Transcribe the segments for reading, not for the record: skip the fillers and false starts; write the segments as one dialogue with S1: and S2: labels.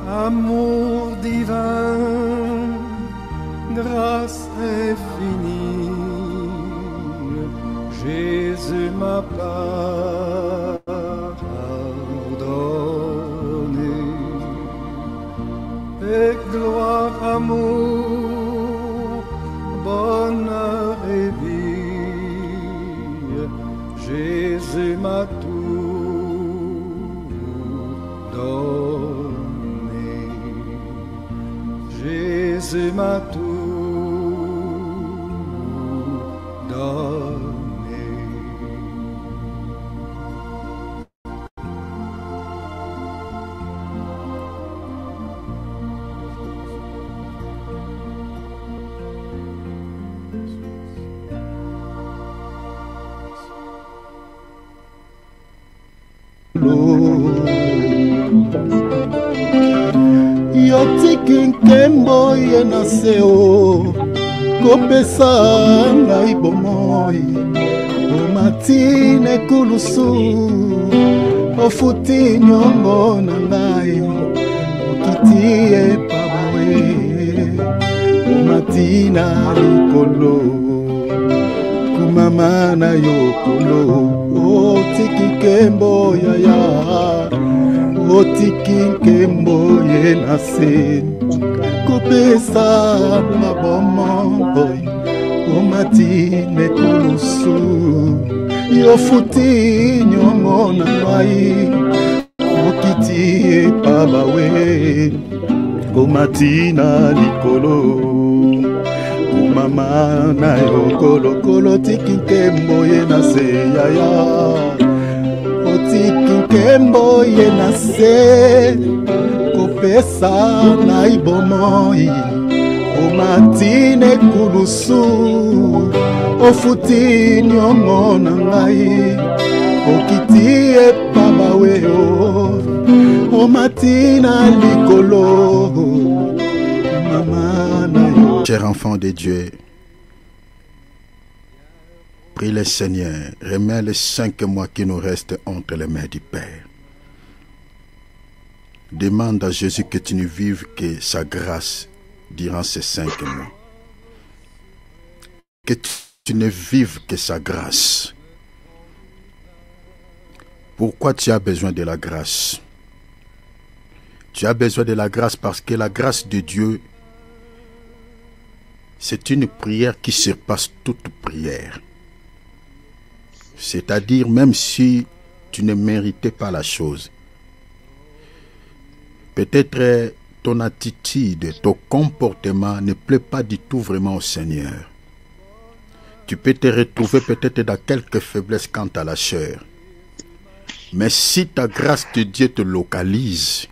S1: Amour divin, grâce infinie, Jésus m'a pardonné. Et gloire, amour, bonheur et vie, Jésus m'a tout donné. Jésus m'a tout donné.
S2: Yotiki nkembo ye na seo kopesa ngai bomoi omatine kulusu ofuti nyongo na ngai okiti epabawe omatina likolo kumama na yokolo otiki nkembo yaya otiki nkembo ye na se kopesa mabomo omatine kulusu yofuti nyongo na ngai okiti epabawe omatina likolo kumama na yokolokolo tiki nkembo ye na se yaya otiki nkembo ye na se kopesa na ibomoi omatine kulusu ofuti nyongo na ngai okiti epabawe omatina likolo mama na yo.
S3: Chers enfants de Dieu, prie le Seigneur, remets les 5 mois qui nous restent entre les mains du Père. Demande à Jésus que tu ne vives que sa grâce durant ces 5 mois. Que tu ne vives que sa grâce. Pourquoi tu as besoin de la grâce? Tu as besoin de la grâce parce que la grâce de Dieu, c'est une prière qui surpasse toute prière. C'est-à-dire, même si tu ne méritais pas la chose, peut-être ton attitude, ton comportement ne plaît pas du tout vraiment au Seigneur. Tu peux te retrouver peut-être dans quelques faiblesses quant à la chair. Mais si ta grâce de Dieu te localise,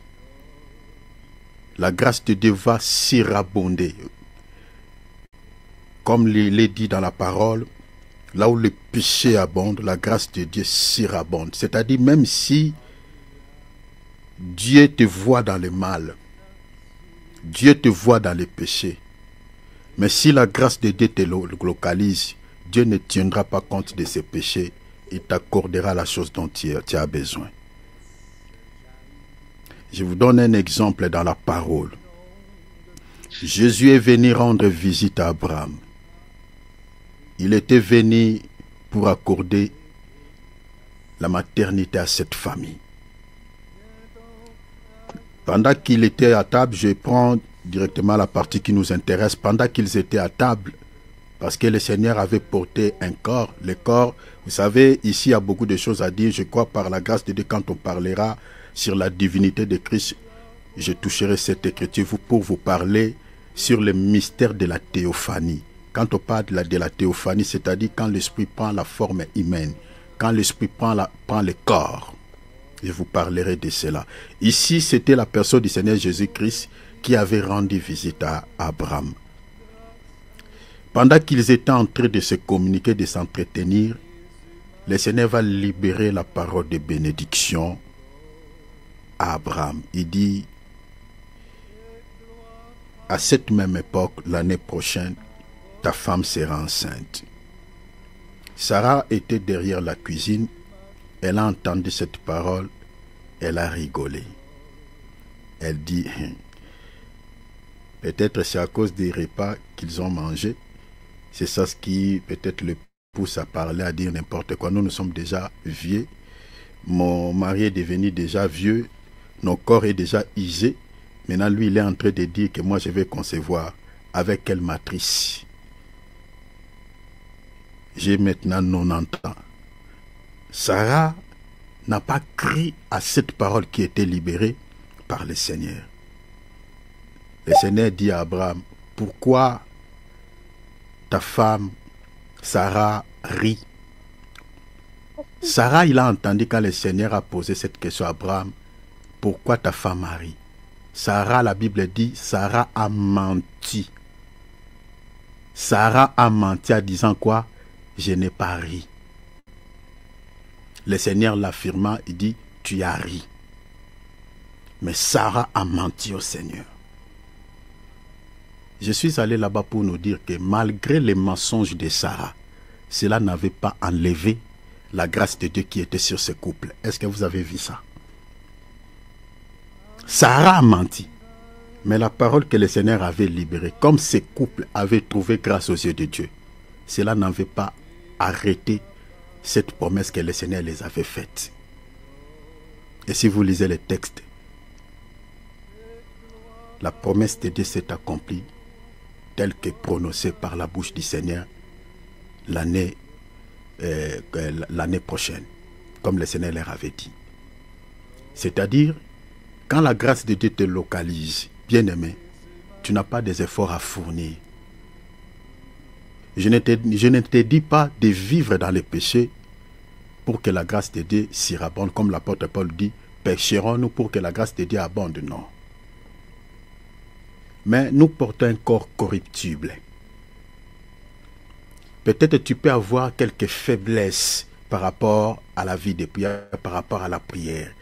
S3: la grâce de Dieu va surabonder. Comme il est dit dans la parole, là où le péché abonde, la grâce de Dieu surabonde. C'est-à-dire même si Dieu te voit dans le mal, Dieu te voit dans le péché, mais si la grâce de Dieu te localise, Dieu ne tiendra pas compte de ses péchés, il t'accordera la chose dont tu as besoin. Je vous donne un exemple dans la parole. Jésus est venu rendre visite à Abraham. Il était venu pour accorder la maternité à cette famille. Pendant qu'il était à table, je prends directement la partie qui nous intéresse. Pendant qu'ils étaient à table, parce que le Seigneur avait porté un corps. Le corps, vous savez, ici il y a beaucoup de choses à dire. Je crois par la grâce de Dieu, quand on parlera sur la divinité de Christ, je toucherai cette écriture pour vous parler sur le mystère de la théophanie. Quand on parle de la théophanie, c'est-à-dire quand l'esprit prend la forme humaine, quand l'esprit prend le corps. Je vous parlerai de cela. Ici, c'était la personne du Seigneur Jésus-Christ qui avait rendu visite à Abraham. Pendant qu'ils étaient en train de se communiquer, de s'entretenir, le Seigneur va libérer la parole de bénédiction à Abraham. Il dit, à cette même époque, l'année prochaine, ta femme sera enceinte. Sarah était derrière la cuisine. Elle a entendu cette parole. Elle a rigolé. Elle dit, peut-être c'est à cause des repas qu'ils ont mangés. C'est ça ce qui peut-être le pousse à parler, à dire n'importe quoi. Nous sommes déjà vieux. Mon mari est devenu déjà vieux. Nos corps est déjà usé. Maintenant, lui, il est en train de dire que moi, je vais concevoir. Avec quelle matrice? J'ai maintenant 90 ans. Sarah n'a pas cru à cette parole qui était libérée par le Seigneur. Le Seigneur dit à Abraham, pourquoi ta femme Sarah rit? Sarah, il a entendu quand le Seigneur a posé cette question à Abraham, pourquoi ta femme rit? Sarah, la Bible dit, Sarah a menti. Sarah a menti en disant quoi? Je n'ai pas ri. Le Seigneur l'affirma, il dit, tu as ri. Mais Sarah a menti au Seigneur. Je suis allé là-bas pour nous dire que malgré les mensonges de Sarah, cela n'avait pas enlevé la grâce de Dieu qui était sur ce couple. Est-ce que vous avez vu ça? Sarah a menti. Mais la parole que le Seigneur avait libérée, comme ces couples avaient trouvé grâce aux yeux de Dieu, cela n'avait pas arrêté cette promesse que le Seigneur les avait faite. Et si vous lisez les textes, la promesse de Dieu s'est accomplie telle que prononcée par la bouche du Seigneur l'année prochaine, comme le Seigneur leur avait dit. C'est-à-dire, quand la grâce de Dieu te localise, bien-aimé, tu n'as pas des efforts à fournir. Je ne te dis pas de vivre dans les péchés pour que la grâce de Dieu surabonde, comme l'apôtre Paul dit, pécherons-nous pour que la grâce de Dieu abonde? Non. Mais nous portons un corps corruptible. Peut-être tu peux avoir quelques faiblesses par rapport à la vie de prière, par rapport à la prière,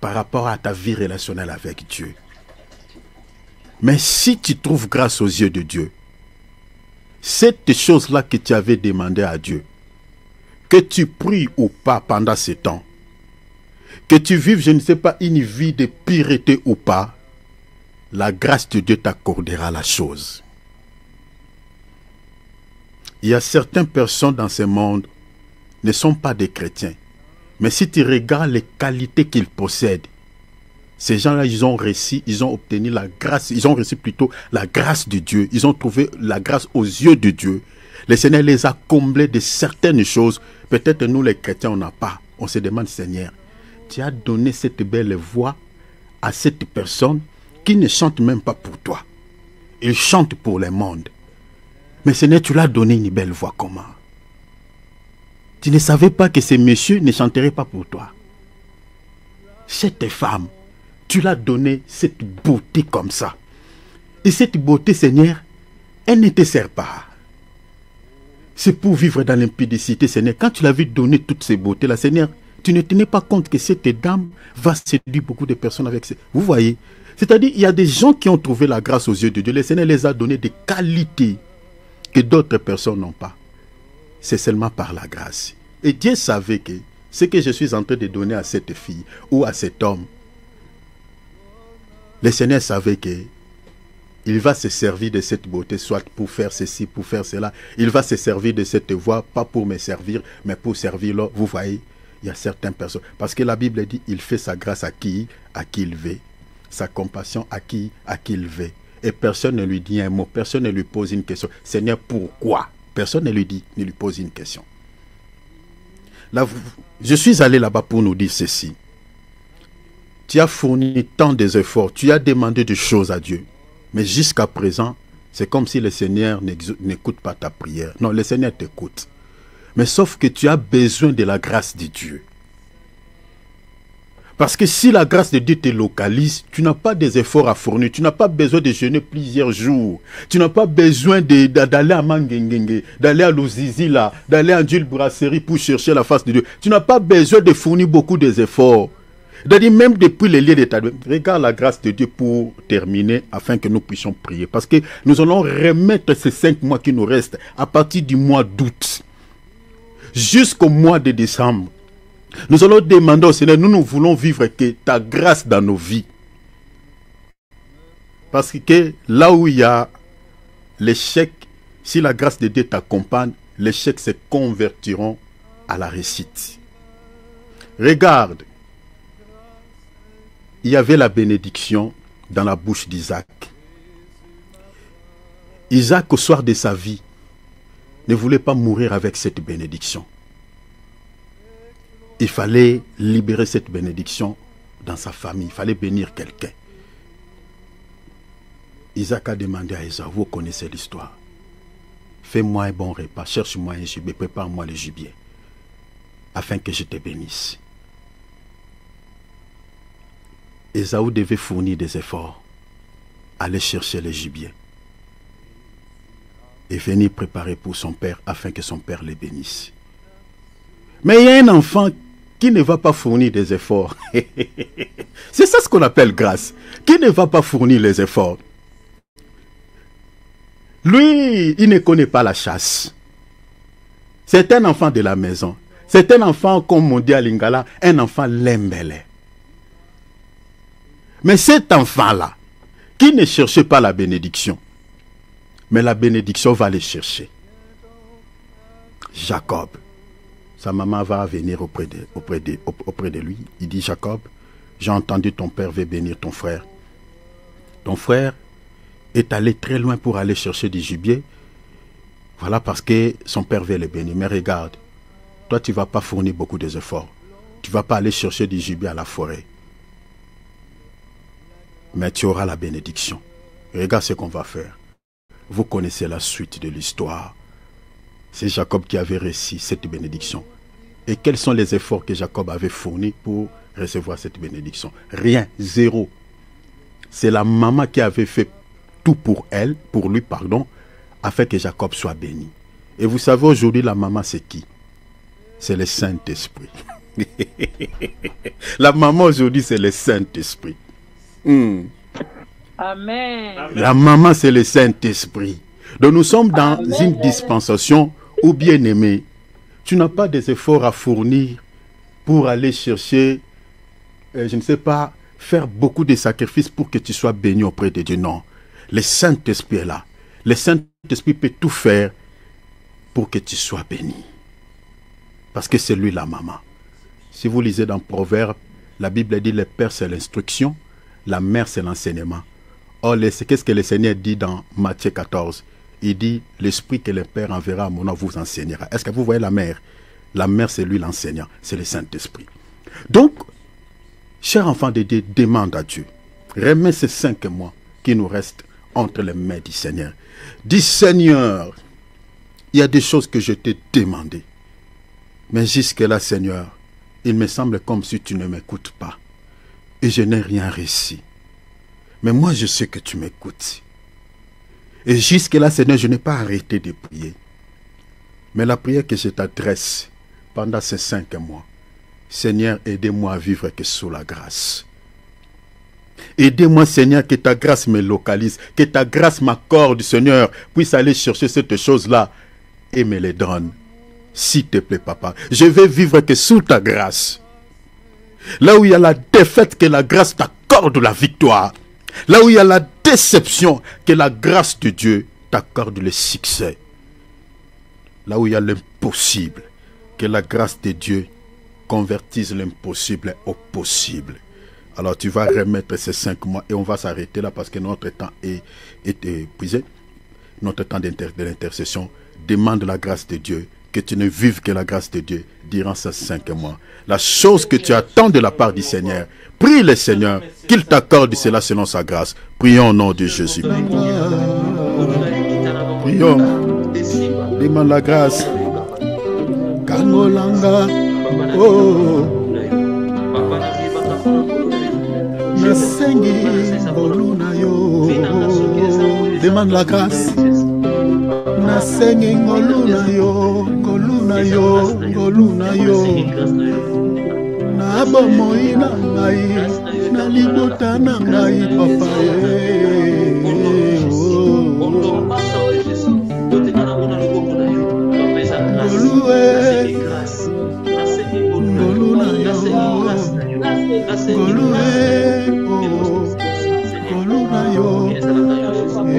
S3: par rapport à ta vie relationnelle avec Dieu. Mais si tu trouves grâce aux yeux de Dieu, cette chose-là que tu avais demandé à Dieu, que tu pries ou pas pendant ce temps, que tu vives, je ne sais pas, une vie de pureté ou pas, la grâce de Dieu t'accordera la chose. Il y a certaines personnes dans ce monde ne sont pas des chrétiens. Mais si tu regardes les qualités qu'ils possèdent, ces gens-là, ils ont réussi, ils ont obtenu la grâce, ils ont reçu plutôt la grâce de Dieu. Ils ont trouvé la grâce aux yeux de Dieu. Le Seigneur les a comblés de certaines choses. Peut-être nous, les chrétiens, on n'a pas. On se demande, Seigneur, tu as donné cette belle voix à cette personne qui ne chante même pas pour toi. Il chante pour le monde. Mais Seigneur, tu l'as donné une belle voix, comment? Tu ne savais pas que ces messieurs ne chanteraient pas pour toi. Cette femme, tu l'as donné cette beauté comme ça. Et cette beauté, Seigneur, elle ne te sert pas. C'est pour vivre dans l'impudicité, Seigneur. Quand tu l'avais donné toutes ces beautés-là, Seigneur, tu ne tenais pas compte que cette dame va séduire beaucoup de personnes avec ces... Vous voyez? C'est-à-dire, il y a des gens qui ont trouvé la grâce aux yeux de Dieu. Le Seigneur les a donné des qualités que d'autres personnes n'ont pas. C'est seulement par la grâce. Et Dieu savait que ce que je suis en train de donner à cette fille ou à cet homme, le Seigneur savait que il va se servir de cette beauté, soit pour faire ceci, pour faire cela. Il va se servir de cette voix, pas pour me servir, mais pour servir l'autre. Vous voyez, il y a certaines personnes. Parce que la Bible dit, il fait sa grâce à qui il veut. Sa compassion à qui il veut. Et personne ne lui dit un mot, personne ne lui pose une question. Seigneur, pourquoi? Personne ne lui dit, ne lui pose une question. Là, je suis allé là-bas pour nous dire ceci. Tu as fourni tant des efforts, tu as demandé des choses à Dieu. Mais jusqu'à présent, c'est comme si le Seigneur n'écoute pas ta prière. Non, le Seigneur t'écoute. Mais sauf que tu as besoin de la grâce de Dieu. Parce que si la grâce de Dieu te localise, tu n'as pas des efforts à fournir. Tu n'as pas besoin de jeûner plusieurs jours. Tu n'as pas besoin d'aller à Mangengenge, d'aller à Luzizi, d'aller à Jules Brasserie pour chercher la face de Dieu. Tu n'as pas besoin de fournir beaucoup d'efforts. C'est-à-dire même depuis les lieux d'état. Regarde la grâce de Dieu pour terminer afin que nous puissions prier. Parce que nous allons remettre ces 5 mois qui nous restent à partir du mois d'août jusqu'au mois de décembre. Nous allons demander au Seigneur, nous voulons vivre que ta grâce dans nos vies. Parce que là où il y a l'échec, si la grâce de Dieu t'accompagne, les chèques se convertiront à la réussite. Regarde, il y avait la bénédiction dans la bouche d'Isaac. Isaac, au soir de sa vie, ne voulait pas mourir avec cette bénédiction. Il fallait libérer cette bénédiction dans sa famille. Il fallait bénir quelqu'un. Isaac a demandé à Ésaü, vous connaissez l'histoire. Fais-moi un bon repas, cherche-moi un gibier, prépare-moi le gibier, afin que je te bénisse. Ésaü devait fournir des efforts, aller chercher le gibier et venir préparer pour son père afin que son père le bénisse. Mais il y a un enfant qui ne va pas fournir des efforts. C'est ça ce qu'on appelle grâce. Qui ne va pas fournir les efforts. Lui, il ne connaît pas la chasse. C'est un enfant de la maison. C'est un enfant, comme on dit à Lingala, un enfant lembele. Mais cet enfant-là, qui ne cherchait pas la bénédiction, mais la bénédiction va le chercher. Jacob, sa maman va venir auprès de lui. Il dit, Jacob, j'ai entendu ton père veut bénir ton frère. Ton frère est allé très loin pour aller chercher du gibier. Voilà parce que son père veut le bénir. Mais regarde, toi tu ne vas pas fournir beaucoup d'efforts. Tu ne vas pas aller chercher du gibier à la forêt. Mais tu auras la bénédiction. Regarde ce qu'on va faire. Vous connaissez la suite de l'histoire. C'est Jacob qui avait reçu cette bénédiction. Et quels sont les efforts que Jacob avait fournis pour recevoir cette bénédiction? Rien, zéro. C'est la maman qui avait fait tout pour lui, afin que Jacob soit béni. Et vous savez, aujourd'hui, la maman, c'est qui? C'est le Saint-Esprit. La maman, aujourd'hui, c'est le Saint-Esprit.
S4: Amen.
S3: La maman, c'est le Saint-Esprit. Donc, nous sommes dans une dispensation où, bien aimé, tu n'as pas des efforts à fournir pour aller chercher, je ne sais pas, faire beaucoup de sacrifices pour que tu sois béni auprès de Dieu. Non. Le Saint-Esprit est là. Le Saint-Esprit peut tout faire pour que tu sois béni. Parce que c'est lui la maman. Si vous lisez dans Proverbes, la Bible dit le père c'est l'instruction, la mère c'est l'enseignement. Or, qu'est-ce que le Seigneur dit dans Matthieu 14? Il dit, l'esprit que le père enverra à mon nom vous enseignera. Est-ce que vous voyez la mère? La mère c'est lui l'enseignant, c'est le Saint-Esprit. Donc, cher enfant de Dieu, demande à Dieu. Remets ces 5 mois qui nous restent entre les mains du Seigneur. Dis Seigneur, il y a des choses que je t'ai demandées. Mais jusque-là, Seigneur, il me semble comme si tu ne m'écoutes pas. Et je n'ai rien réussi. Mais moi, je sais que tu m'écoutes. Et jusque-là, Seigneur, je n'ai pas arrêté de prier. Mais la prière que je t'adresse pendant ces 5 mois, Seigneur, aidez-moi à vivre que sous la grâce. Aidez-moi, Seigneur, que ta grâce me localise, que ta grâce m'accorde, Seigneur, puisse aller chercher cette chose-là et me les donne. S'il te plaît, papa, je vais vivre que sous ta grâce. Là où il y a la défaite, que la grâce t'accorde la victoire. Là où il y a la déception, que la grâce de Dieu t'accorde le succès. Là où il y a l'impossible, que la grâce de Dieu convertisse l'impossible au possible. Alors tu vas remettre ces 5 mois et on va s'arrêter là parce que notre temps est épuisé. Notre temps de l'intercession demande la grâce de Dieu. Que tu ne vives que la grâce de Dieu durant ces 5 mois. La chose que tu attends de la part du Seigneur, prie le Seigneur qu'il t'accorde cela selon sa grâce. Prions au nom de Jésus. Prions. Demande la grâce. Kangolanga. Oh. Demande la grâce. Nasengi ngoluna yo, ngoluna yo, ngoluna yo. Na bomoi na ngai, na libota na ngai papa ngoluna yo, ngoluna
S2: na yo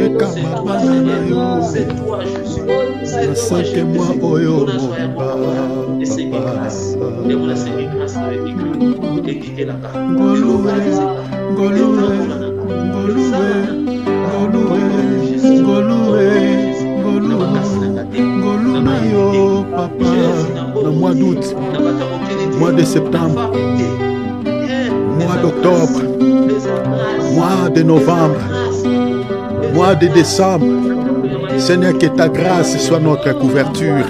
S2: ekamabana na yo naseke mwa oyo mobimba ngoluwe ngoluwe ngoluwe ngoluwe ngoluwe ngolu na yo papa na mois d'août mois de septembre mois d'octobre mois de novembre mois de décembre. Seigneur, que ta grâce soit notre couverture.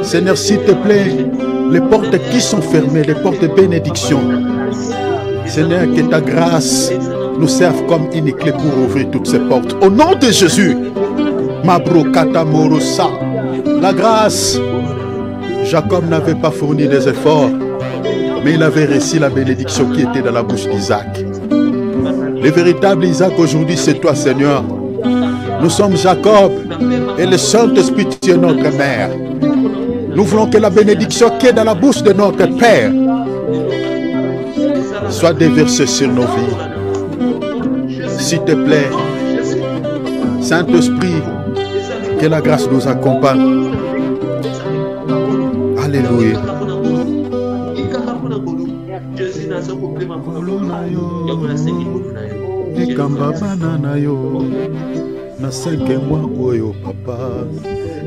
S2: Seigneur, s'il te plaît, les portes qui sont fermées, les portes de bénédiction, Seigneur, que ta grâce nous serve comme une clé pour ouvrir toutes ces portes. Au nom de Jésus, Mabrokata Morosa, la grâce, Jacob n'avait pas fourni des efforts, mais il avait reçu la bénédiction qui était dans la bouche d'Isaac. Le véritable Isaac aujourd'hui, c'est toi, Seigneur. Nous sommes Jacob et le Saint-Esprit est notre mère. Nous voulons que la bénédiction qui est dans la bouche de notre Père soit déversée sur nos vies. S'il te plaît, Saint-Esprit, que la grâce nous accompagne. Alléluia. Naseke mwa oyo papa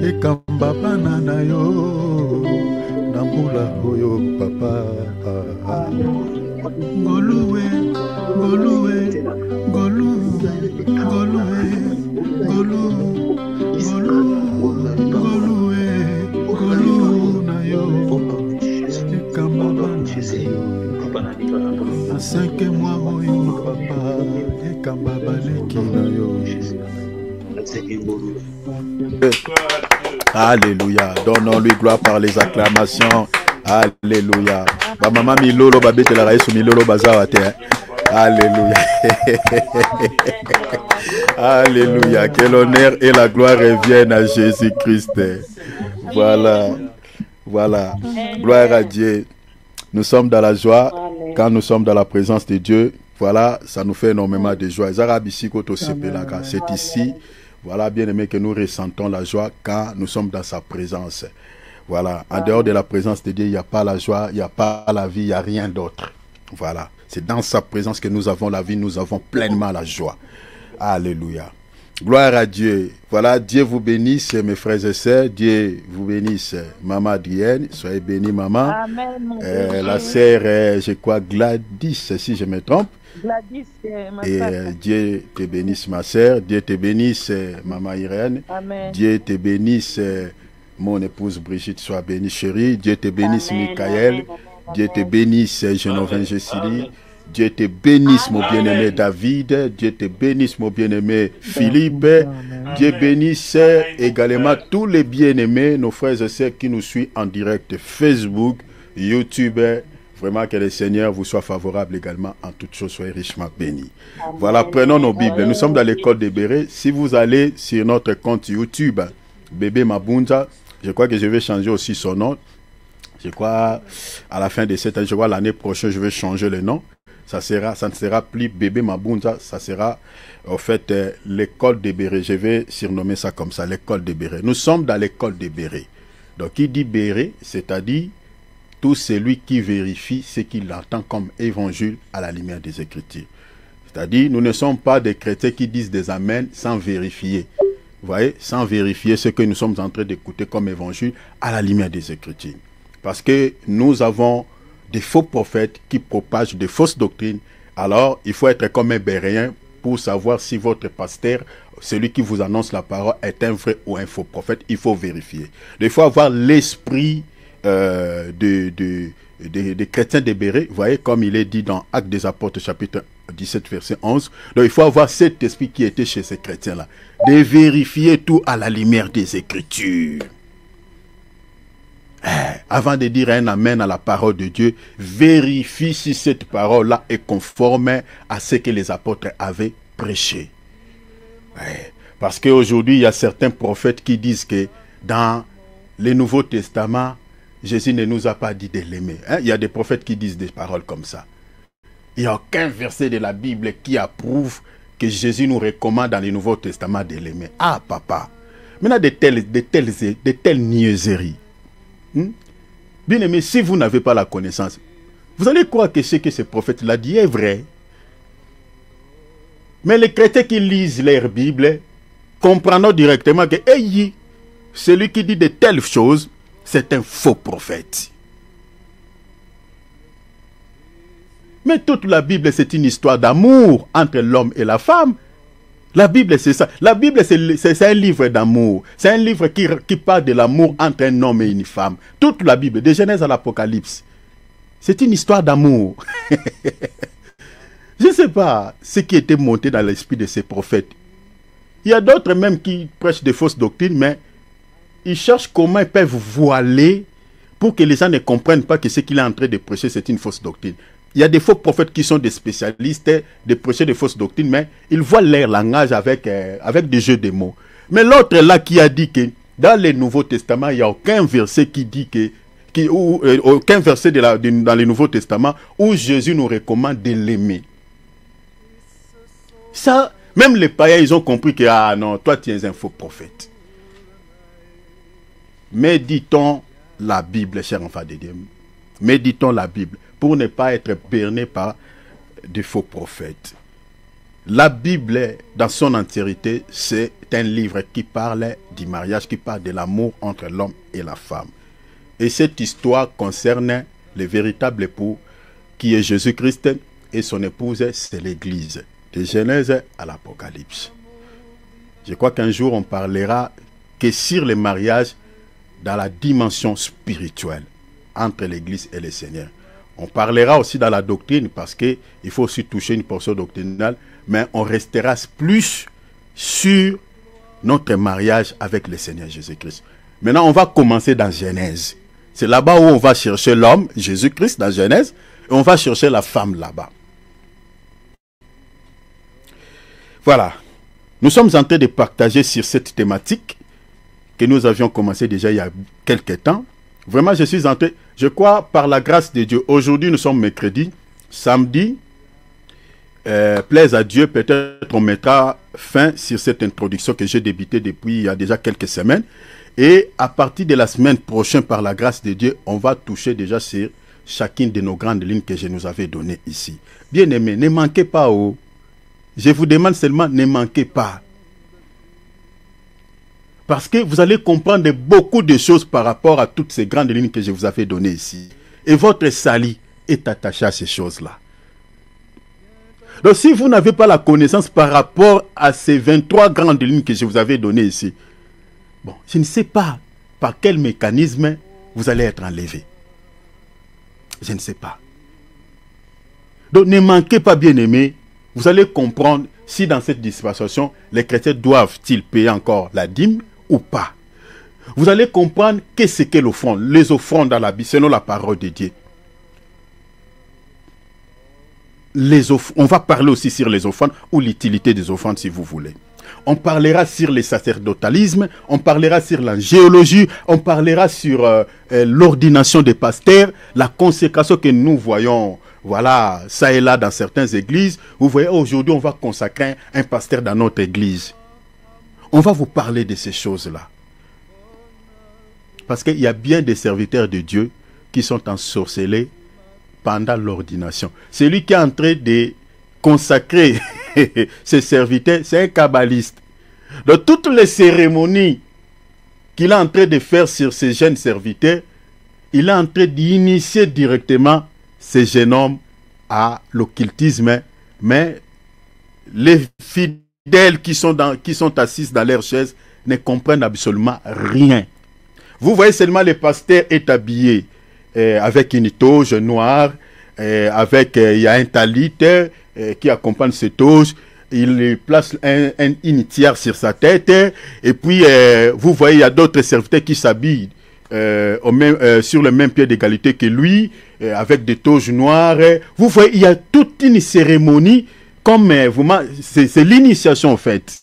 S2: ekamba bana na yo na mbula oyo papa ngoluwe ngoluwe ngoluwe ngoluwe ngoluwe ngolu na yo ekamba bana naseke mwa oyo papa ekamba baleki na yo.
S3: Alléluia. Donnons-lui gloire par les acclamations. Alléluia. Ba maman milolo ba bete la raïs milolo bazawate. Alléluia. Alléluia. Que l'honneur et la gloire reviennent à Jésus-Christ. Voilà. Voilà. Gloire à Dieu. Nous sommes dans la joie quand nous sommes dans la présence de Dieu. Voilà, ça nous fait énormément de joie. C'est ici. Voilà, bien aimé, que nous ressentons la joie quand nous sommes dans sa présence. Voilà, en dehors de la présence de Dieu, il n'y a pas la joie, il n'y a pas la vie, il n'y a rien d'autre. Voilà, c'est dans sa présence que nous avons la vie, nous avons pleinement la joie. Alléluia. Gloire à Dieu. Voilà, Dieu vous bénisse, mes frères et sœurs. Dieu vous bénisse, maman Adrienne. Soyez bénie, maman.
S4: Amen.
S3: La sœur, je crois, Gladys, si je me trompe.
S4: Gladys, ma
S3: et Dieu te bénisse, ma sœur. Dieu te bénisse, maman Irène.
S4: Amen.
S3: Dieu te bénisse, mon épouse Brigitte, sois bénie, chérie. Dieu te bénisse, Michael. Dieu te bénisse, Genovin Jessili. Dieu te bénisse, mon bien-aimé David. Dieu te bénisse, mon bien-aimé Philippe. Dieu bénisse également tous les bien-aimés, nos frères et sœurs qui nous suivent en direct Facebook, YouTube. Vraiment que le Seigneur vous soit favorable également en toutes choses, soyez richement bénis. Voilà, prenons nos Bibles. Nous sommes dans l'école de Béret. Si vous allez sur notre compte YouTube, Bébé Mabunda, je crois que je vais changer aussi son nom. Je crois à la fin de cette année, je crois l'année prochaine, je vais changer le nom. Ça ne sera plus Bébé Mabunda, ça sera en fait l'école de Béret. Je vais surnommer ça comme ça, l'école de Béret. Nous sommes dans l'école de Béret. Donc, qui dit Béret, c'est-à-dire tout celui qui vérifie ce qu'il entend comme évangile à la lumière des Écritures. C'est-à-dire, nous ne sommes pas des chrétiens qui disent des amens sans vérifier. Vous voyez, sans vérifier ce que nous sommes en train d'écouter comme évangile à la lumière des Écritures. Parce que nous avons des faux prophètes qui propagent de fausses doctrines. Alors, il faut être comme un béréen pour savoir si votre pasteur, celui qui vous annonce la parole, est un vrai ou un faux prophète. Il faut vérifier. Il faut avoir l'esprit des chrétiens de Béret. Vous voyez, comme il est dit dans Actes des Apôtres, chapitre 17, verset 11. Donc, il faut avoir cet esprit qui était chez ces chrétiens-là. De vérifier tout à la lumière des Écritures. Avant de dire un amen à la parole de Dieu, vérifie si cette parole-là est conforme à ce que les apôtres avaient prêché. Parce qu'aujourd'hui, il y a certains prophètes qui disent que dans le Nouveau Testament, Jésus ne nous a pas dit de l'aimer. Il y a des prophètes qui disent des paroles comme ça. Il n'y a aucun verset de la Bible qui approuve que Jésus nous recommande dans le Nouveau Testament de l'aimer. Ah, papa. Maintenant, de telles niaiseries. Bien aimé, si vous n'avez pas la connaissance, vous allez croire que ce que ce prophète l'a dit est vrai. Mais les chrétiens qui lisent leur Bible comprendront directement que hey, celui qui dit de telles choses, c'est un faux prophète. Mais toute la Bible, c'est une histoire d'amour entre l'homme et la femme. La Bible, c'est ça. La Bible, c'est un livre d'amour. C'est un livre qui parle de l'amour entre un homme et une femme. Toute la Bible, de Genèse à l'Apocalypse, c'est une histoire d'amour. Je ne sais pas ce qui était monté dans l'esprit de ces prophètes. Il y a d'autres même qui prêchent des fausses doctrines, mais ils cherchent comment ils peuvent voiler pour que les gens ne comprennent pas que ce qu'il est en train de prêcher, c'est une fausse doctrine. Il y a des faux prophètes qui sont des spécialistes de prêcher des fausses doctrines, mais ils voient leur langage avec des jeux de mots. Mais l'autre là qui a dit que dans le Nouveau Testament, il n'y a aucun verset qui dit aucun verset dans le Nouveau Testament où Jésus nous recommande de l'aimer. Ça, même les païens, ils ont compris que, ah non, toi tu es un faux prophète. Méditons la Bible, cher enfant de Dieu. Méditons la Bible pour ne pas être berné par des faux prophètes. La Bible, dans son entièreté, c'est un livre qui parle du mariage, qui parle de l'amour entre l'homme et la femme. Et cette histoire concerne le véritable époux qui est Jésus-Christ et son épouse, c'est l'Église. De Genèse à l'Apocalypse. Je crois qu'un jour on parlera que sur le mariage dans la dimension spirituelle entre l'Église et le Seigneur. On parlera aussi dans la doctrine parce qu'il faut aussi toucher une portion doctrinale, mais on restera plus sur notre mariage avec le Seigneur Jésus-Christ. Maintenant, on va commencer dans Genèse. C'est là-bas où on va chercher l'homme, Jésus-Christ, dans Genèse, et on va chercher la femme là-bas. Voilà. Nous sommes en train de partager sur cette thématique que nous avions commencé déjà il y a quelques temps. Vraiment, je suis en train, je crois, par la grâce de Dieu. Aujourd'hui, nous sommes mercredi, samedi. Plaise à Dieu, peut-être on mettra fin sur cette introduction que j'ai débutée depuis il y a déjà quelques semaines. Et à partir de la semaine prochaine, par la grâce de Dieu, on va toucher déjà sur chacune de nos grandes lignes que je nous avais données ici. Bien aimés, ne manquez pas au... Je vous demande seulement, ne manquez pas. Parce que vous allez comprendre beaucoup de choses par rapport à toutes ces grandes lignes que je vous avais données ici. Et votre salut est attaché à ces choses-là. Donc si vous n'avez pas la connaissance par rapport à ces 23 grandes lignes que je vous avais données ici, bon, je ne sais pas par quel mécanisme vous allez être enlevé. Je ne sais pas. Donc ne manquez pas, bien aimés. Vous allez comprendre si dans cette dispensation, les chrétiens doivent-ils payer encore la dîme ou pas. Vous allez comprendre qu'est-ce qu'est l'offrande, les offrandes dans la Bible, selon la parole de Dieu. On va parler aussi sur les offrandes ou l'utilité des offrandes si vous voulez. On parlera sur le sacerdotalisme, on parlera sur la géologie, on parlera sur l'ordination des pasteurs, la consécration que nous voyons. Voilà, ça et là dans certaines églises. Vous voyez, aujourd'hui, on va consacrer un pasteur dans notre église. On va vous parler de ces choses-là. Parce qu'il y a bien des serviteurs de Dieu qui sont ensorcelés pendant l'ordination. Celui qui est en train de consacrer ses serviteurs, c'est un kabbaliste. Dans toutes les cérémonies qu'il est en train de faire sur ces jeunes serviteurs, il est en train d'initier directement ces jeunes hommes à l'occultisme, mais les fidèles qui sont assis dans leurs chaises ne comprennent absolument rien. Vous voyez seulement le pasteur est habillé avec une toge noire, il y a un talit qui accompagne cette toge, il place une tiare sur sa tête, et puis vous voyez il y a d'autres serviteurs qui s'habillent sur le même pied d'égalité que lui, avec des toges noires. Vous voyez, il y a toute une cérémonie, comme c'est l'initiation en fait.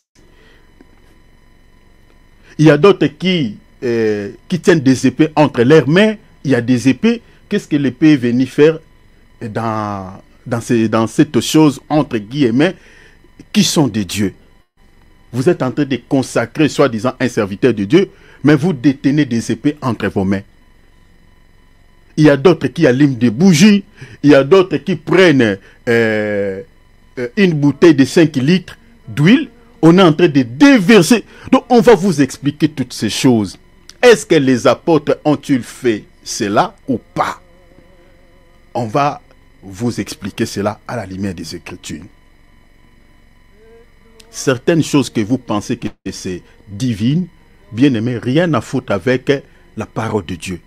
S3: Il y a d'autres qui tiennent des épées entre leurs mains. Il y a des épées. Qu'est-ce que l'épée est venue faire dans cette chose entre guillemets? qui sont des dieux. Vous êtes en train de consacrer, soi-disant, un serviteur de Dieu, mais vous détenez des épées entre vos mains. Il y a d'autres qui allument des bougies, il y a d'autres qui prennent une bouteille de 5 litres d'huile. On est en train de déverser. Donc, on va vous expliquer toutes ces choses. Est-ce que les apôtres ont-ils fait cela ou pas? On va vous expliquer cela à la lumière des Écritures. Certaines choses que vous pensez que c'est divine, bien aimé, rien à foutre avec la parole de Dieu.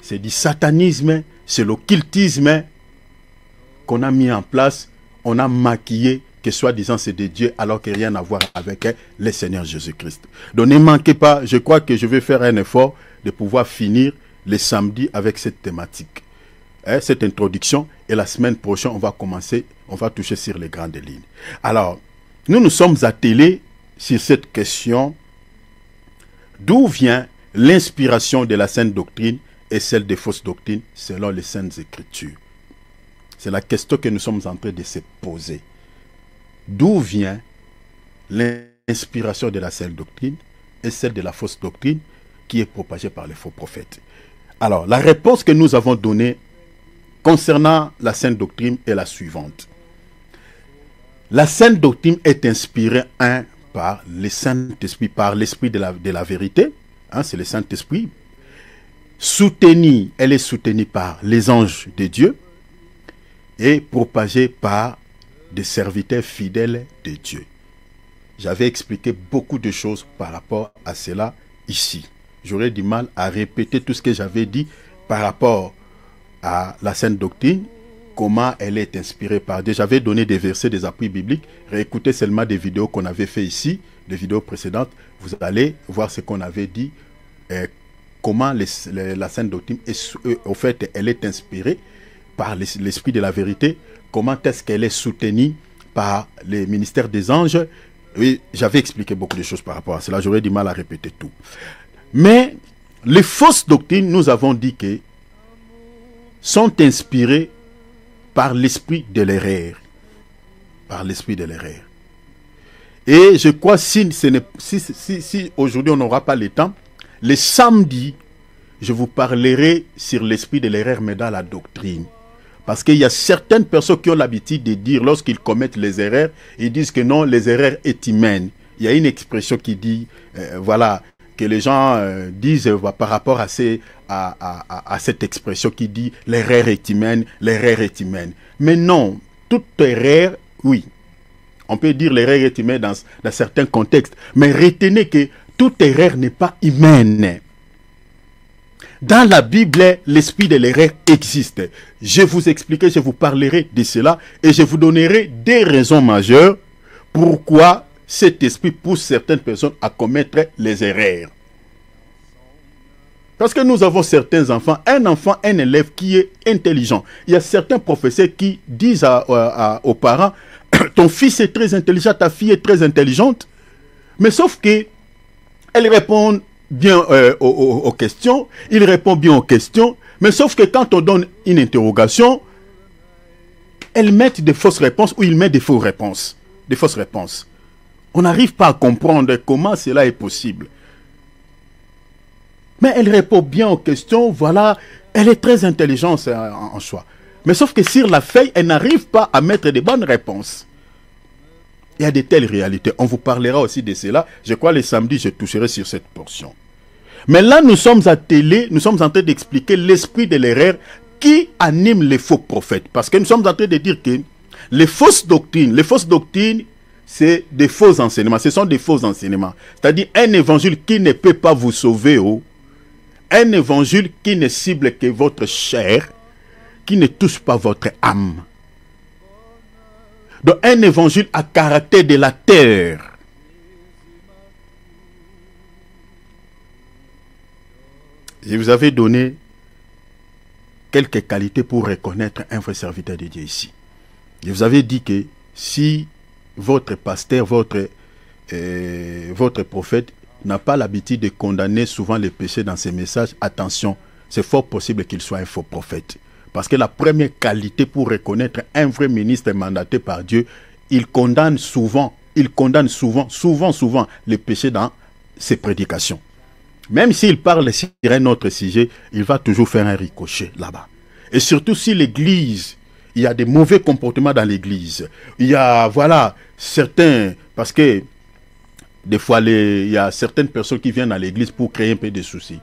S3: C'est du satanisme, c'est l'occultisme qu'on a mis en place, on a maquillé que soi-disant c'est de Dieu alors qu'il n'y a rien à voir avec le Seigneur Jésus-Christ. Donc ne manquez pas, je crois que je vais faire un effort de pouvoir finir les samedis avec cette thématique, cette introduction, et la semaine prochaine on va commencer, on va toucher sur les grandes lignes. Alors, nous sommes attelés sur cette question, d'où vient l'inspiration de la sainte doctrine et celle des fausses doctrines selon les saintes écritures. C'est la question que nous sommes en train de se poser. D'où vient l'inspiration de la sainte doctrine et celle de la fausse doctrine qui est propagée par les faux prophètes? Alors, la réponse que nous avons donnée concernant la sainte doctrine est la suivante. La sainte doctrine est inspirée, par le Saint-Esprit, par l'Esprit de la vérité, c'est le Saint-Esprit. Elle est soutenue par les anges de Dieu et propagée par des serviteurs fidèles de Dieu. J'avais expliqué beaucoup de choses par rapport à cela ici. J'aurais du mal à répéter tout ce que j'avais dit par rapport à la sainte doctrine, comment elle est inspirée par Dieu. J'avais donné des versets, des appuis bibliques. Réécoutez seulement des vidéos qu'on avait fait ici, des vidéos précédentes. Vous allez voir ce qu'on avait dit, comment la sainte doctrine, au fait, elle est inspirée par l'Esprit de la vérité. Comment est-ce qu'elle est soutenue par les ministères des anges. Oui, j'avais expliqué beaucoup de choses par rapport à cela. J'aurais du mal à répéter tout. Mais les fausses doctrines, nous avons dit que sont inspirées par l'esprit de l'erreur. Par l'esprit de l'erreur. Et je crois, si aujourd'hui on n'aura pas le temps, le samedi, je vous parlerai sur l'esprit de l'erreur, mais dans la doctrine. Parce qu'il y a certaines personnes qui ont l'habitude de dire, lorsqu'ils commettent les erreurs, ils disent que non, les erreurs sont humaines. Il y a une expression qui dit, voilà, que les gens disent par rapport à cette expression qui dit l'erreur est humaine, l'erreur est humaine. Mais non, toute erreur, oui, on peut dire l'erreur est humaine dans certains contextes, mais retenez que toute erreur n'est pas humaine. Dans la Bible, l'esprit de l'erreur existe. Je vous expliquerai, je vous parlerai de cela et je vous donnerai des raisons majeures pourquoi cet esprit pousse certaines personnes à commettre les erreurs. Parce que nous avons certains enfants, un élève qui est intelligent. Il y a certains professeurs qui disent aux parents, ton fils est très intelligent, ta fille est très intelligente, mais sauf que elle répond bien aux questions, il répond bien aux questions, mais sauf que quand on donne une interrogation, elles mettent des fausses réponses ou ils mettent des fausses réponses. Des fausses réponses. On n'arrive pas à comprendre comment cela est possible. Mais elle répond bien aux questions, voilà, elle est très intelligente en soi. Mais sauf que sur la feuille, elle n'arrive pas à mettre des bonnes réponses. Il y a de telles réalités. On vous parlera aussi de cela. Je crois les samedis, je toucherai sur cette portion. Mais là, nous sommes attelés, nous sommes en train d'expliquer l'esprit de l'erreur qui anime les faux prophètes. Parce que nous sommes en train de dire que les fausses doctrines, c'est des faux enseignements. Ce sont des faux enseignements. C'est-à-dire un évangile qui ne peut pas vous sauver. Un évangile qui ne cible que votre chair, qui ne touche pas votre âme. Donc un évangile à caractère de la terre. Je vous avais donné quelques qualités pour reconnaître un vrai serviteur de Dieu ici. Je vous avais dit que si votre pasteur, votre prophète n'a pas l'habitude de condamner souvent les péchés dans ses messages, attention, c'est fort possible qu'il soit un faux prophète. Parce que la première qualité pour reconnaître un vrai ministre mandaté par Dieu il condamne souvent les péchés dans ses prédications. Même s'il parle sur un autre sujet, il va toujours faire un ricochet là-bas. Et surtout si l'église, il y a des mauvais comportements dans l'église. Il y a, voilà, certains, parce que des fois, il y a certaines personnes qui viennent à l'église pour créer un peu de soucis.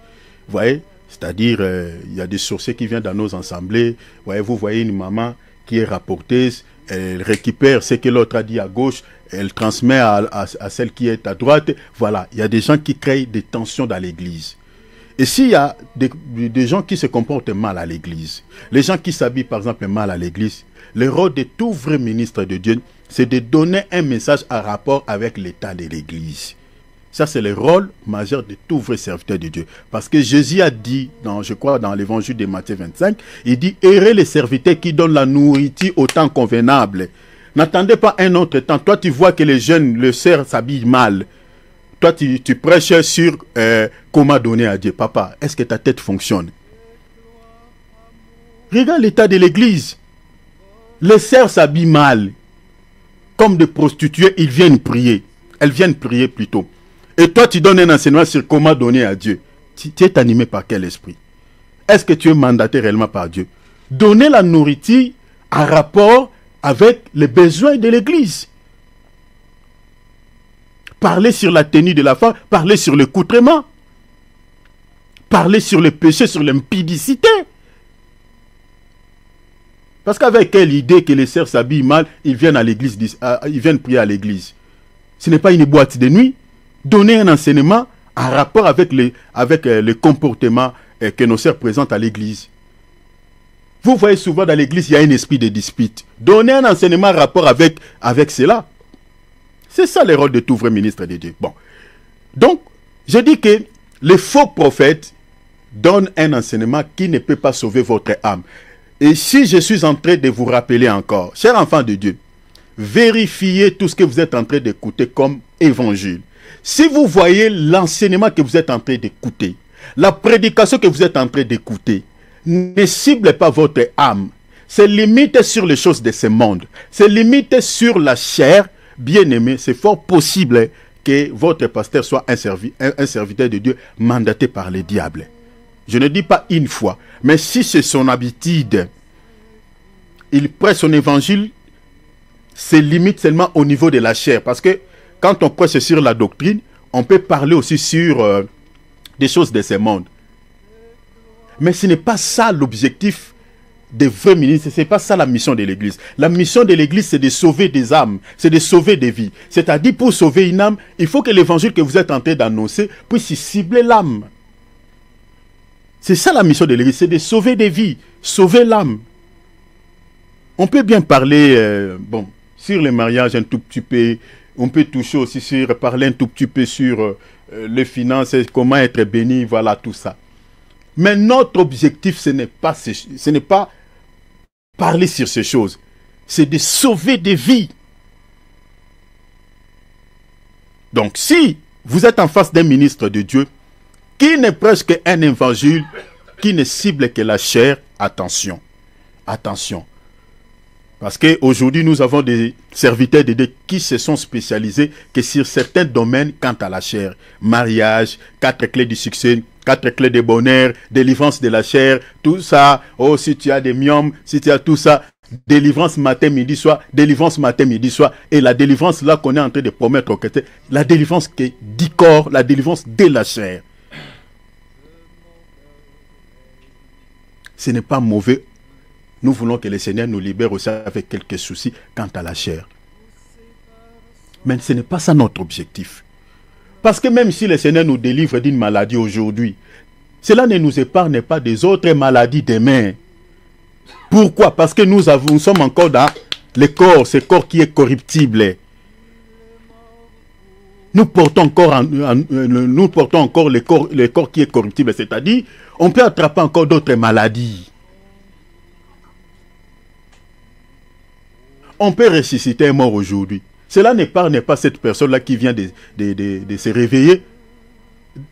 S3: Vous voyez? C'est-à-dire, il y a des sorciers qui viennent dans nos assemblées. Vous voyez une maman qui est rapporteuse, elle récupère ce que l'autre a dit à gauche, elle transmet à celle qui est à droite. Voilà, il y a des gens qui créent des tensions dans l'église. Et s'il y a des gens qui se comportent mal à l'église, les gens qui s'habillent par exemple mal à l'église, le rôle de tout vrai ministre de Dieu, c'est de donner un message en rapport avec l'état de l'église. Ça, c'est le rôle majeur de tout vrai serviteur de Dieu. Parce que Jésus a dit, je crois dans l'évangile de Matthieu 25, il dit, errez les serviteurs qui donnent la nourriture au temps convenable. N'attendez pas un autre temps. Toi, tu vois que les jeunes, le sœurs s'habillent mal. Toi, tu prêches sur comment donner à Dieu. Papa, est-ce que ta tête fonctionne? Regarde l'état de l'église. Les sœurs s'habillent mal. Comme des prostituées, ils viennent prier. Elles viennent prier plutôt. Et toi, tu donnes un enseignement sur comment donner à Dieu. Tu es animé par quel esprit? Est-ce que tu es mandaté réellement par Dieu? Donner la nourriture en rapport avec les besoins de l'église. Parler sur la tenue de la femme, parler sur le coutrement, parler sur le péché, sur l'impudicité. Parce qu'avec quelle idée que les sœurs s'habillent mal, ils viennent à l'église, ils viennent prier à l'église. Ce n'est pas une boîte de nuit. Donner un enseignement en rapport avec le comportement que nos sœurs présentent à l'église. Vous voyez souvent dans l'église, il y a un esprit de dispute. Donner un enseignement en rapport avec cela. C'est ça le rôle de tout vrai ministre de Dieu. Bon. Donc, je dis que les faux prophètes donnent un enseignement qui ne peut pas sauver votre âme. Et si je suis en train de vous rappeler encore, chers enfants de Dieu, vérifiez tout ce que vous êtes en train d'écouter comme évangile. Si vous voyez l'enseignement que vous êtes en train d'écouter, la prédication que vous êtes en train d'écouter, ne ciblez pas votre âme. C'est limité sur les choses de ce monde. C'est limité sur la chair. Bien aimé, c'est fort possible que votre pasteur soit un serviteur de Dieu mandaté par le diable. Je ne dis pas une fois, mais si c'est son habitude, il prêche son évangile, c'est limite seulement au niveau de la chair. Parce que quand on prêche sur la doctrine, on peut parler aussi sur des choses de ce monde. Mais ce n'est pas ça l'objectif des vrais ministres, ce n'est pas ça la mission de l'église. La mission de l'église, c'est de sauver des âmes, c'est de sauver des vies. C'est-à-dire, pour sauver une âme, il faut que l'évangile que vous êtes en train d'annoncer puisse cibler l'âme. C'est ça la mission de l'église, c'est de sauver des vies, sauver l'âme. On peut bien parler, sur le mariage un tout petit peu, on peut toucher aussi parler un tout petit peu sur les finances, comment être béni, voilà tout ça. Mais notre objectif, ce n'est pas parler sur ces choses, c'est de sauver des vies. Donc si vous êtes en face d'un ministre de Dieu qui ne prêche qu'un évangile, qui ne cible que la chair, attention, attention. Parce qu'aujourd'hui, nous avons des serviteurs de Dieu qui se sont spécialisés que sur certains domaines quant à la chair. Mariage, 4 clés du succès, 4 clés de bonheur, délivrance de la chair, tout ça. Oh, si tu as des myomes, si tu as tout ça, délivrance matin, midi, soir, délivrance matin, midi, soir. Et la délivrance là qu'on est en train de promettre au chrétiens, la délivrance du corps, la délivrance de la chair. Ce n'est pas mauvais. Nous voulons que le Seigneur nous libère aussi avec quelques soucis quant à la chair. Mais ce n'est pas ça notre objectif. Parce que même si le Seigneur nous délivre d'une maladie aujourd'hui, cela ne nous épargne pas des autres maladies demain. Pourquoi? Parce que nous sommes encore dans le corps, ce corps qui est corruptible. Nous portons encore le corps qui est corruptible, c'est-à-dire on peut attraper encore d'autres maladies. On peut ressusciter un mort aujourd'hui. Cela n'épargne pas cette personne-là qui vient de se réveiller,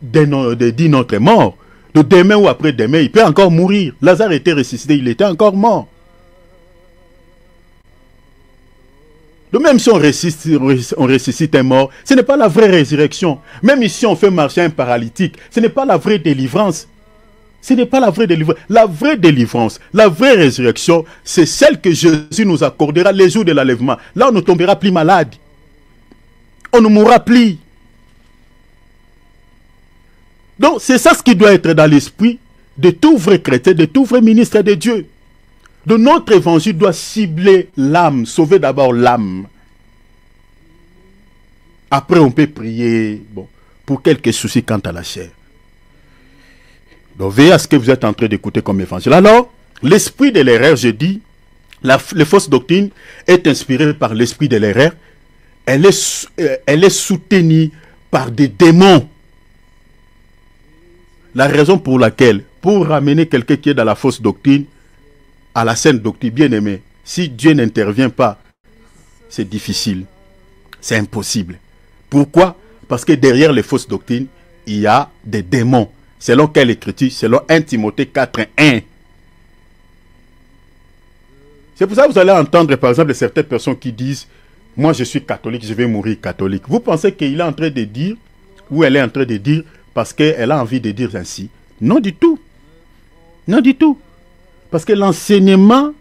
S3: de dire notre mort. De demain ou après-demain, il peut encore mourir. Lazare était ressuscité, il était encore mort. Donc même si on ressuscite un mort, ce n'est pas la vraie résurrection. Même si on fait marcher un paralytique, ce n'est pas la vraie délivrance. Ce n'est pas la vraie délivrance. La vraie délivrance, la vraie résurrection, c'est celle que Jésus nous accordera les jours de l'enlèvement. Là, on ne tombera plus malade. On ne mourra plus. Donc, c'est ça ce qui doit être dans l'esprit de tout vrai chrétien, de tout vrai ministre de Dieu. Donc, notre évangile doit cibler l'âme, sauver d'abord l'âme. Après, on peut prier pour quelques soucis quant à la chair. Donc, veillez à ce que vous êtes en train d'écouter comme évangile. Alors, l'esprit de l'erreur, je dis, les fausses doctrines est inspirée par l'esprit de l'erreur. Elle est soutenue par des démons. La raison pour laquelle, pour ramener quelqu'un qui est dans la fausse doctrine à la saine doctrine, bien aimé, si Dieu n'intervient pas, c'est difficile. C'est impossible. Pourquoi? Parce que derrière les fausses doctrines, il y a des démons. Selon quelle écriture? Selon 1 Timothée 4:1. C'est pour ça que vous allez entendre par exemple certaines personnes qui disent « Moi je suis catholique, je vais mourir catholique ». Vous pensez qu'il est en train de dire, ou elle est en train de dire, parce qu'elle a envie de dire ainsi? Non du tout. Non du tout. Parce que l'enseignement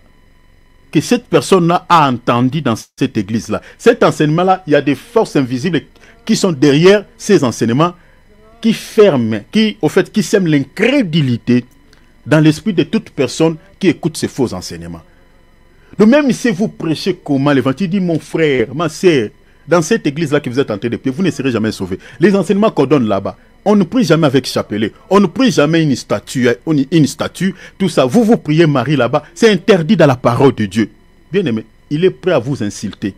S3: que cette personne-là a entendu dans cette église-là, cet enseignement-là, il y a des forces invisibles qui sont derrière ces enseignements, qui ferment, qui sèment l'incrédulité dans l'esprit de toute personne qui écoute ces faux enseignements. Donc même si vous prêchez comment l'évangile, dit mon frère, ma sœur, dans cette église-là que vous êtes en train de prier, vous ne serez jamais sauvés. Les enseignements qu'on donne là-bas, on ne prie jamais avec chapelet, on ne prie jamais une statue, tout ça. Vous priez Marie là-bas, c'est interdit dans la parole de Dieu. Bien aimé, il est prêt à vous insulter.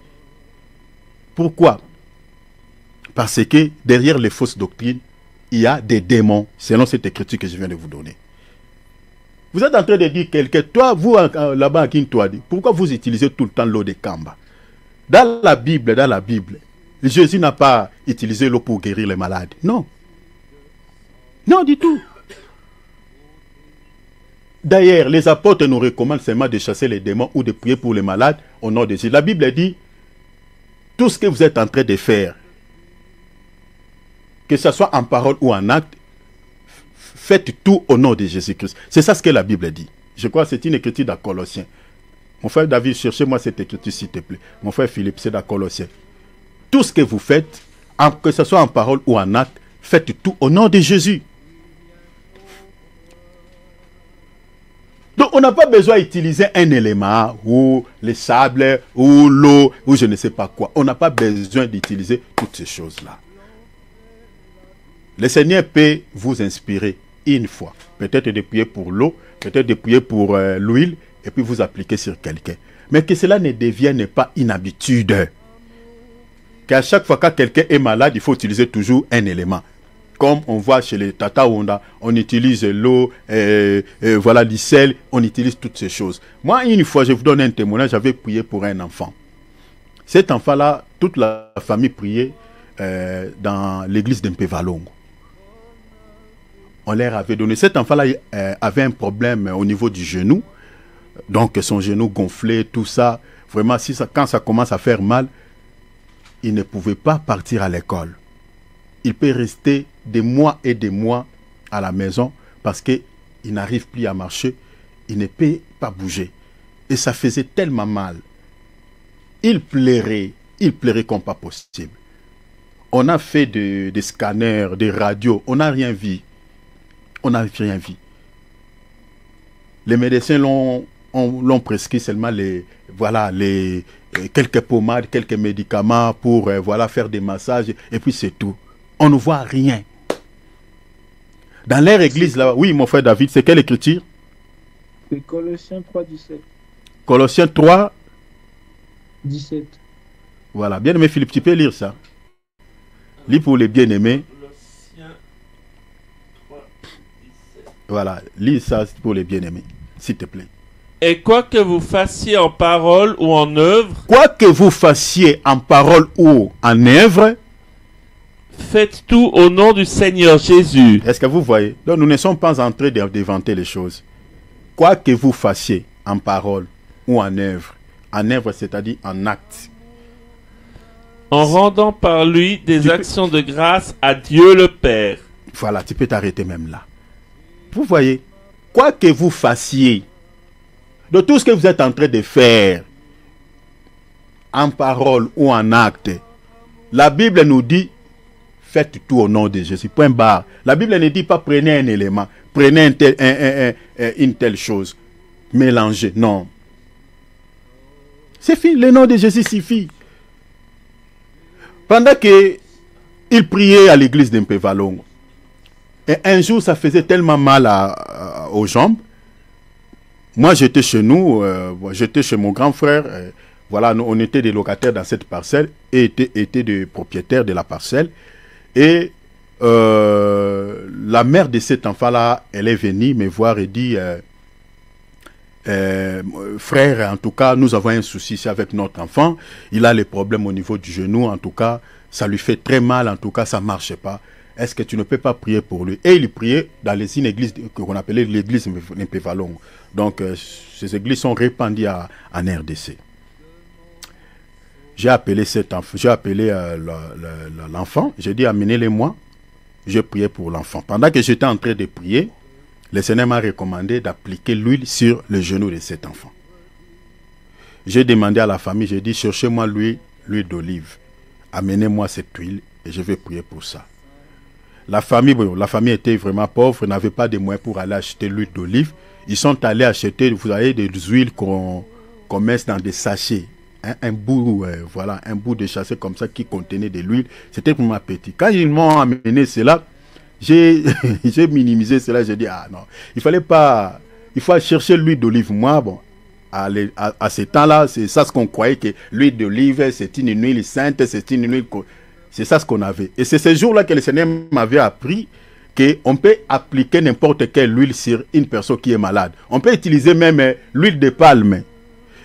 S3: Pourquoi? Parce que derrière les fausses doctrines, il y a des démons, selon cette écriture que je viens de vous donner. Vous êtes en train de dire quelqu'un, toi, vous là-bas à Kintoadi, pourquoi vous utilisez tout le temps l'eau de Kamba? Dans la Bible, Jésus n'a pas utilisé l'eau pour guérir les malades. Non. Non, du tout. D'ailleurs, les apôtres nous recommandent seulement de chasser les démons ou de prier pour les malades au nom de Jésus. La Bible dit, tout ce que vous êtes en train de faire, que ce soit en parole ou en acte, faites tout au nom de Jésus-Christ. C'est ça ce que la Bible dit. Je crois que c'est une écriture dans Colossiens. Mon frère David, cherchez-moi cette écriture s'il te plaît. Mon frère Philippe, c'est dans Colossiens. Tout ce que vous faites, que ce soit en parole ou en acte, faites tout au nom de Jésus. Donc on n'a pas besoin d'utiliser un élément, ou les sables, ou l'eau, ou je ne sais pas quoi. On n'a pas besoin d'utiliser toutes ces choses-là. Le Seigneur peut vous inspirer une fois. Peut-être de prier pour l'eau, peut-être de prier pour l'huile, et puis vous appliquer sur quelqu'un. Mais que cela ne devienne pas une habitude. Qu'à chaque fois que quelqu'un est malade, il faut utiliser toujours un élément. Comme on voit chez les Tata Wanda, on utilise l'eau, voilà, du sel, on utilise toutes ces choses. Moi, une fois, je vous donne un témoignage, j'avais prié pour un enfant. Cet enfant-là, toute la famille priait dans l'église d'Mpevalongo. On leur avait donné. Cet enfant-là avait un problème au niveau du genou. Donc, son genou gonflé, tout ça. Vraiment, quand ça commence à faire mal, il ne pouvait pas partir à l'école. Il peut rester des mois et des mois à la maison parce qu'il n'arrive plus à marcher. Il ne peut pas bouger. Et ça faisait tellement mal. Il pleurait comme pas possible. On a fait des scanners, des radios, on n'a rien vu. On n'a rien vu. Les médecins l'ont prescrit seulement quelques pommades, quelques médicaments pour faire des massages et puis c'est tout. On ne voit rien. Dans leur église là, oui mon frère David, c'est quelle écriture?
S4: C'est Colossiens 3:17.
S3: Colossiens
S4: 3:17.
S3: Voilà, bien aimé Philippe, tu peux lire ça. Lis pour les bien-aimés. Voilà, lis ça pour les bien-aimés, s'il te plaît.
S5: Et quoi que vous fassiez en parole ou en œuvre,
S3: quoi que vous fassiez en parole ou en œuvre,
S5: faites tout au nom du Seigneur Jésus.
S3: Est-ce que vous voyez? Donc nous ne sommes pas en train d'inventer les choses. Quoi que vous fassiez en parole ou en œuvre c'est-à-dire en acte.
S5: En rendant par lui des actions de grâce à Dieu le Père.
S3: Voilà, tu peux t'arrêter même là. Vous voyez, quoi que vous fassiez, de tout ce que vous êtes en train de faire, en parole ou en acte, la Bible nous dit, faites tout au nom de Jésus. Point barre. La Bible ne dit pas prenez un élément, prenez une telle chose, mélangez. Non. C'est fini, le nom de Jésus suffit. Pendant qu'il priait à l'église d'Impevalongo, et un jour ça faisait tellement mal aux jambes. Moi j'étais chez nous, j'étais chez mon grand frère. Voilà, on était des locataires dans cette parcelle et étaient des propriétaires de la parcelle. Et la mère de cet enfant-là, elle est venue me voir et dit frère, en tout cas, nous avons un souci ici avec notre enfant. Il a les problèmes au niveau du genou, en tout cas, ça lui fait très mal, en tout cas, ça ne marche pas. Est-ce que tu ne peux pas prier pour lui? Et il priait dans les églises qu'on appelait l'église Mpévalongo. Donc, ces églises sont répandues en RDC. J'ai appelé cet enfant, j'ai appelé l'enfant, j'ai dit amenez-les-moi. J'ai prié pour l'enfant. Pendant que j'étais en train de prier, le Seigneur m'a recommandé d'appliquer l'huile sur le genou de cet enfant. J'ai demandé à la famille, j'ai dit cherchez-moi l'huile d'olive. Amenez-moi cette huile et je vais prier pour ça. La famille était vraiment pauvre, n'avait pas de moyens pour aller acheter l'huile d'olive. Ils sont allés acheter, vous savez, des huiles qu'on met dans des sachets. Un bout de sachet comme ça qui contenait de l'huile. C'était pour ma petite. Quand ils m'ont amené cela, j'ai minimisé cela. J'ai dit, ah non, il faut chercher l'huile d'olive. Moi, bon, à ce temps-là, c'est ça ce qu'on croyait, que l'huile d'olive, c'est une huile sainte, c'est ça ce qu'on avait. Et c'est ce jour-là que le Seigneur m'avait appris qu'on peut appliquer n'importe quelle huile sur une personne qui est malade. On peut utiliser même l'huile de palme.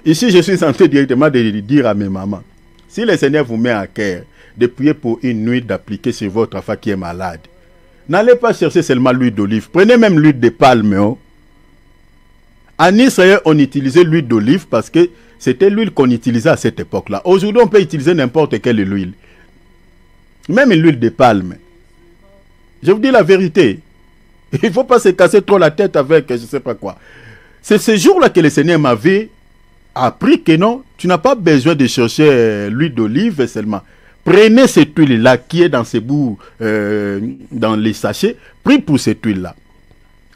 S3: Ici, je suis en train directement de dire à mes mamans, si le Seigneur vous met à cœur de prier pour une huile d'appliquer sur votre enfant qui est malade, n'allez pas chercher seulement l'huile d'olive. Prenez même l'huile de palme. Oh. En Israël, on utilisait l'huile d'olive parce que c'était l'huile qu'on utilisait à cette époque-là. Aujourd'hui, on peut utiliser n'importe quelle huile. Même l'huile de palme. Je vous dis la vérité. Il ne faut pas se casser trop la tête avec je ne sais pas quoi. C'est ce jour-là que le Seigneur m'avait appris que non, tu n'as pas besoin de chercher l'huile d'olive seulement. Prenez cette huile-là qui est dans ces bouts, dans les sachets. Prie pour cette huile-là.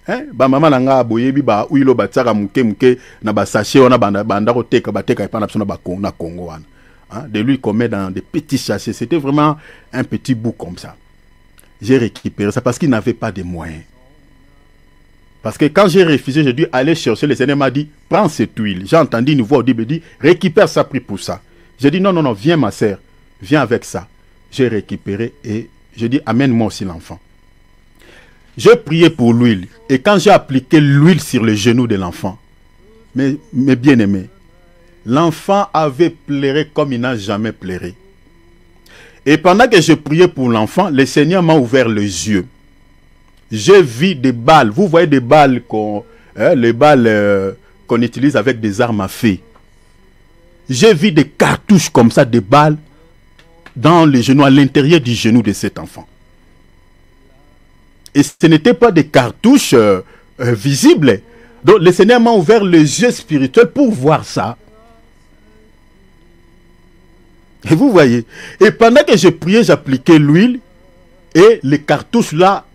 S3: Hein? Ba maman nanga boyebi ba huile batsaka muke na ba sachet on a banda ko teka bateka ipana psona ba Congo wana. Hein? De l'huile qu'on met dans des petits sachets. C'était vraiment un petit bout comme ça. J'ai récupéré ça parce qu'il n'avait pas de moyens. Parce que quand j'ai refusé, j'ai dû aller chercher. Le Seigneur m'a dit, prends cette huile. J'ai entendu une voix audible dire, récupère ça, prie pour ça. J'ai dit, non, viens ma sœur, viens avec ça. J'ai récupéré et j'ai dit, amène-moi aussi l'enfant. J'ai prié pour l'huile. Et quand j'ai appliqué l'huile sur le genou de l'enfant, mes bien-aimés, l'enfant avait pleuré comme il n'a jamais pleuré. Et pendant que je priais pour l'enfant, le Seigneur m'a ouvert les yeux. J'ai vu des balles. Vous voyez des balles les balles qu'on utilise avec des armes à feu. J'ai vu des cartouches comme ça, des balles dans les genoux, à l'intérieur du genou de cet enfant. Et ce n'était pas des cartouches visibles. Donc le Seigneur m'a ouvert les yeux spirituels pour voir ça. Et vous voyez. Et pendant que je priais, j'appliquais l'huile et les cartouches là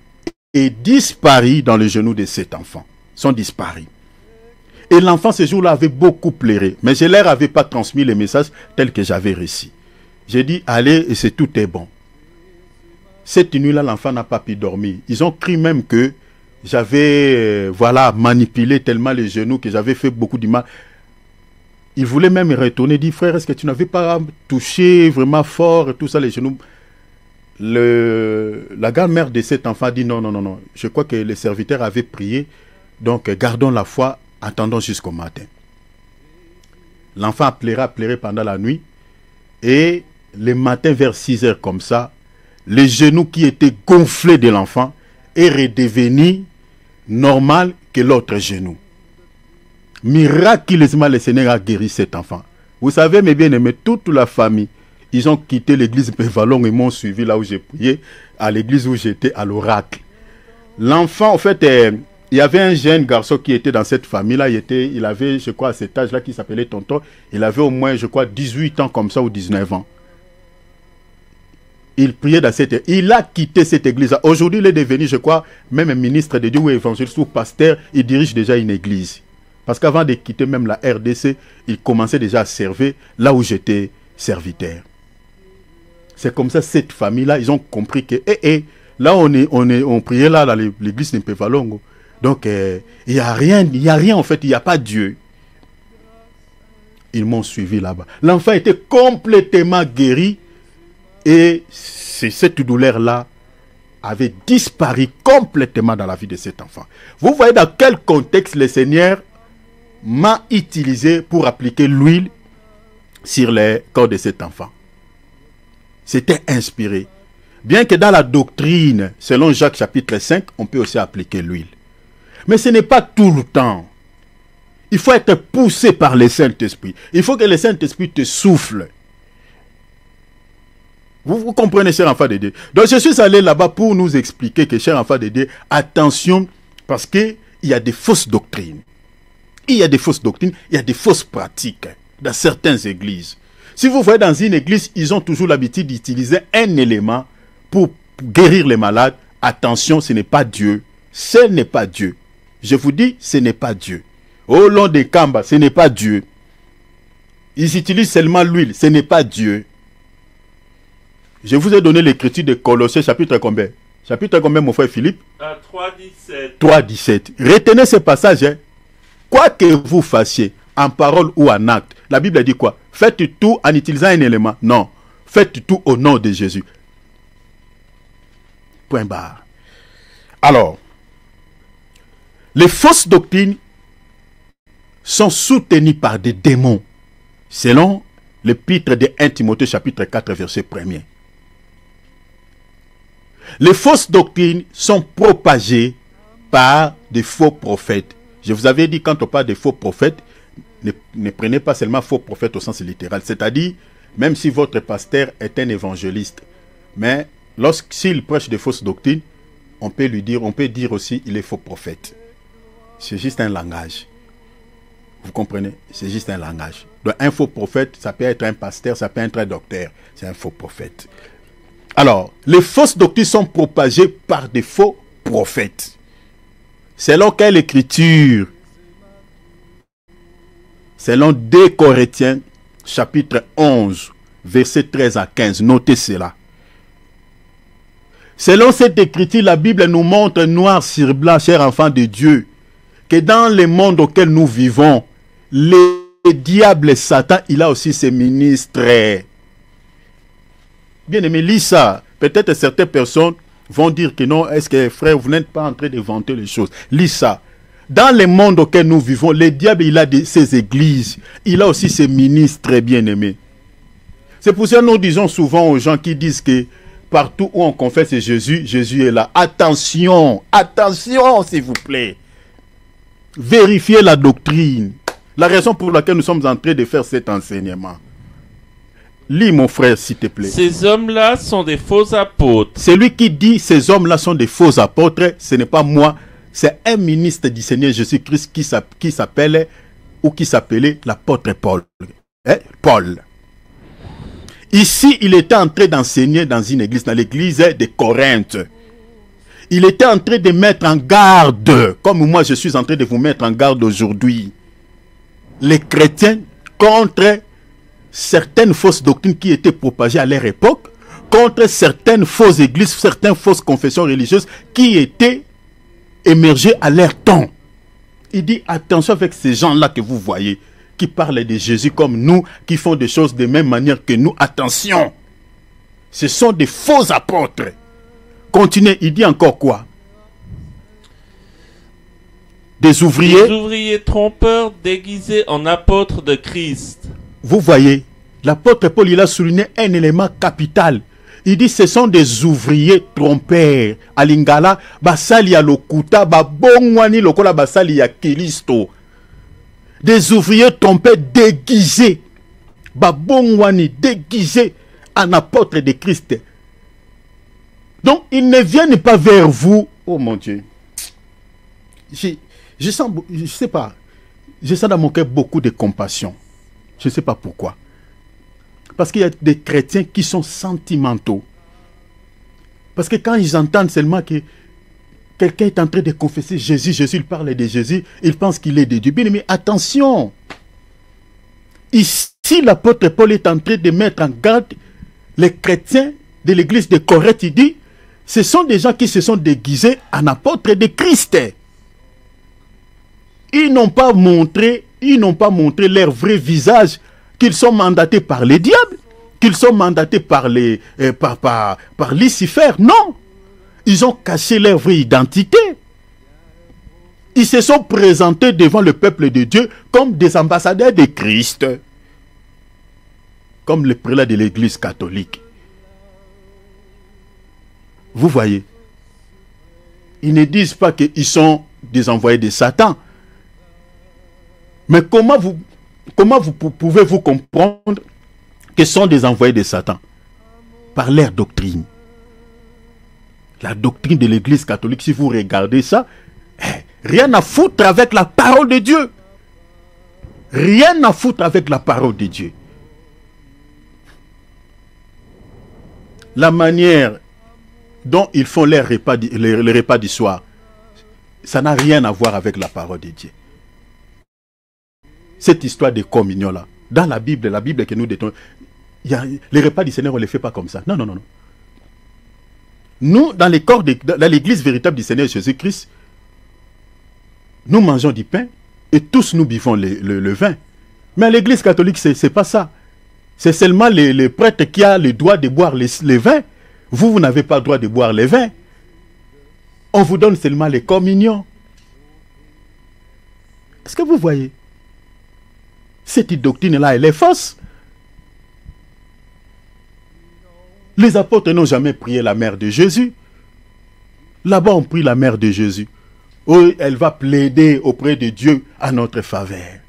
S3: est disparu dans le genou de cet enfant. Sont disparus. Et l'enfant ce jour-là avait beaucoup pleuré. Mais je ne leur avais pas transmis les messages tels que j'avais reçus. J'ai dit, allez, et c'est tout est bon. Cette nuit-là, l'enfant n'a pas pu dormir. Ils ont cru même que j'avais manipulé tellement les genoux, que j'avais fait beaucoup de mal. Ils voulaient même retourner, dire, frère, est-ce que tu n'avais pas touché vraiment fort et tout ça, les genoux? La grand-mère de cet enfant dit non. Je crois que les serviteurs avaient prié. Donc gardons la foi, attendons jusqu'au matin. L'enfant a pleuré pendant la nuit. Et le matin vers 6 heures comme ça, les genoux qui étaient gonflés de l'enfant est redevenu normal que l'autre genou. Miraculeusement, le Seigneur a guéri cet enfant. Vous savez, mes bien-aimés, toute la famille, Ils ont quitté l'église Pévalon et m'ont suivi là où j'ai prié, à l'église où j'étais, à l'Oracle. L'enfant, en fait, il y avait un jeune garçon qui était dans cette famille-là. Il avait, je crois, à cet âge-là, qui s'appelait Tonton. Il avait au moins, je crois, 18 ans comme ça ou 19 ans. Il priait dans cette... Il a quitté cette église. Aujourd'hui, il est devenu, je crois, même ministre de Dieu ou évangéliste ou pasteur. Il dirige déjà une église. Parce qu'avant de quitter même la RDC, il commençait déjà à servir là où j'étais serviteur. C'est comme ça, cette famille-là, ils ont compris que... là, on priait là dans l'église de Pévalongo. Donc, il n'y a rien en fait, il n'y a pas Dieu. Ils m'ont suivi là-bas. L'enfant était complètement guéri. Et cette douleur-là avait disparu complètement dans la vie de cet enfant. Vous voyez dans quel contexte le Seigneur m'a utilisé pour appliquer l'huile sur le corps de cet enfant. C'était inspiré. Bien que dans la doctrine, selon Jacques chapitre 5, on peut aussi appliquer l'huile. Mais ce n'est pas tout le temps. Il faut être poussé par le Saint-Esprit. Il faut que le Saint-Esprit te souffle. Vous comprenez, cher enfant de Dieu. Donc je suis allé là-bas pour nous expliquer que, cher enfant de Dieu, attention, parce qu'il y a des fausses doctrines. Il y a des fausses doctrines, il y a des fausses pratiques dans certaines églises. Si vous voyez dans une église, ils ont toujours l'habitude d'utiliser un élément pour guérir les malades. Attention, ce n'est pas Dieu. Ce n'est pas Dieu. Je vous dis, ce n'est pas Dieu. Au long des Kamba, ce n'est pas Dieu. Ils utilisent seulement l'huile, ce n'est pas Dieu. Je vous ai donné l'écriture de Colossiens, chapitre combien? Chapitre combien, mon frère Philippe?
S5: 3,17.
S3: 3,17. Retenez ce passage. Hein. Quoi que vous fassiez, en parole ou en acte, la Bible dit quoi? Faites tout en utilisant un élément. Non. Faites tout au nom de Jésus. Point barre. Alors, les fausses doctrines sont soutenues par des démons, selon l'épître de 1 Timothée, chapitre 4, verset 1er. Les fausses doctrines sont propagées par des faux prophètes. Je vous avais dit, quand on parle de faux prophètes, ne prenez pas seulement faux prophètes au sens littéral. C'est-à-dire, même si votre pasteur est un évangéliste, mais s'il prêche de fausses doctrines, on peut dire aussi il est faux prophète. C'est juste un langage. Vous comprenez? C'est juste un langage. Donc un faux prophète, ça peut être un pasteur, ça peut être un docteur. C'est un faux prophète. Alors, les fausses doctrines sont propagées par des faux prophètes. Selon quelle écriture? Selon 2 Corinthiens, chapitre 11, versets 13 à 15. Notez cela. Selon cette écriture, la Bible nous montre noir sur blanc, chers enfants de Dieu, que dans le monde auquel nous vivons, le diable Satan, il a aussi ses ministres. Bien aimé, lis ça. Peut-être certaines personnes vont dire que non, est-ce que frère, vous n'êtes pas en train d'inventer les choses. Lis ça. Dans le monde auquel nous vivons, le diable, il a ses églises. Il a aussi ses ministres, bien aimés. C'est pour ça que nous disons souvent aux gens qui disent que partout où on confesse Jésus, Jésus est là. Attention, attention s'il vous plaît. Vérifiez la doctrine. La raison pour laquelle nous sommes en train de faire cet enseignement. Lis mon frère s'il te plaît.
S5: Ces hommes-là sont des faux apôtres.
S3: Celui qui dit ces hommes-là sont des faux apôtres, ce n'est pas moi. C'est un ministre du Seigneur Jésus-Christ qui s'appelait ou qui s'appelait l'apôtre Paul. Paul. Ici, il était en train d'enseigner dans une église, dans l'église de Corinthe. Il était en train de mettre en garde, comme moi je suis en train de vous mettre en garde aujourd'hui, les chrétiens contre certaines fausses doctrines qui étaient propagées à leur époque, contre certaines fausses églises, certaines fausses confessions religieuses qui étaient émergées à leur temps. Il dit attention avec ces gens-là que vous voyez, qui parlent de Jésus comme nous, qui font des choses de même manière que nous. Attention, ce sont des faux apôtres. Continuez, il dit encore quoi? Des ouvriers.
S5: Des ouvriers trompeurs déguisés en apôtres de Christ.
S3: Vous voyez, l'apôtre Paul, il a souligné un élément capital. Il dit ce sont des ouvriers trompeurs. À Lingala, basali ya lokuta, babongwani lokola basali ya Kilisto. Des ouvriers trompeurs déguisés. Babongwani déguisés.
S2: en apôtres de Christ. Donc, ils ne viennent pas vers vous. Oh mon Dieu. Je sens, je ne sais pas, je sens dans mon cœur beaucoup de compassion. Je ne sais pas pourquoi. Parce qu'il y a des chrétiens qui sont sentimentaux. Parce que quand ils entendent seulement que quelqu'un est en train de confesser Jésus, Jésus, il parle de Jésus, ils pensent qu'il est de Dieu. Mais attention, ici l'apôtre Paul est en train de mettre en garde les chrétiens de l'église de Corinthe. Il dit, ce sont des gens qui se sont déguisés en apôtres de Christ. Ils n'ont pas montré leur vrai visage, qu'ils sont mandatés par les diables, qu'ils sont mandatés par Lucifer. Non, ils ont caché leur vraie identité. Ils se sont présentés devant le peuple de Dieu comme des ambassadeurs de Christ, comme les prélats de l'église catholique. Vous voyez, ils ne disent pas qu'ils sont des envoyés de Satan. Mais comment pouvez-vous comprendre que ce sont des envoyés de Satan? Par leur doctrine. La doctrine de l'église catholique, si vous regardez ça, rien à foutre avec la parole de Dieu. Rien à foutre avec la parole de Dieu. La manière dont ils font les repas du soir, ça n'a rien à voir avec la parole de Dieu. Cette histoire de communion-là, dans la Bible que nous détenons, les repas du Seigneur, on ne les fait pas comme ça. Non, non, non, non. Nous, dans l'église véritable du Seigneur Jésus-Christ, nous mangeons du pain et tous nous buvons le vin. Mais à l'église catholique, ce n'est pas ça. C'est seulement les prêtres qui ont le droit de boire les vins. Vous n'avez pas le droit de boire les vins. On vous donne seulement les communions. Est-ce que vous voyez? Cette doctrine-là, elle est fausse. Les apôtres n'ont jamais prié la mère de Jésus. Là-bas, on prie la mère de Jésus. Oh, elle va plaider auprès de Dieu à notre faveur.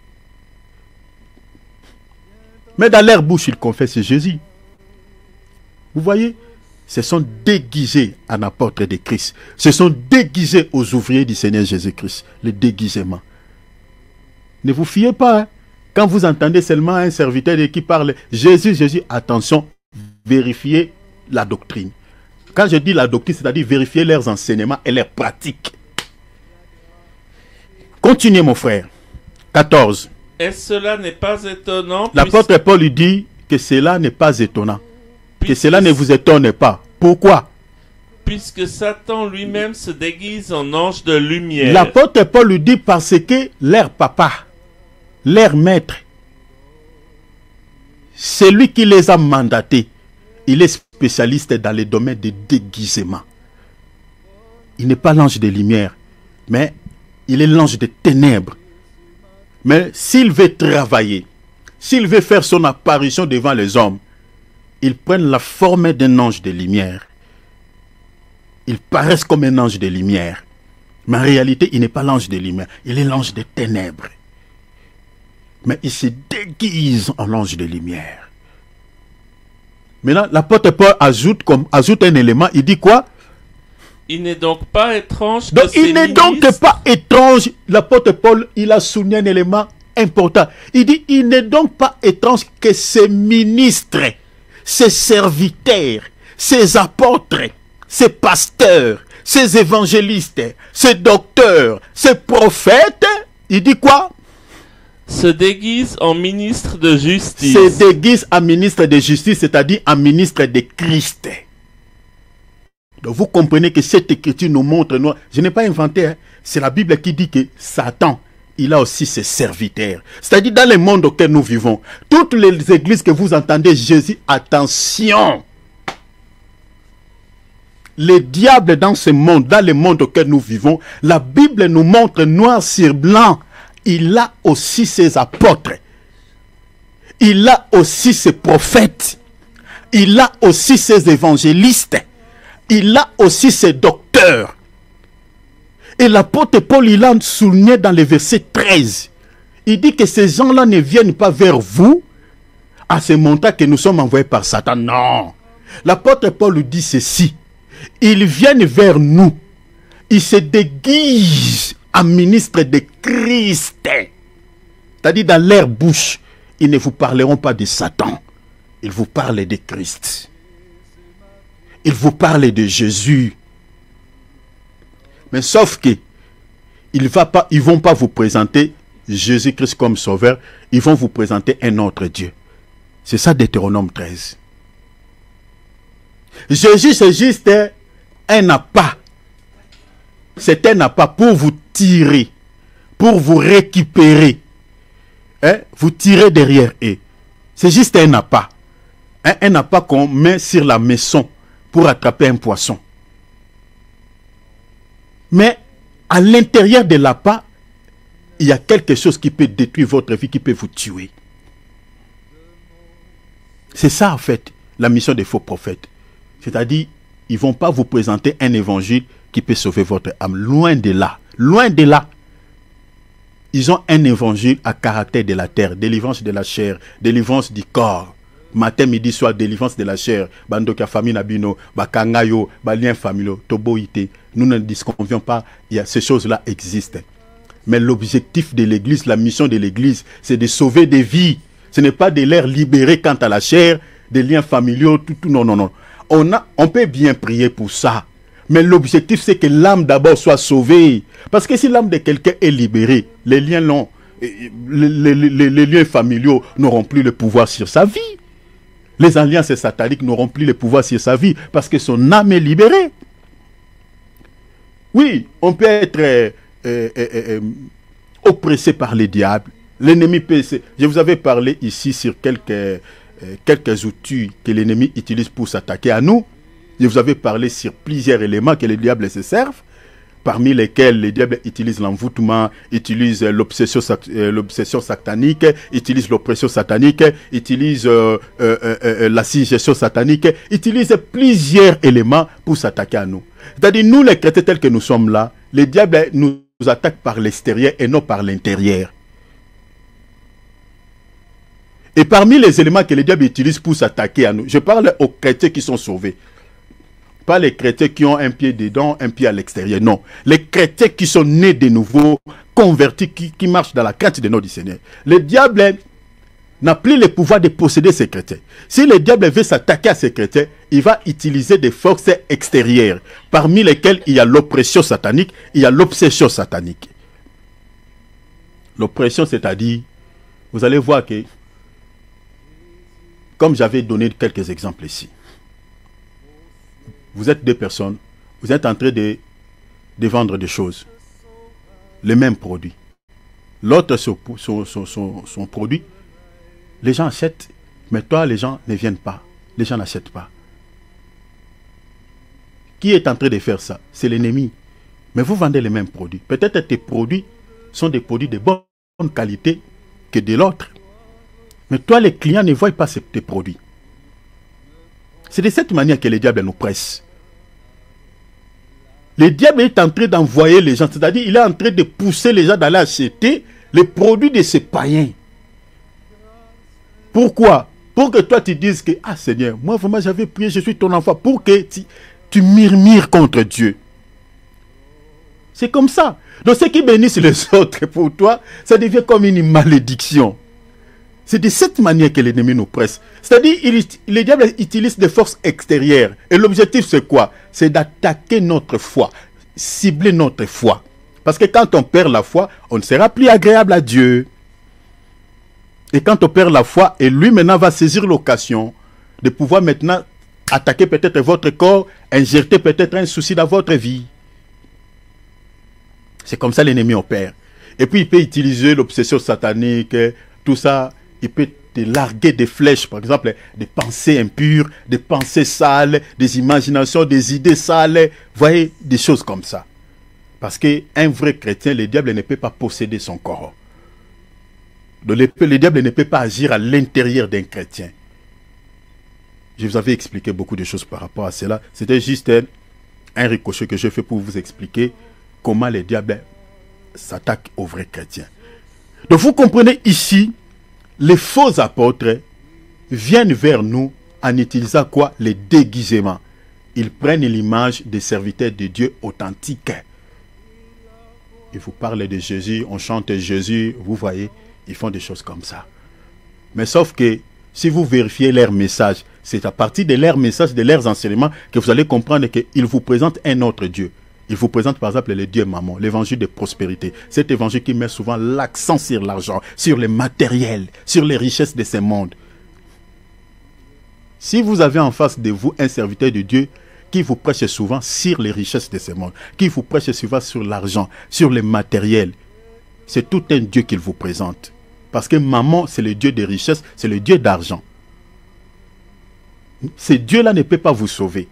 S2: Mais dans leur bouche, ils confessent Jésus. Vous voyez? Se sont déguisés en apôtres de Christ. Se sont déguisés aux ouvriers du Seigneur Jésus-Christ. Le déguisement. Ne vous fiez pas. Hein? Quand vous entendez seulement un serviteur qui parle Jésus, Jésus, attention, vérifiez la doctrine. Quand je dis la doctrine, c'est-à-dire vérifier leurs enseignements et leurs pratiques. Continuez mon frère. 14.
S5: Et cela n'est pas étonnant.
S2: L'apôtre Paul lui dit que cela n'est pas étonnant. Que cela ne vous étonne pas. Pourquoi?
S5: Puisque Satan lui-même se déguise en ange de lumière.
S2: L'apôtre Paul lui dit parce que leur papa, leur maître, c'est lui qui les a mandatés. Il est spécialiste dans les domaines de déguisement. Il n'est pas l'ange de lumière, mais il est l'ange des ténèbres. Mais s'il veut travailler, s'il veut faire son apparition devant les hommes, il prend la forme d'un ange de lumière. Il paraît comme un ange de lumière. Mais en réalité, il n'est pas l'ange de lumière. Il est l'ange des ténèbres. Mais il se déguise en ange de lumière. Maintenant, l'apôtre Paul ajoute un élément. Il dit quoi?
S5: Il n'est donc pas étrange.
S2: Donc, il n'est donc pas étrange. L'apôtre Paul, il a souligné un élément important. Il dit, il n'est donc pas étrange que ces ministres, ces serviteurs, ces apôtres, ces pasteurs, ces évangélistes, ces docteurs, ces prophètes, il dit quoi?
S5: Se déguise en ministre de justice.
S2: Se déguise en ministre de justice, c'est-à-dire en ministre de Christ. Donc vous comprenez que cette écriture nous montre, je n'ai pas inventé, hein, c'est la Bible qui dit que Satan, il a aussi ses serviteurs. C'est-à-dire dans le monde auquel nous vivons, toutes les églises que vous entendez Jésus, attention. Les diables dans ce monde, dans le monde auquel nous vivons, la Bible nous montre noir sur blanc. Il a aussi ses apôtres. Il a aussi ses prophètes. Il a aussi ses évangélistes. Il a aussi ses docteurs. Et l'apôtre Paul, il a souligné dans le verset 13. Il dit que ces gens-là ne viennent pas vers vous
S3: à se montrer que nous sommes envoyés par Satan. Non. L'apôtre Paul nous dit ceci. Ils viennent vers nous. Ils se déguisent en ministres de Christ. C'est-à-dire dans leur bouche, ils ne vous parleront pas de Satan. Ils vous parlent de Christ. Ils vous parlent de Jésus. Mais sauf que ils ne vont pas vous présenter Jésus-Christ comme sauveur. Ils vont vous présenter un autre Dieu. C'est ça Deutéronome 13. Jésus, c'est juste un appât. C'est un appât pour vous tirer, pour vous récupérer. Vous tirez derrière eux. C'est juste un appât. Un appât qu'on met sur la maison pour attraper un poisson. Mais à l'intérieur de l'appât, il y a quelque chose qui peut détruire votre vie, qui peut vous tuer. C'est ça en fait la mission des faux prophètes. C'est-à-dire, ils ne vont pas vous présenter un évangile qui peut sauver votre âme. Loin de là. Loin de là. Ils ont un évangile à caractère de la terre. Délivrance de la chair. Délivrance du corps. Matin, midi, soir, délivrance de la chair. Bandoka famille nabino. Bakangayo. Balien familio. Toboïté. Nous ne disconvions pas. Ces choses-là existent. Mais l'objectif de l'église, la mission de l'église, c'est de sauver des vies. Ce n'est pas de les libérer quant à la chair, des liens familiaux, tout. Non, non, non. On peut bien prier pour ça. Mais l'objectif, c'est que l'âme d'abord soit sauvée. Parce que si l'âme de quelqu'un est libérée, les liens les liens familiaux n'auront plus le pouvoir sur sa vie. Les alliances sataniques n'auront plus le pouvoir sur sa vie parce que son âme est libérée. Oui, on peut être oppressé par les diables. L'ennemi peut... Je vous avais parlé ici sur quelques outils que l'ennemi utilise pour s'attaquer à nous. Je vous avais parlé sur plusieurs éléments que les diables se servent, parmi lesquels les diables utilisent l'envoûtement, utilisent l'obsession satanique, utilisent l'oppression satanique, utilisent la suggestion satanique, utilisent plusieurs éléments pour s'attaquer à nous. C'est-à-dire, nous les chrétiens tels que nous sommes là, les diables nous attaquent par l'extérieur et non par l'intérieur. Et parmi les éléments que les diables utilisent pour s'attaquer à nous, je parle aux chrétiens qui sont sauvés. Pas les chrétiens qui ont un pied dedans, un pied à l'extérieur. Non. Les chrétiens qui sont nés de nouveau, convertis, qui marchent dans la crainte de notre Seigneur. Le diable n'a plus le pouvoir de posséder ces chrétiens. Si le diable veut s'attaquer à ces chrétiens, il va utiliser des forces extérieures, parmi lesquelles il y a l'oppression satanique, il y a l'obsession satanique. L'oppression, c'est-à-dire, vous allez voir que, comme j'avais donné quelques exemples ici, vous êtes deux personnes, vous êtes en train de vendre des choses, les mêmes produits. L'autre, son produit, les gens achètent, mais toi, les gens ne viennent pas. Les gens n'achètent pas. Qui est en train de faire ça? C'est l'ennemi. Mais vous vendez les mêmes produits. Peut-être tes produits sont des produits de bonne qualité que de l'autre. Mais toi, les clients ne voient pas tes produits. C'est de cette manière que le diable nous presse. Le diable est en train d'envoyer les gens, c'est-à-dire il est en train de pousser les gens d'aller acheter les produits de ces païens. Pourquoi? Pour que toi tu dises que, ah Seigneur, moi vraiment j'avais prié, je suis ton enfant, pour que tu murmures contre Dieu. C'est comme ça. Donc ceux qui bénissent les autres pour toi, ça devient comme une malédiction. C'est de cette manière que l'ennemi nous presse. C'est-à-dire, les diables utilisent des forces extérieures. Et l'objectif, c'est quoi? C'est d'attaquer notre foi, cibler notre foi. Parce que quand on perd la foi, on ne sera plus agréable à Dieu. Et quand on perd la foi, et lui maintenant va saisir l'occasion de pouvoir maintenant attaquer peut-être votre corps, injecter peut-être un souci dans votre vie. C'est comme ça l'ennemi opère. Et puis il peut utiliser l'obsession satanique, tout ça. Il peut te larguer des flèches, par exemple, des pensées impures, des pensées sales, des imaginations, des idées sales. Vous voyez, des choses comme ça. Parce qu'un vrai chrétien, le diable ne peut pas posséder son corps. Le diable ne peut pas agir à l'intérieur d'un chrétien. Je vous avais expliqué beaucoup de choses par rapport à cela. C'était juste un ricochet que je fais pour vous expliquer comment le diable s'attaque aux vrais chrétiens. Donc vous comprenez ici, les faux apôtres viennent vers nous en utilisant quoi? Les déguisements. Ils prennent l'image des serviteurs de Dieu authentiques. Ils vous parlent de Jésus, on chante Jésus, vous voyez, ils font des choses comme ça. Mais sauf que si vous vérifiez leur message, c'est à partir de leur message, de leurs enseignements, que vous allez comprendre qu'ils vous présentent un autre Dieu. Ils vous présentent par exemple le Dieu Mammon, l'évangile de prospérité. Cet évangile qui met souvent l'accent sur l'argent, sur le matériel, sur les richesses de ce monde. Si vous avez en face de vous un serviteur de Dieu qui vous prêche souvent sur les richesses de ce monde, qui vous prêche souvent sur l'argent, sur le matériel, c'est tout un Dieu qu'il vous présente. Parce que Mammon, c'est le Dieu des richesses, c'est le Dieu d'argent. Ce Dieu-là ne peut pas vous sauver.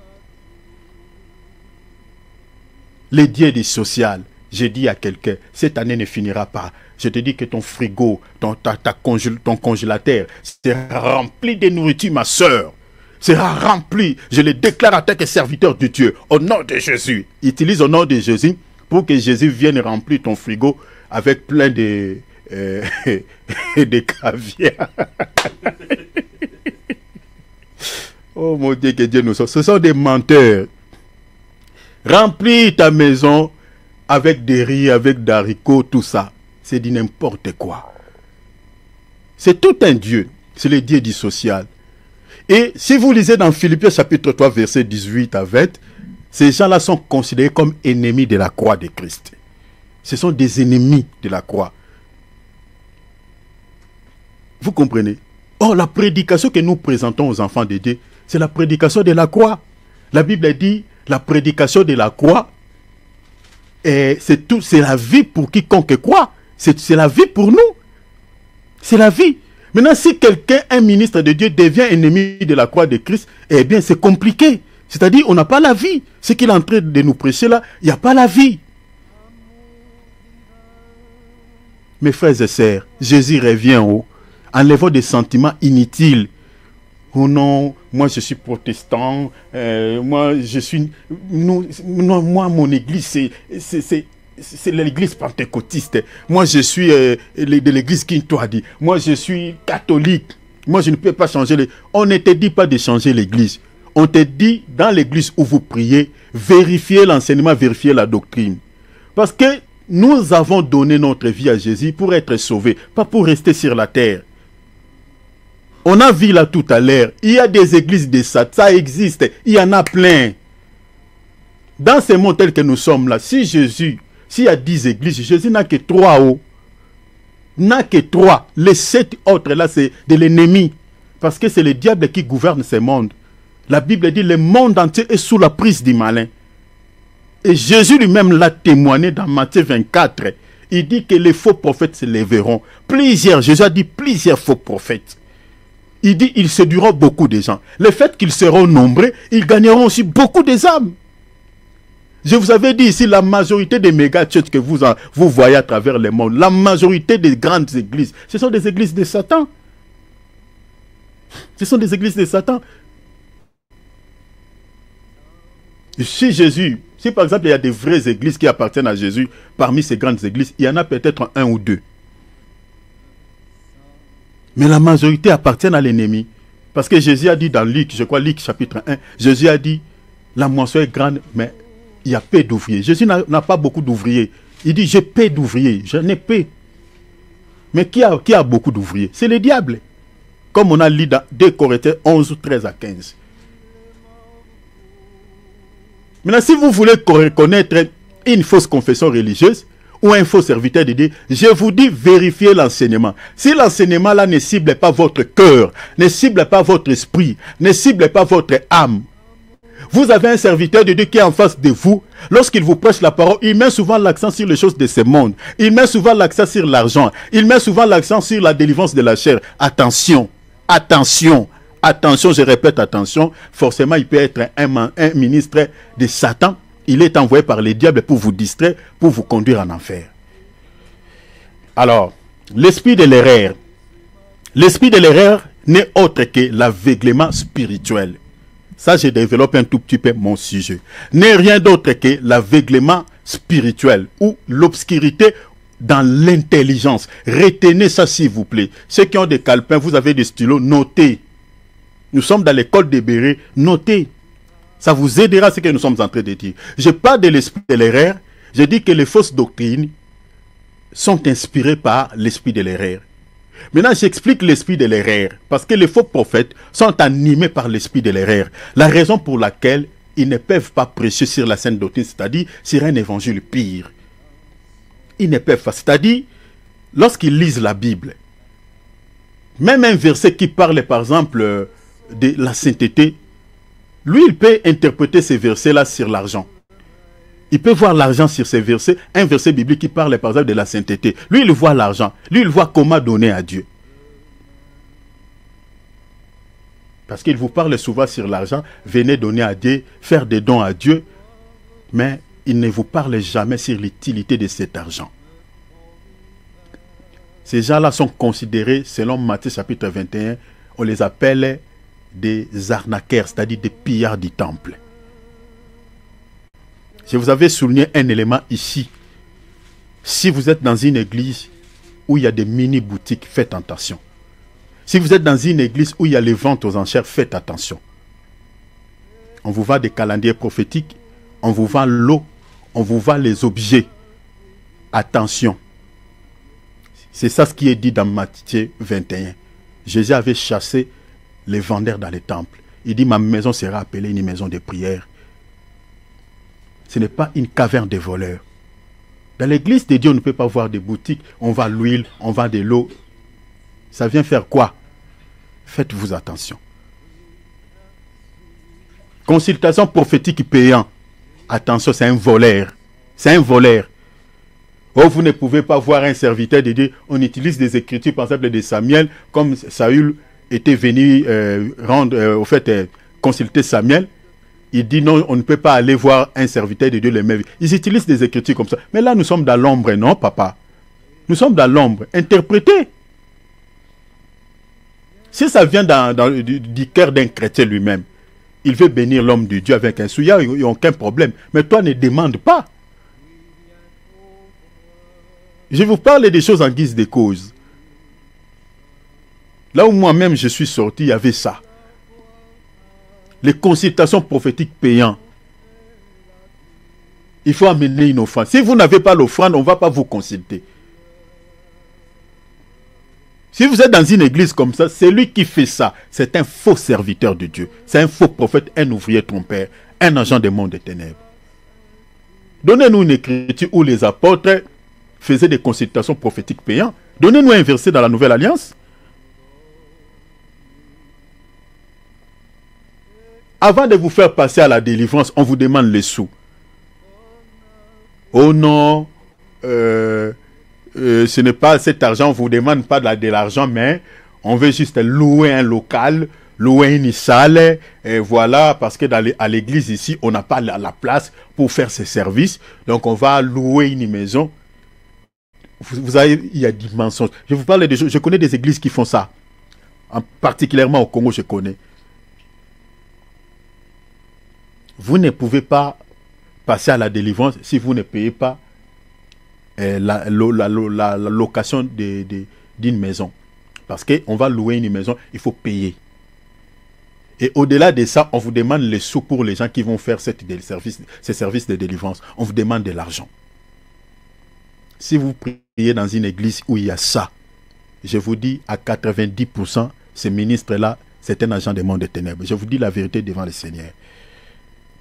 S3: Les dieux du social, j'ai dit à quelqu'un, cette année ne finira pas. Je te dis que ton frigo, ton congélateur sera rempli de nourriture, ma soeur. Sera rempli. Je le déclare en tant que serviteur de Dieu, au nom de Jésus. Utilise au nom de Jésus pour que Jésus vienne remplir ton frigo avec plein de caviar. Oh mon Dieu, que Dieu nous sauve. Ce sont des menteurs. Remplis ta maison avec des riz, avec des haricots, tout ça. C'est du n'importe quoi. C'est tout un Dieu. C'est le Dieu du social. Et si vous lisez dans Philippiens chapitre 3, versets 18 à 20, ces gens-là sont considérés comme ennemis de la croix de Christ. Ce sont des ennemis de la croix. Vous comprenez? Or, la prédication que nous présentons aux enfants de Dieu, c'est la prédication de la croix. La Bible dit, la prédication de la croix, c'est la vie pour quiconque croit. C'est la vie pour nous. C'est la vie. Maintenant, si quelqu'un, un ministre de Dieu, devient ennemi de la croix de Christ, eh bien, c'est compliqué. C'est-à-dire, on n'a pas la vie. Ce qu'il est en train de nous prêcher là, il n'y a pas la vie. Mes frères et sœurs, Jésus revient en haut. Enlevons des sentiments inutiles. Oh non, moi je suis protestant, moi je suis... Non, moi mon église c'est l'église pentecôtiste. Moi je suis de l'église Kintoadi. Moi je suis catholique. Moi je ne peux pas changer les... On ne te dit pas de changer l'église. On te dit dans l'église où vous priez, vérifiez l'enseignement, vérifiez la doctrine. Parce que nous avons donné notre vie à Jésus pour être sauvés, pas pour rester sur la terre. On a vu là tout à l'heure, il y a des églises de Satan, ça existe, il y en a plein. Dans ce monde tel que nous sommes là, s'il y a 10 églises, Jésus n'a que 3 haut. N'a que 3. Les 7 autres là, c'est de l'ennemi. Parce que c'est le diable qui gouverne ce monde. La Bible dit, le monde entier est sous la prise du malin. Et Jésus lui-même l'a témoigné dans Matthieu 24. Il dit que les faux prophètes se lèveront. Jésus a dit plusieurs faux prophètes. Il dit ils séduiront beaucoup de gens. Le fait qu'ils seront nombreux, ils gagneront aussi beaucoup des âmes. Je vous avais dit ici, la majorité des méga-churches que vous voyez à travers le monde, la majorité des grandes églises, ce sont des églises de Satan. Ce sont des églises de Satan. Si par exemple il y a des vraies églises qui appartiennent à Jésus, parmi ces grandes églises, il y en a peut-être 1 ou 2. Mais la majorité appartiennent à l'ennemi. Parce que Jésus a dit dans Luc, je crois Luc chapitre 1, Jésus a dit, la moisson est grande, mais il y a peu d'ouvriers. Jésus n'a pas beaucoup d'ouvriers. Il dit, j'ai peu d'ouvriers, j'en ai peu. Mais qui a beaucoup d'ouvriers? C'est le diable. Comme on a lu dans 2 Corinthiens 11, 13 à 15. Maintenant, si vous voulez reconnaître une fausse confession religieuse, ou un faux serviteur de Dieu, je vous dis vérifiez l'enseignement. Si l'enseignement là ne cible pas votre cœur, ne cible pas votre esprit, ne cible pas votre âme, vous avez un serviteur de Dieu qui est en face de vous, lorsqu'il vous prêche la parole, il met souvent l'accent sur les choses de ce monde, il met souvent l'accent sur l'argent, il met souvent l'accent sur la délivrance de la chair. Attention, attention, attention, je répète attention, forcément il peut être un ministre de Satan. Il est envoyé par les diables pour vous distraire, pour vous conduire en enfer. Alors, l'esprit de l'erreur. L'esprit de l'erreur n'est autre que l'aveuglement spirituel. Ça, je développe un tout petit peu mon sujet. N'est rien d'autre que l'aveuglement spirituel ou l'obscurité dans l'intelligence. Retenez ça s'il vous plaît. Ceux qui ont des calepins, vous avez des stylos, notez.
S2: Nous sommes dans l'école des Bérets. Notez. Ça vous aidera ce que nous sommes en train de dire. Je parle de l'esprit de l'erreur. Je dis que les fausses doctrines sont inspirées par l'esprit de l'erreur. Maintenant, j'explique l'esprit de l'erreur. Parce que les faux prophètes sont animés par l'esprit de l'erreur. La raison pour laquelle ils ne peuvent pas prêcher sur la sainte doctrine, c'est-à-dire sur un évangile pire. Ils ne peuvent pas. C'est-à-dire, lorsqu'ils lisent la Bible, même un verset qui parle, par exemple, de la sainteté, lui, il peut interpréter ces versets-là sur l'argent. Il peut voir l'argent sur ces versets. Un verset biblique qui parle, par exemple, de la sainteté. Lui, il voit l'argent. Lui, il voit comment donner à Dieu. Parce qu'il vous parle souvent sur l'argent. Venez donner à Dieu, faire des dons à Dieu. Mais il ne vous parle jamais sur l'utilité de cet argent. Ces gens-là sont considérés, selon Matthieu chapitre 21, on les appelle des arnaqueurs, c'est-à-dire des pillards du temple. Je vous avais souligné un élément ici. Si vous êtes dans une église où il y a des mini-boutiques, faites attention. Si vous êtes dans une église où il y a les ventes aux enchères, faites attention. On vous vend des calendriers prophétiques, on vous vend l'eau, on vous vend les objets. Attention. C'est ça ce qui est dit dans Matthieu 21. Jésus avait chassé les vendeurs dans les temples. Il dit, ma maison sera appelée une maison de prière. Ce n'est pas une caverne de voleurs. Dans l'église de Dieu, on ne peut pas voir des boutiques. On vend l'huile, on vend de l'eau. Ça vient faire quoi? Faites-vous attention. Consultation prophétique payant. Attention, c'est un voleur. C'est un voleur. Oh, vous ne pouvez pas voir un serviteur de Dieu. On utilise des écritures, par exemple, de Samuel, comme Saül était venu consulter Samuel. Il dit non, on ne peut pas aller voir un serviteur de Dieu les mêmes. Ils utilisent des écritures comme ça. Mais là, nous sommes dans l'ombre, non, papa? Nous sommes dans l'ombre. Interprétez. Si ça vient du cœur d'un chrétien lui-même, il veut bénir l'homme de Dieu avec un souillard, il n'y a aucun problème. Mais toi, ne demande pas. Je vous parle des choses en guise de cause. Là où moi-même je suis sorti, il y avait ça. Les consultations prophétiques payantes. Il faut amener une offrande. Si vous n'avez pas l'offrande, on ne va pas vous consulter. Si vous êtes dans une église comme ça, celui qui fait ça, c'est un faux serviteur de Dieu. C'est un faux prophète, un ouvrier trompeur, un agent des mondes des ténèbres. Donnez-nous une écriture où les apôtres faisaient des consultations prophétiques payantes. Donnez-nous un verset dans la Nouvelle Alliance. Avant de vous faire passer à la délivrance, on vous demande les sous. Oh non, ce n'est pas cet argent, on ne vous demande pas de l'argent, mais on veut juste louer un local, louer une salle, et voilà, parce que à l'église ici, on n'a pas la place pour faire ces services, donc on va louer une maison. Vous avez, il y a des mensonges. Je vous parle de choses, je connais des églises qui font ça, particulièrement au Congo, je connais. Vous ne pouvez pas passer à la délivrance si vous ne payez pas la location d'une maison. Parce qu'on va louer une maison, il faut payer. Et au-delà de ça, on vous demande les sous pour les gens qui vont faire ces services de délivrance. On vous demande de l'argent. Si vous priez dans une église où il y a ça, je vous dis à 90%, ce ministre-là, c'est un agent des mondes des ténèbres. Je vous dis la vérité devant le Seigneur.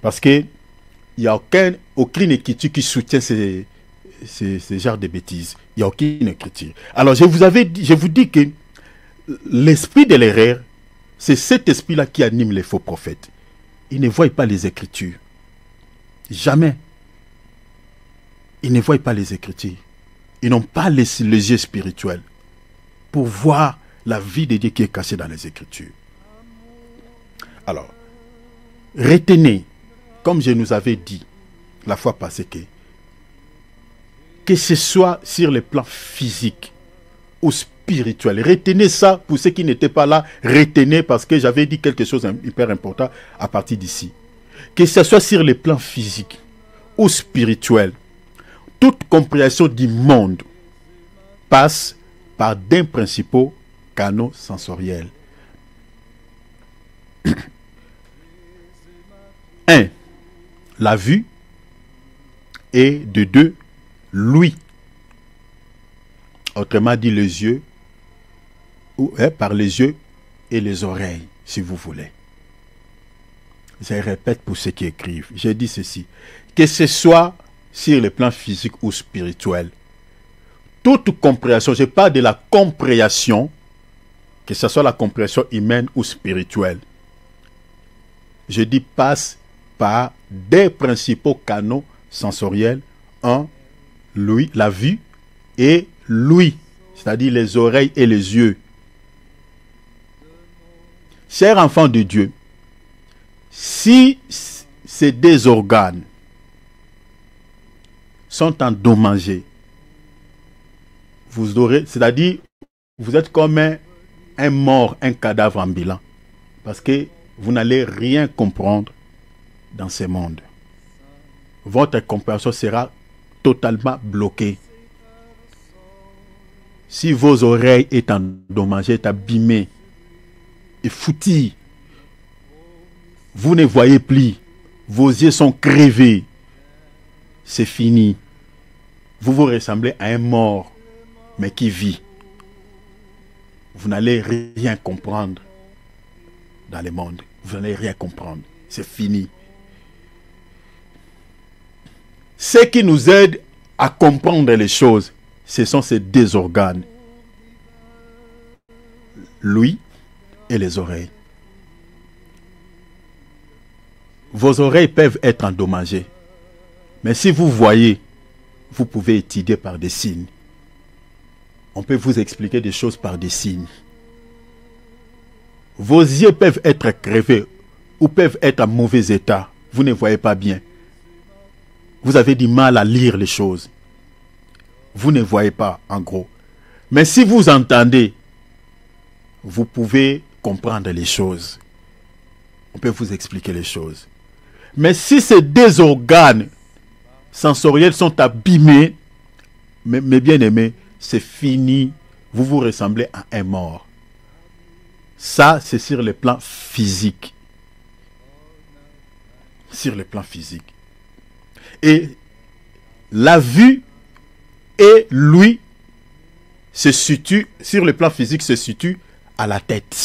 S2: Parce qu'il n'y a aucune écriture qui soutient ces genres de bêtises. Il n'y a aucune écriture. Alors, je vous dis que l'esprit de l'erreur, c'est cet esprit-là qui anime les faux prophètes. Ils ne voient pas les écritures. Jamais. Ils ne voient pas les écritures. Ils n'ont pas les yeux spirituels pour voir la vie de Dieu qui est cachée dans les écritures. Alors, retenez, comme je nous avais dit la fois passée, que ce soit sur le plan physique ou spirituel. Retenez ça, pour ceux qui n'étaient pas là, retenez, parce que j'avais dit quelque chose d'hyper important à partir d'ici. Que ce soit sur le plan physique ou spirituel, toute compréhension du monde passe par d'un principaux canaux sensoriels.
S3: Un, la vue, et de deux, l'ouïe. Autrement dit, les yeux, ou par les yeux et les oreilles, si vous voulez. Je répète pour ceux qui écrivent. J'ai dit ceci. Que ce soit sur le plan physique ou spirituel, toute compréhension, je parle de la compréhension, que ce soit la compréhension humaine ou spirituelle, je dis passe par des principaux canaux sensoriels, l'ouïe, la vue et l'ouïe, c'est-à-dire les oreilles et les yeux. Chers enfants de Dieu, si ces deux organes sont endommagés, vous aurez, c'est-à-dire, vous êtes comme un mort, un cadavre ambulant, parce que vous n'allez rien comprendre dans ce monde. Votre compréhension sera totalement bloquée. Si vos oreilles sont endommagées, sont abîmées et foutues, vous ne voyez plus, vos yeux sont crevés, c'est fini. Vous vous ressemblez à un mort, mais qui vit. Vous n'allez rien comprendre dans le monde. Vous n'allez rien comprendre. C'est fini. Ce qui nous aide à comprendre les choses, ce sont ces deux organes. L'ouïe et les oreilles. Vos oreilles peuvent être endommagées. Mais si vous voyez, vous pouvez étudier par des signes. On peut vous expliquer des choses par des signes. Vos yeux peuvent être crevés ou peuvent être en mauvais état. Vous ne voyez pas bien. Vous avez du mal à lire les choses. Vous ne voyez pas, en gros. Mais si vous entendez, vous pouvez comprendre les choses. On peut vous expliquer les choses. Mais si ces deux organes sensoriels sont abîmés, mes bien-aimés, c'est fini. Vous vous ressemblez à un mort. Ça, c'est sur le plan physique. Sur le plan physique. Et la vue et l'ouïe se situent, sur le plan physique, se situent à la tête.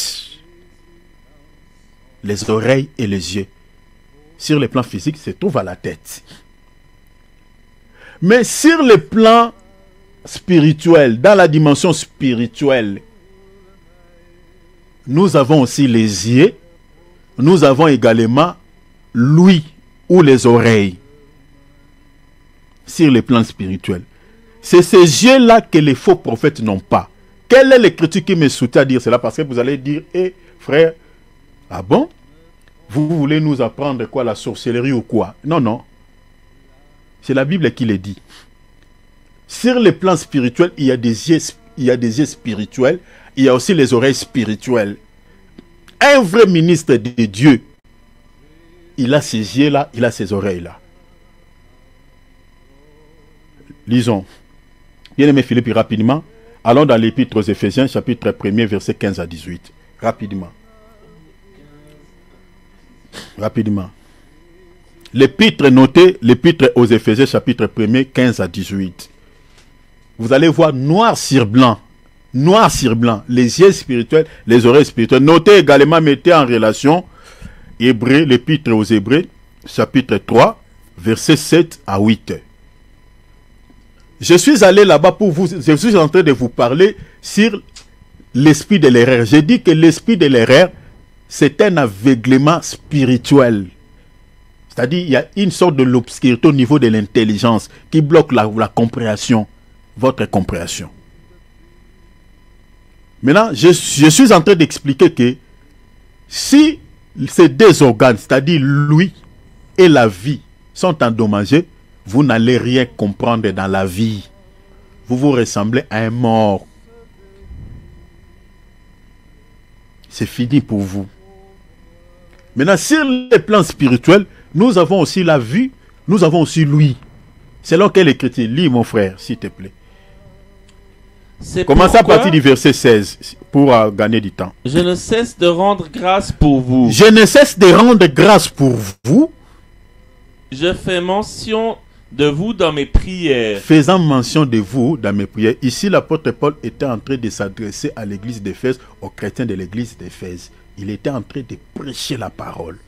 S3: Les oreilles et les yeux. Sur le plan physique, se trouvent à la tête. Mais sur le plan spirituel, dans la dimension spirituelle, nous avons aussi les yeux, nous avons également l'ouïe ou les oreilles. Sur le plan spirituel. C'est ces yeux-là que les faux prophètes n'ont pas. Quelle est l'écriture qui me soutient à dire cela? Parce que vous allez dire, frère, ah bon? Vous voulez nous apprendre quoi, la sorcellerie ou quoi? Non, non. C'est la Bible qui le dit. Sur le plan spirituel, il y a des yeux spirituels, il y a aussi les oreilles spirituelles. Un vrai ministre de Dieu, il a ces yeux-là, il a ces oreilles-là. Lisons. Bien-aimé Philippe, rapidement. Allons dans l'épître aux Éphésiens, chapitre 1er, versets 15 à 18. Rapidement. Rapidement. L'épître notée, l'épître aux Éphésiens, chapitre 1er, 15 à 18. Vous allez voir noir sur blanc. Noir sur blanc. Les yeux spirituels, les oreilles spirituelles. Notez également, mettez en relation Hébreux, l'épître aux Hébreux, chapitre 3, versets 7 à 8. Je suis allé là-bas pour vous, je suis en train de vous parler sur l'esprit de l'erreur. J'ai dit que l'esprit de l'erreur, c'est un aveuglement spirituel. C'est-à-dire, il y a une sorte de l'obscurité au niveau de l'intelligence qui bloque la compréhension, votre compréhension. Maintenant, je suis en train d'expliquer que si ces deux organes, c'est-à-dire l'ouïe et la vie, sont endommagés, vous n'allez rien comprendre dans la vie. Vous vous ressemblez à un mort. C'est fini pour vous. Maintenant, sur le plan spirituel, nous avons aussi la vue, nous avons aussi l'ouïe. Selon quelle écriture? Lis, mon frère, s'il te plaît.
S5: C'est
S3: Commencez à
S5: pourquoi
S3: partir du verset 16 pour gagner du temps.
S5: je ne cesse de rendre grâce pour vous.
S3: Je ne cesse de rendre grâce pour vous,
S5: Je fais mention de vous dans mes prières.
S3: faisant mention de vous dans mes prières. Ici, l'apôtre Paul était en train de s'adresser à l'église d'Éphèse, aux chrétiens de l'église d'Éphèse. Il était en train de prêcher la parole.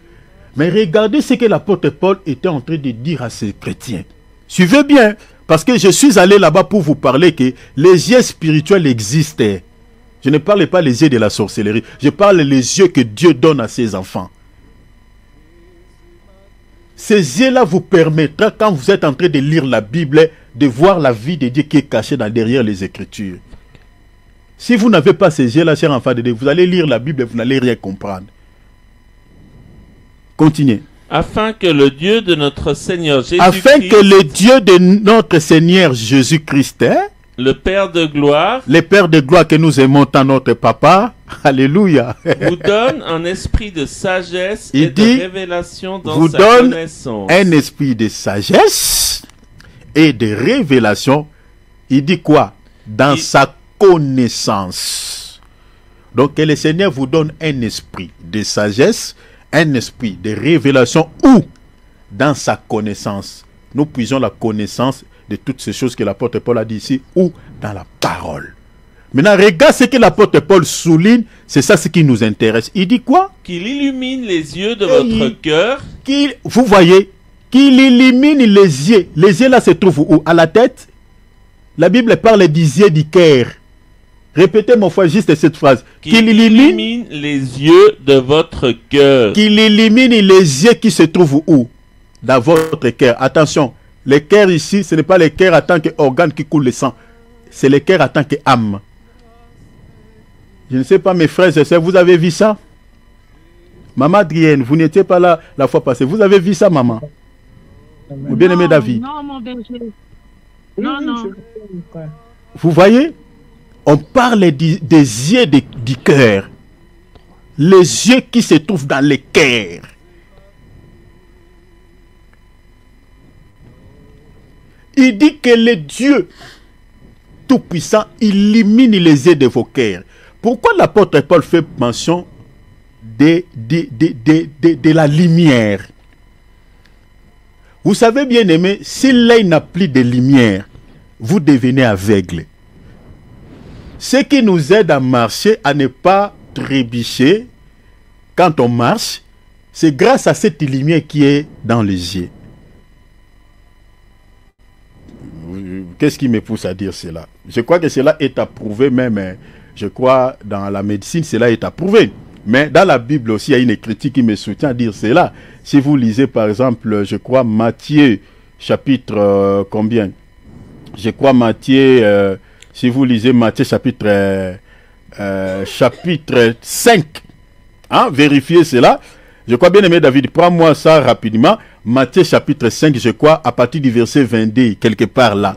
S3: Mais regardez ce que l'apôtre Paul était en train de dire à ces chrétiens. Suivez bien, parce que je suis allé là-bas pour vous parler que les yeux spirituels existent. Je ne parle pas les yeux de la sorcellerie, je parle les yeux que Dieu donne à ses enfants. Ces yeux-là vous permettront, quand vous êtes en train de lire la Bible, de voir la vie de Dieu qui est cachée derrière les Écritures. Si vous n'avez pas ces yeux-là, cher enfant de Dieu, vous allez lire la Bible et vous n'allez rien comprendre. Continuez.
S5: Afin que le Dieu de notre Seigneur Jésus-Christ,
S3: Afin que le Dieu de notre Seigneur Jésus-Christ,
S5: le Père de gloire,
S3: le Père de gloire que nous aimons tant notre Papa, alléluia,
S5: vous donne un esprit de sagesse
S3: Il
S5: et
S3: dit,
S5: de révélation dans
S3: vous
S5: sa
S3: donne
S5: connaissance.
S3: un esprit de sagesse et de révélation. Il dit quoi? Dans sa connaissance. Donc que le Seigneur vous donne un esprit de sagesse, un esprit de révélation ou dans sa connaissance. Nous puisons la connaissance de toutes ces choses que l'apôtre Paul a dit ici ou dans la parole. Maintenant, regarde ce que l'apôtre Paul souligne, c'est ça ce qui nous intéresse. Il dit quoi?
S5: Qu'il illumine les yeux de votre cœur.
S3: Vous voyez, qu'il illumine les yeux. Les yeux là se trouvent où? À la tête? La Bible parle des yeux du cœur. Répétez mon frère juste cette phrase.
S5: Qu'il illumine les yeux de votre cœur.
S3: Qu'il illumine les yeux qui se trouvent où? Dans votre cœur. Attention, le cœur ici, ce n'est pas le cœur en tant qu'organe qui coule le sang. C'est le cœur en tant qu'âme. Je ne sais pas, mes frères et sœurs, vous avez vu ça? Maman Adrienne, vous n'étiez pas là la fois passée. Vous avez vu ça, maman? Mon bien-aimé David.
S6: Non, mon berger. Non, non.
S3: Vous voyez? On parle des yeux du cœur. Les yeux qui se trouvent dans le cœur. Il dit que le Dieu Tout-Puissant illumine les yeux de vos cœurs. Pourquoi l'apôtre Paul fait mention de la lumière? Vous savez bien aimé, si l'œil n'a plus de lumière, vous devenez aveugle. Ce qui nous aide à marcher, à ne pas trébucher quand on marche, c'est grâce à cette lumière qui est dans les yeux. Qu'est-ce qui me pousse à dire cela? Je crois que cela est approuvé même, je crois dans la médecine, cela est approuvé. Mais dans la Bible aussi, il y a une critique qui me soutient à dire cela. Si vous lisez par exemple, je crois Matthieu, chapitre combien? Je crois Matthieu, si vous lisez Matthieu chapitre 5, hein, vérifiez cela. Je crois bien aimé David, prends-moi ça rapidement. Matthieu chapitre 5, je crois, à partir du verset 22, quelque part là.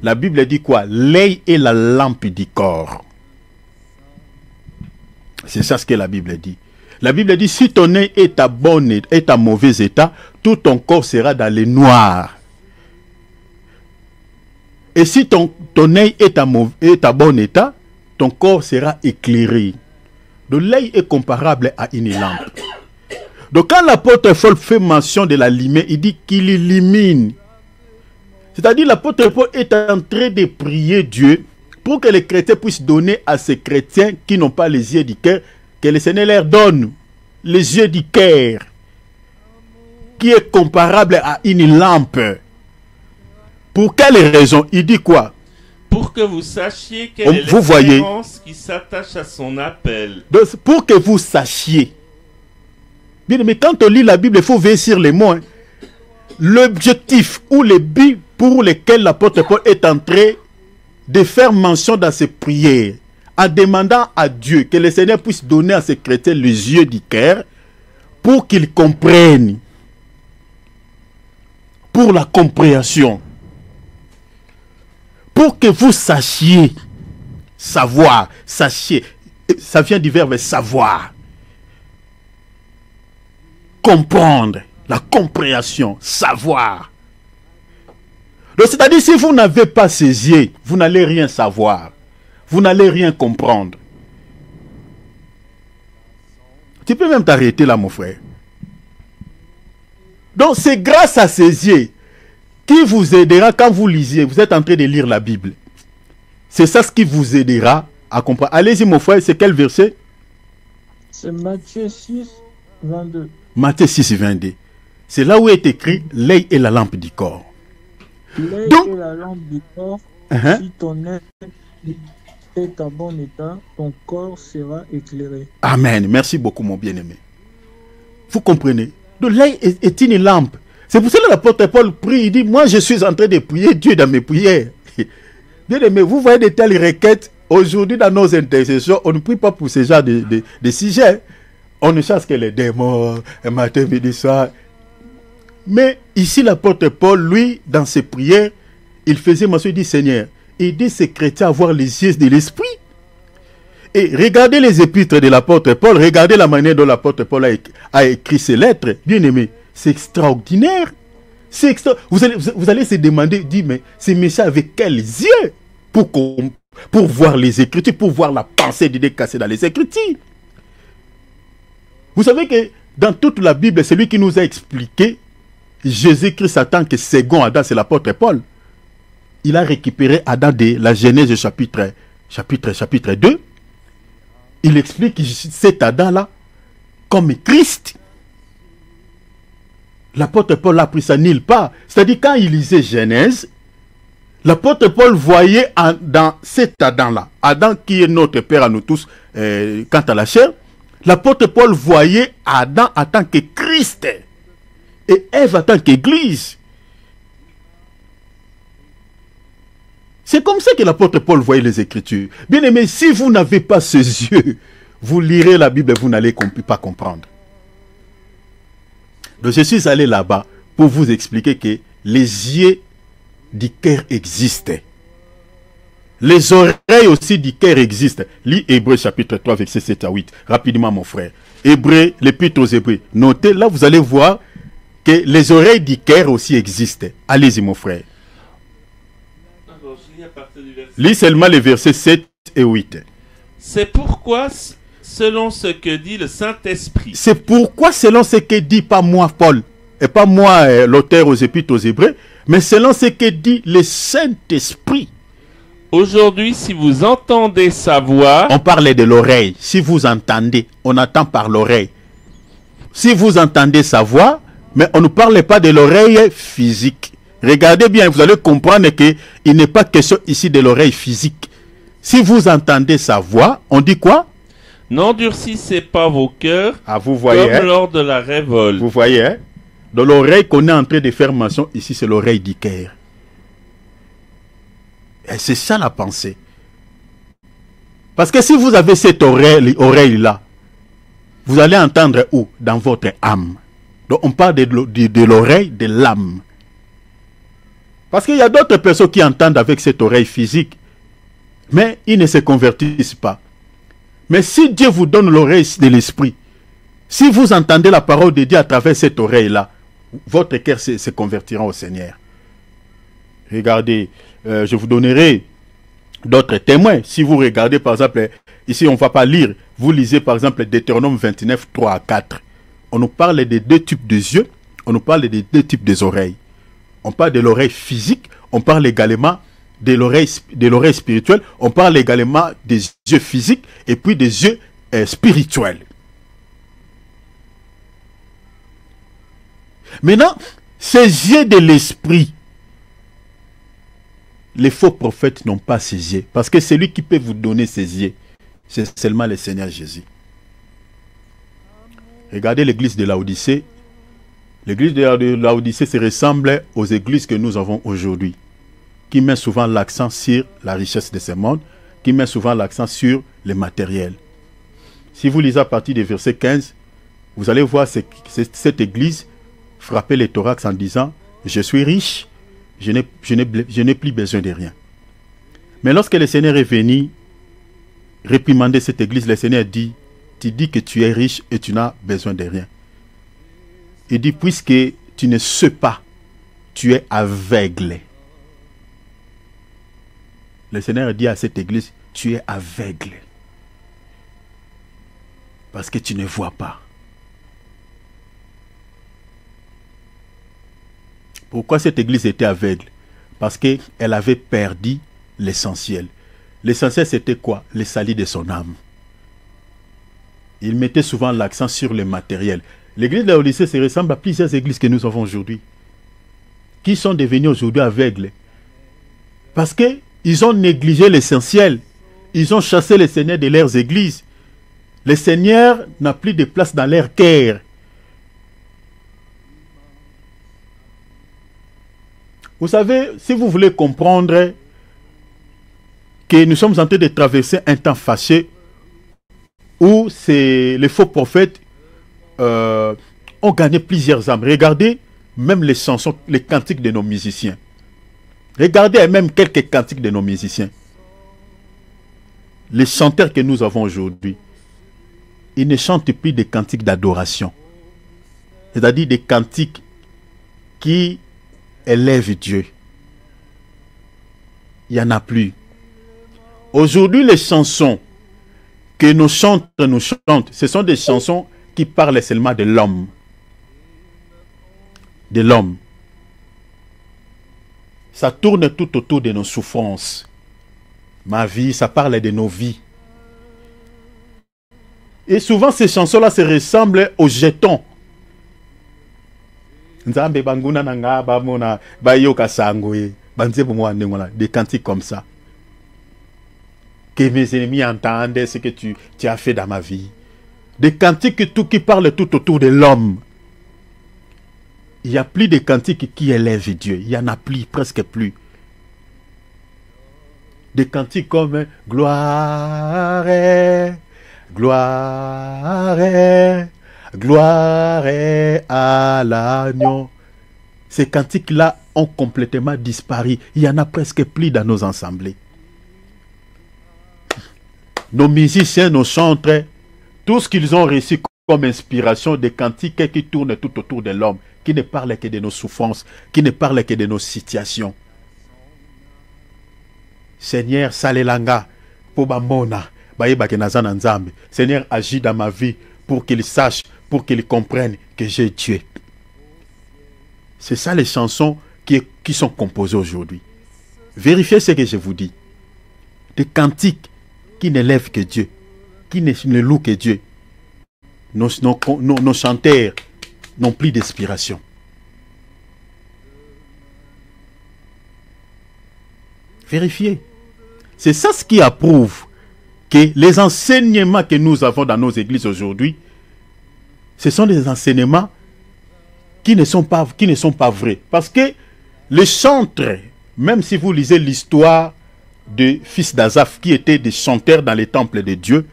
S3: La Bible dit quoi? L'œil est la lampe du corps. C'est ça ce que la Bible dit. La Bible dit, si ton œil est à mauvais état, tout ton corps sera dans le noir. Et si ton œil est à bon état, ton corps sera éclairé. Donc l'œil est comparable à une lampe. Donc quand l'apôtre Paul fait mention de la lumière, il dit qu'il illumine. C'est-à-dire l'apôtre Paul est en train de prier Dieu pour que les chrétiens puissent donner à ces chrétiens qui n'ont pas les yeux du cœur, que le Seigneur leur donne les yeux du cœur, qui est comparable à une lampe. Pour quelle raison? Il dit quoi?
S5: Pour que vous sachiez quelle est l'espérance qui s'attache à son appel.
S3: Donc, pour que vous sachiez. Bien, mais quand on lit la Bible, il faut veiller sur les mots. Hein. L'objectif ou les buts pour lesquels l'apôtre Paul est en train de faire mention dans ses prières, en demandant à Dieu que le Seigneur puisse donner à ces chrétiens les yeux du cœur pour qu'ils comprennent. Pour la compréhension. Pour que vous sachiez. Savoir. Sachiez. Ça vient du verbe savoir. Comprendre. La compréhension. Savoir. Donc c'est-à-dire si vous n'avez pas ces yeux, vous n'allez rien savoir. vous n'allez rien comprendre. Tu peux même t'arrêter là, mon frère. Donc, c'est grâce à ces yeux qui vous aidera quand vous lisiez. Vous êtes en train de lire la Bible. C'est ça ce qui vous aidera à comprendre. Allez-y, mon frère, c'est quel verset?
S4: C'est Matthieu 6, 22.
S3: Matthieu 6, 22. C'est là où est écrit « L'œil est la lampe du corps ».
S4: L'œil
S3: Donc-
S4: est la lampe du corps. Si ton œil est en bon état, ton corps sera éclairé.
S3: Amen. Merci beaucoup, mon bien-aimé. Vous comprenez? Donc l'œil est une lampe. C'est pour ça que l'apôtre Paul prie. Il dit, moi je suis en train de prier Dieu dans mes prières. Bien-aimé, vous voyez de telles requêtes. Aujourd'hui, dans nos intercessions, on ne prie pas pour ce genre de sujets. On ne chasse que les démons, un matin, midi, soir. Mais ici, l'apôtre Paul, lui, dans ses prières, il faisait mention, il dit, Seigneur, aidez ces chrétiens à avoir les yeux de l'esprit. Et regardez les épîtres de l'apôtre Paul, regardez la manière dont l'apôtre Paul a écrit ses lettres. Bien aimé, c'est extraordinaire. Vous allez se demander, dire, mais ces messieurs avec quels yeux pour voir les Écritures, pour voir la pensée d'idées cassées dans les Écritures. Vous savez que dans toute la Bible, c'est lui qui nous a expliqué Jésus-Christ en tant que second Adam, c'est l'apôtre Paul. Il a récupéré Adam de la Genèse chapitre 2. Il explique cet Adam-là comme Christ. L'apôtre Paul l'a pris ça nulle part. C'est-à-dire quand il lisait Genèse, l'apôtre Paul voyait dans cet Adam-là, Adam qui est notre Père à nous tous, quant à la chair, l'apôtre Paul voyait Adam en tant que Christ et Ève en tant qu'Église. C'est comme ça que l'apôtre Paul voyait les Écritures. Bien aimé, si vous n'avez pas ces yeux, vous lirez la Bible et vous n'allez pas comprendre. Donc je suis allé là-bas pour vous expliquer que les yeux du cœur existent. Les oreilles aussi du cœur existent. Lis Hébreux chapitre 3, verset 7 à 8. Rapidement, mon frère. Hébreux, l'épître aux Hébreux. Notez, là vous allez voir que les oreilles du cœur aussi existent. Allez-y, mon frère. Lis seulement les versets 7 et 8.
S5: C'est pourquoi, selon ce que dit le Saint-Esprit.
S3: C'est pourquoi, selon ce que dit pas moi, Paul, et pas moi, l'auteur aux Épîtres aux Hébreux, mais selon ce que dit le Saint-Esprit.
S5: Aujourd'hui, si vous entendez sa voix.
S3: On parlait de l'oreille. Si vous entendez, on entend par l'oreille. Si vous entendez sa voix, mais on ne parle pas de l'oreille physique. Regardez bien, vous allez comprendre qu'il n'est pas question ici de l'oreille physique. Si vous entendez sa voix, on dit quoi?
S5: N'endurcissez pas vos cœurs,
S3: vous voyez,
S5: comme lors de la révolte.
S3: Vous voyez, hein? Dans l'oreille qu'on est en train de faire mention, ici c'est l'oreille du cœur. Et c'est ça la pensée. Parce que si vous avez cette oreille-là, vous allez entendre où? Dans votre âme. Donc on parle de l'oreille de l'âme. Parce qu'il y a d'autres personnes qui entendent avec cette oreille physique, mais ils ne se convertissent pas. Mais si Dieu vous donne l'oreille de l'esprit, si vous entendez la parole de Dieu à travers cette oreille-là, votre cœur se convertira au Seigneur. Regardez, je vous donnerai d'autres témoins. Si vous regardez par exemple, ici on ne va pas lire, vous lisez par exemple Deutéronome 29, 3 à 4. On nous parle des deux types de yeux, on nous parle des deux types d'oreilles. On parle de l'oreille physique, on parle également de l'oreille spirituelle, on parle également des yeux physiques et puis des yeux spirituels. Maintenant, ces yeux de l'esprit, les faux prophètes n'ont pas ces yeux, parce que celui qui peut vous donner ces yeux, c'est seulement le Seigneur Jésus. Regardez l'église de Laodicée. L'église de Laodicée se ressemble aux églises que nous avons aujourd'hui, qui met souvent l'accent sur la richesse de ce monde, qui met souvent l'accent sur le matériel. Si vous lisez à partir du verset 15, vous allez voir cette église frapper les thorax en disant « Je suis riche, je n'ai plus besoin de rien. » Mais lorsque le Seigneur est venu réprimander cette église, le Seigneur dit « Tu dis que tu es riche et tu n'as besoin de rien. » Il dit, puisque tu ne sais pas, tu es aveugle. Le Seigneur dit à cette église, tu es aveugle. Parce que tu ne vois pas. Pourquoi cette église était aveugle? Parce qu'elle avait perdu l'essentiel. L'essentiel, c'était quoi? Le salut de son âme. Il mettait souvent l'accent sur le matériel. L'église de Laodicée se ressemble à plusieurs églises que nous avons aujourd'hui, qui sont devenues aujourd'hui aveugles. Parce qu'ils ont négligé l'essentiel. Ils ont chassé les seigneurs de leurs églises. Le Seigneur n'a plus de place dans leur cœur. Vous savez, si vous voulez comprendre que nous sommes en train de traverser un temps fâché où les faux prophètes ont gagné plusieurs âmes. Regardez même les chansons, les cantiques de nos musiciens. Regardez même quelques cantiques de nos musiciens. Les chanteurs que nous avons aujourd'hui, ils ne chantent plus des cantiques d'adoration. C'est-à-dire des cantiques qui élèvent Dieu. Il n'y en a plus. Aujourd'hui, les chansons que nos chanteurs nous chantent, ce sont des chansons qui parlent seulement de l'homme. De l'homme. Ça tourne tout autour de nos souffrances. Ma vie, ça parle de nos vies. Et souvent, ces chansons-là se ressemblent aux jetons. Des cantiques comme ça. Que mes ennemis entendent ce que tu as fait dans ma vie. Des cantiques qui parlent tout autour de l'homme. Il n'y a plus de cantiques qui élèvent Dieu. Il n'y en a plus, presque plus. Des cantiques comme gloire, gloire, gloire à l'agneau. Ces cantiques-là ont complètement disparu. Il n'y en a presque plus dans nos assemblées. Nos musiciens, nos chanteurs, tout ce qu'ils ont reçu comme inspiration, des cantiques qui tournent tout autour de l'homme, qui ne parlent que de nos souffrances, qui ne parlent que de nos situations. Seigneur, salelanga, pobamona, Seigneur, agis dans ma vie pour qu'il sache, pour qu'il comprenne que j'ai Dieu. C'est ça les chansons qui sont composées aujourd'hui. Vérifiez ce que je vous dis. Des cantiques qui n'élèvent que Dieu, qui ne louent que Dieu. Nos chanteurs n'ont plus d'inspiration. Vérifiez. C'est ça ce qui approuve que les enseignements que nous avons dans nos églises aujourd'hui, ce sont des enseignements qui ne sont pas vrais. Parce que les chantres, même si vous lisez l'histoire des fils d'Azaph qui étaient des chanteurs dans les temples de Dieu,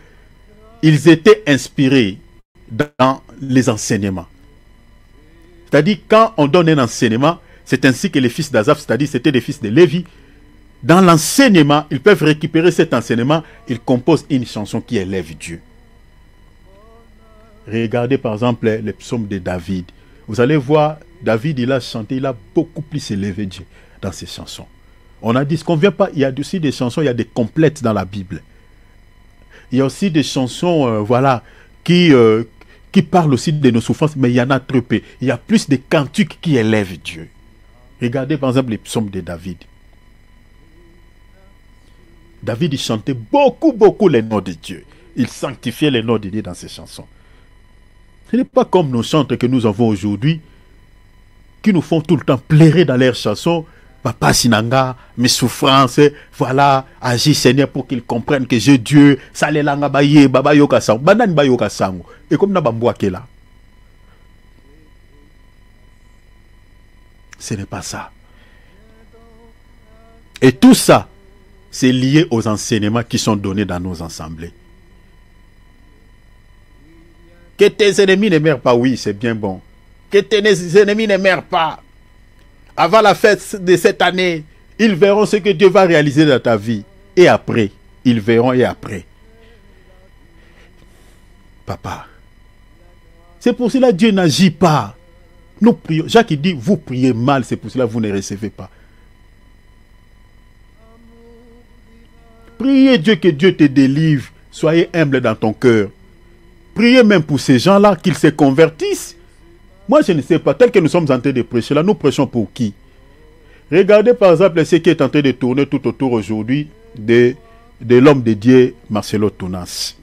S3: ils étaient inspirés dans les enseignements. C'est-à-dire, quand on donne un enseignement, c'est ainsi que les fils d'Azaph, c'est-à-dire c'était les fils de Lévi, dans l'enseignement, ils peuvent récupérer cet enseignement, ils composent une chanson qui élève Dieu. Regardez par exemple les psaumes de David. Vous allez voir, David, il a chanté, il a beaucoup plus élevé Dieu dans ses chansons. On a dit, ce qu'on vient pas, il y a aussi des chansons, il y a des complètes dans la Bible. Il y a aussi des chansons, voilà, qui parlent aussi de nos souffrances, mais il y en a trop peu. Il y a plus de cantiques qui élèvent Dieu. Regardez par exemple les psaumes de David. David, il chantait beaucoup les noms de Dieu. Il sanctifiait les noms de Dieu dans ses chansons. Ce n'est pas comme nos chanteurs que nous avons aujourd'hui, qui nous font tout le temps pleurer dans leurs chansons. Papa Sinanga, mes souffrances, voilà, agis Seigneur pour qu'ils comprennent que j'ai Dieu. Salelanga baye, baba yoka sango, banani ba yoka sango. Et comme na bamboa ke là. Ce n'est pas ça. Et tout ça, c'est lié aux enseignements qui sont donnés dans nos assemblées. Que tes ennemis ne meurent pas, oui, c'est bien bon. Que tes ennemis ne meurent pas. Avant la fête de cette année, ils verront ce que Dieu va réaliser dans ta vie. Et après, ils verront et après. Papa, c'est pour cela que Dieu n'agit pas. Nous prions. Jacques dit, vous priez mal, c'est pour cela que vous ne recevez pas.
S2: Priez Dieu que Dieu te délivre. Soyez humble dans ton cœur. Priez même pour ces gens-là, qu'ils se convertissent. Moi, je ne sais pas, tel que nous sommes en train de prêcher, là, nous prêchons pour qui? Regardez par exemple ce qui est en train de tourner tout autour aujourd'hui de l'homme de Dieu, Marcelo Tounas.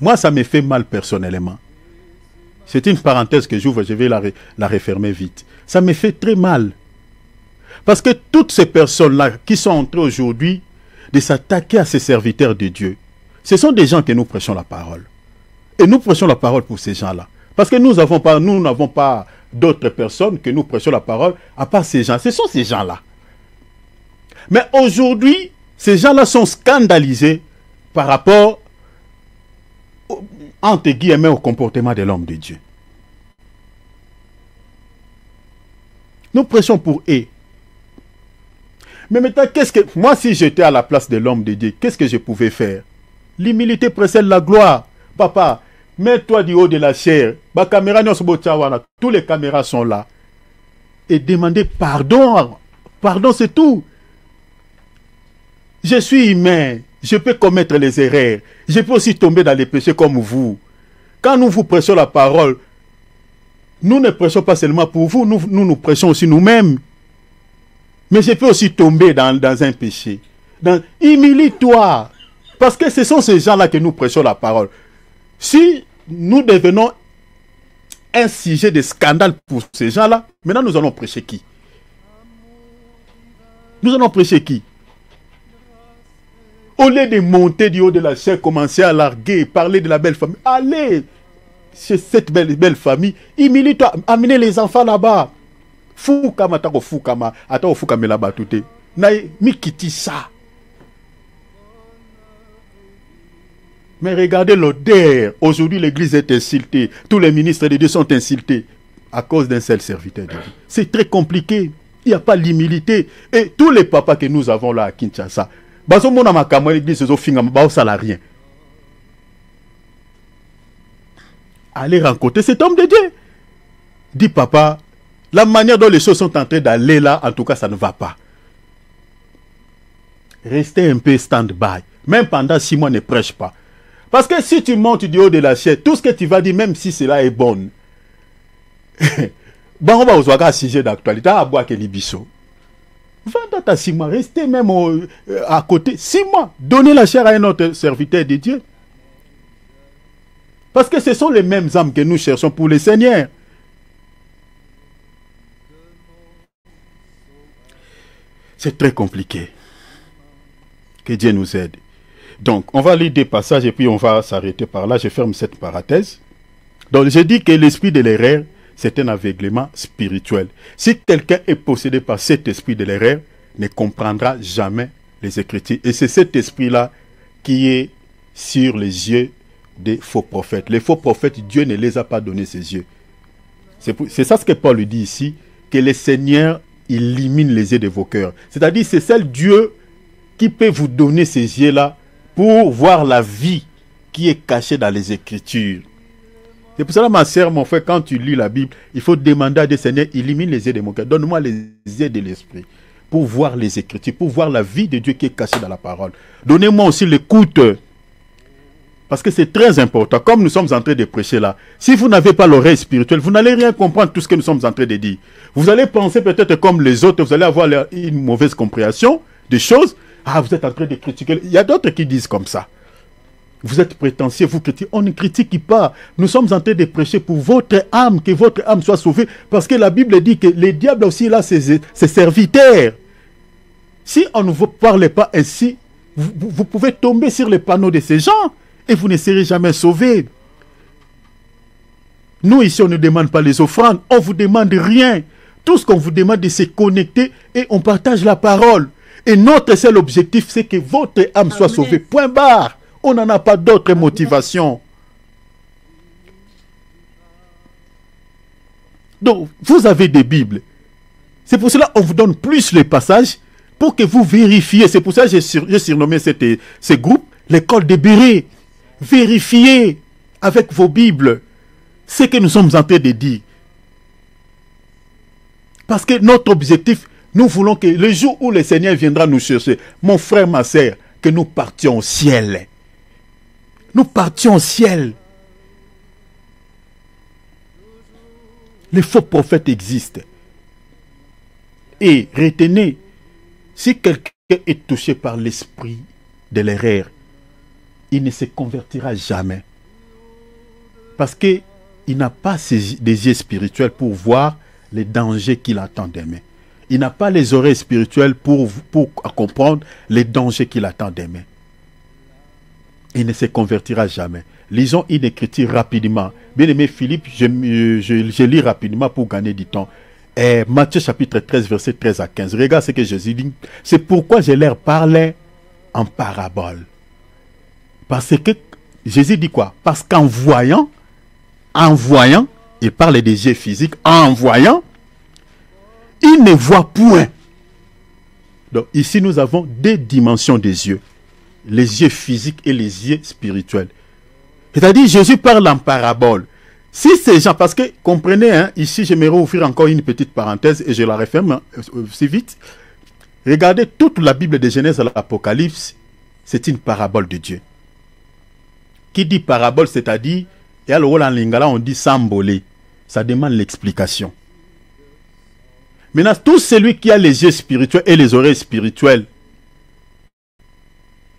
S2: Moi, ça me fait mal personnellement. C'est une parenthèse que j'ouvre, je vais la refermer vite. Ça me fait très mal. Parce que toutes ces personnes-là qui sont entrées aujourd'hui de s'attaquer à ces serviteurs de Dieu, ce sont des gens que nous prêchons la parole. Et nous prêchons la parole pour ces gens-là. Parce que nous n'avons pas d'autres personnes que nous prêchons la parole à part ces gens. Ce sont ces gens-là. Mais aujourd'hui, ces gens-là sont scandalisés par rapport entre guillemets au comportement de l'homme de Dieu. Nous prêchons pour eux. Mais maintenant, moi, si j'étais à la place de l'homme de Dieu, qu'est-ce que je pouvais faire? L'humilité précède la gloire. Papa, mets-toi du haut de la chair. Tous les caméras sont là. Et demandez pardon. Pardon, c'est tout. Je suis humain. Je peux commettre les erreurs. Je peux aussi tomber dans les péchés comme vous. Quand nous vous prêchons la parole, nous ne prêchons pas seulement pour vous, nous prêchons aussi nous-mêmes. Mais je peux aussi tomber dans un péché. Humilie-toi. Parce que ce sont ces gens-là que nous prêchons la parole. Si nous devenons un sujet de scandale pour ces gens-là, maintenant nous allons prêcher qui? Nous allons prêcher qui? Au lieu de monter du haut de la chair, commencer à larguer, parler de la belle famille, allez chez cette belle famille, humilie-toi, amenez les enfants là-bas. Foukama, atako foukama, atako foukame là-bas tout est. Naï, mikiti ça. Mais regardez l'odeur. Aujourd'hui, l'église est insultée. Tous les ministres de Dieu sont insultés à cause d'un seul serviteur de Dieu. C'est très compliqué. Il n'y a pas l'humilité. Et tous les papas que nous avons là à Kinshasa, rien. Allez rencontrer cet homme de Dieu. Dis papa, la manière dont les choses sont en train d'aller là, en tout cas, ça ne va pas. Restez un peu stand-by. Même pendant 6 mois, ne prêche pas. Parce que si tu montes du haut de la chaise, tout ce que tu vas dire, même si cela est bon, on va avoir un sujet d'actualité, à boire que l'Ibisso. Vendez 6 mois, restez même à côté. 6 mois, donnez la chair à un autre serviteur de Dieu. Parce que ce sont les mêmes âmes que nous cherchons pour le Seigneur. C'est très compliqué. Que Dieu nous aide. Donc, on va lire des passages et puis on va s'arrêter par là. Je ferme cette parenthèse. Donc, je dis que l'esprit de l'erreur, c'est un aveuglement spirituel. Si quelqu'un est possédé par cet esprit de l'erreur, ne comprendra jamais les Écritures. Et c'est cet esprit-là qui est sur les yeux des faux prophètes. Les faux prophètes, Dieu ne les a pas donné ses yeux. C'est ça ce que Paul dit ici, que le Seigneur illumine les yeux de vos cœurs. C'est-à-dire, c'est seul Dieu qui peut vous donner ces yeux-là pour voir la vie qui est cachée dans les Écritures. C'est pour cela, ma sœur, mon frère, quand tu lis la Bible, il faut demander à Dieu, Seigneur, illumine les yeux de mon cœur. Donne-moi les yeux de l'esprit pour voir les Écritures, pour voir la vie de Dieu qui est cachée dans la parole. Donnez-moi aussi l'écoute. Parce que c'est très important. Comme nous sommes en train de prêcher là, si vous n'avez pas l'oreille spirituelle, vous n'allez rien comprendre tout ce que nous sommes en train de dire. Vous allez penser peut-être comme les autres, vous allez avoir une mauvaise compréhension des choses. Ah, vous êtes en train de critiquer. Il y a d'autres qui disent comme ça. Vous êtes prétentieux, vous critiquez. On ne critique pas. Nous sommes en train de prêcher pour votre âme, que votre âme soit sauvée. Parce que la Bible dit que les diables aussi là, ses serviteurs. Si on ne vous parle pas ainsi, vous pouvez tomber sur les panneaux de ces gens et vous ne serez jamais sauvés. Nous ici, on ne demande pas les offrandes, on ne vous demande rien. Tout ce qu'on vous demande, c'est de se connecter et on partage la parole. Et notre seul objectif, c'est que votre âme soit sauvée. Point barre. On n'en a pas d'autre motivation. Donc, vous avez des Bibles. C'est pour cela qu'on vous donne plus les passages pour que vous vérifiez. C'est pour ça que j'ai surnommé ce groupe l'école des bérets. Vérifiez avec vos Bibles ce que nous sommes en train de dire. Parce que notre objectif, Nous voulons que le jour où le Seigneur viendra nous chercher, mon frère, ma sœur, que nous partions au ciel. Nous partions au ciel. Les faux prophètes existent. Et retenez, si quelqu'un est touché par l'esprit de l'erreur, il ne se convertira jamais. Parce qu'il n'a pas des yeux spirituels pour voir les dangers qu'il attend demain. Il n'a pas les oreilles spirituelles pour comprendre les dangers qu'il attend demain. Il ne se convertira jamais. Lisons une écriture rapidement. Bien-aimé Philippe, je lis rapidement pour gagner du temps. Matthieu chapitre 13, verset 13 à 15. Regarde ce que Jésus dit. C'est pourquoi je leur parlais en parabole. Parce que Jésus dit quoi? Parce qu'en voyant, il parle des yeux physiques, en voyant, il ne voit point. Donc ici nous avons deux dimensions des yeux. Les yeux physiques et les yeux spirituels. C'est-à-dire Jésus parle en parabole. Si ces gens, parce que comprenez, hein, ici j'aimerais ouvrir encore une petite parenthèse et je la referme si vite. Regardez toute la Bible de Genèse à l'Apocalypse, c'est une parabole de Dieu. Qui dit parabole, c'est-à-dire, et alors en lingala on dit sambolé, ça demande l'explication. Maintenant, tout celui qui a les yeux spirituels et les oreilles spirituelles,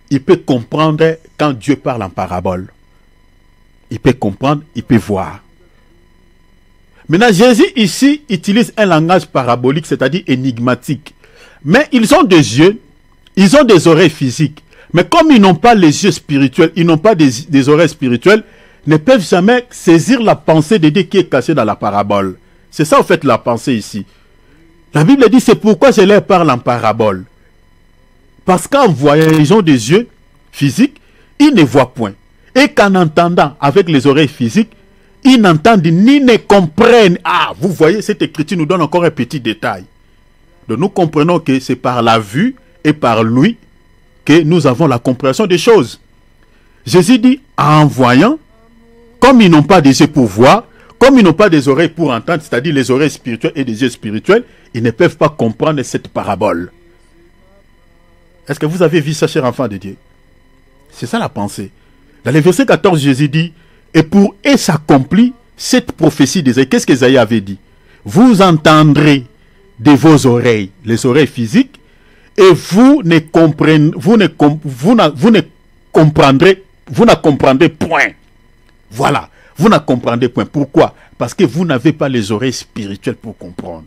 S2: il peut comprendre quand Dieu parle en parabole. Il peut comprendre, il peut voir. Maintenant, Jésus ici utilise un langage parabolique, c'est-à-dire énigmatique. Mais ils ont des yeux, ils ont des oreilles physiques. Mais comme ils n'ont pas les yeux spirituels, ils n'ont pas des oreilles spirituelles, ne peuvent jamais saisir la pensée de Dieu qui est cachée dans la parabole. C'est ça, en fait, la pensée ici. La Bible dit, c'est pourquoi je leur parle en parabole. Parce qu'en voyant, ils ont des yeux physiques, ils ne voient point. Et qu'en entendant avec les oreilles physiques, ils n'entendent ni ne comprennent. Ah, vous voyez, cette écriture nous donne encore un petit détail. Donc nous comprenons que c'est par la vue et par l'ouïe que nous avons la compréhension des choses. Jésus dit, en voyant, comme ils n'ont pas des yeux pour voir, comme ils n'ont pas des oreilles pour entendre, c'est-à-dire les oreilles spirituelles et des yeux spirituels, ils ne peuvent pas comprendre cette parabole. Est-ce que vous avez vu ça, cher enfant de Dieu? C'est ça la pensée. Dans le verset 14, Jésus dit, et pour et s'accomplit cette prophétie d'Ésaïe. Qu'est-ce qu'Ésaïe avait dit? Vous entendrez de vos oreilles, les oreilles physiques, et vous ne comprendrez point. Voilà, vous ne comprendrez point. Pourquoi? Parce que vous n'avez pas les oreilles spirituelles pour comprendre.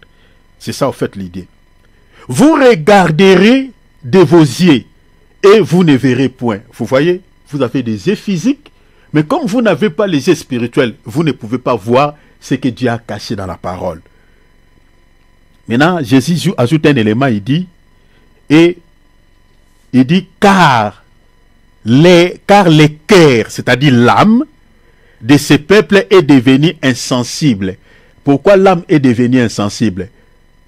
S2: C'est ça, en fait, l'idée. Vous regarderez de vos yeux et vous ne verrez point. Vous voyez, vous avez des yeux physiques, mais comme vous n'avez pas les yeux spirituels, vous ne pouvez pas voir ce que Dieu a caché dans la parole. Maintenant, Jésus ajoute un élément, il dit, car les cœurs, c'est-à-dire l'âme de ce peuple est devenu insensible. Pourquoi l'âme est devenue insensible?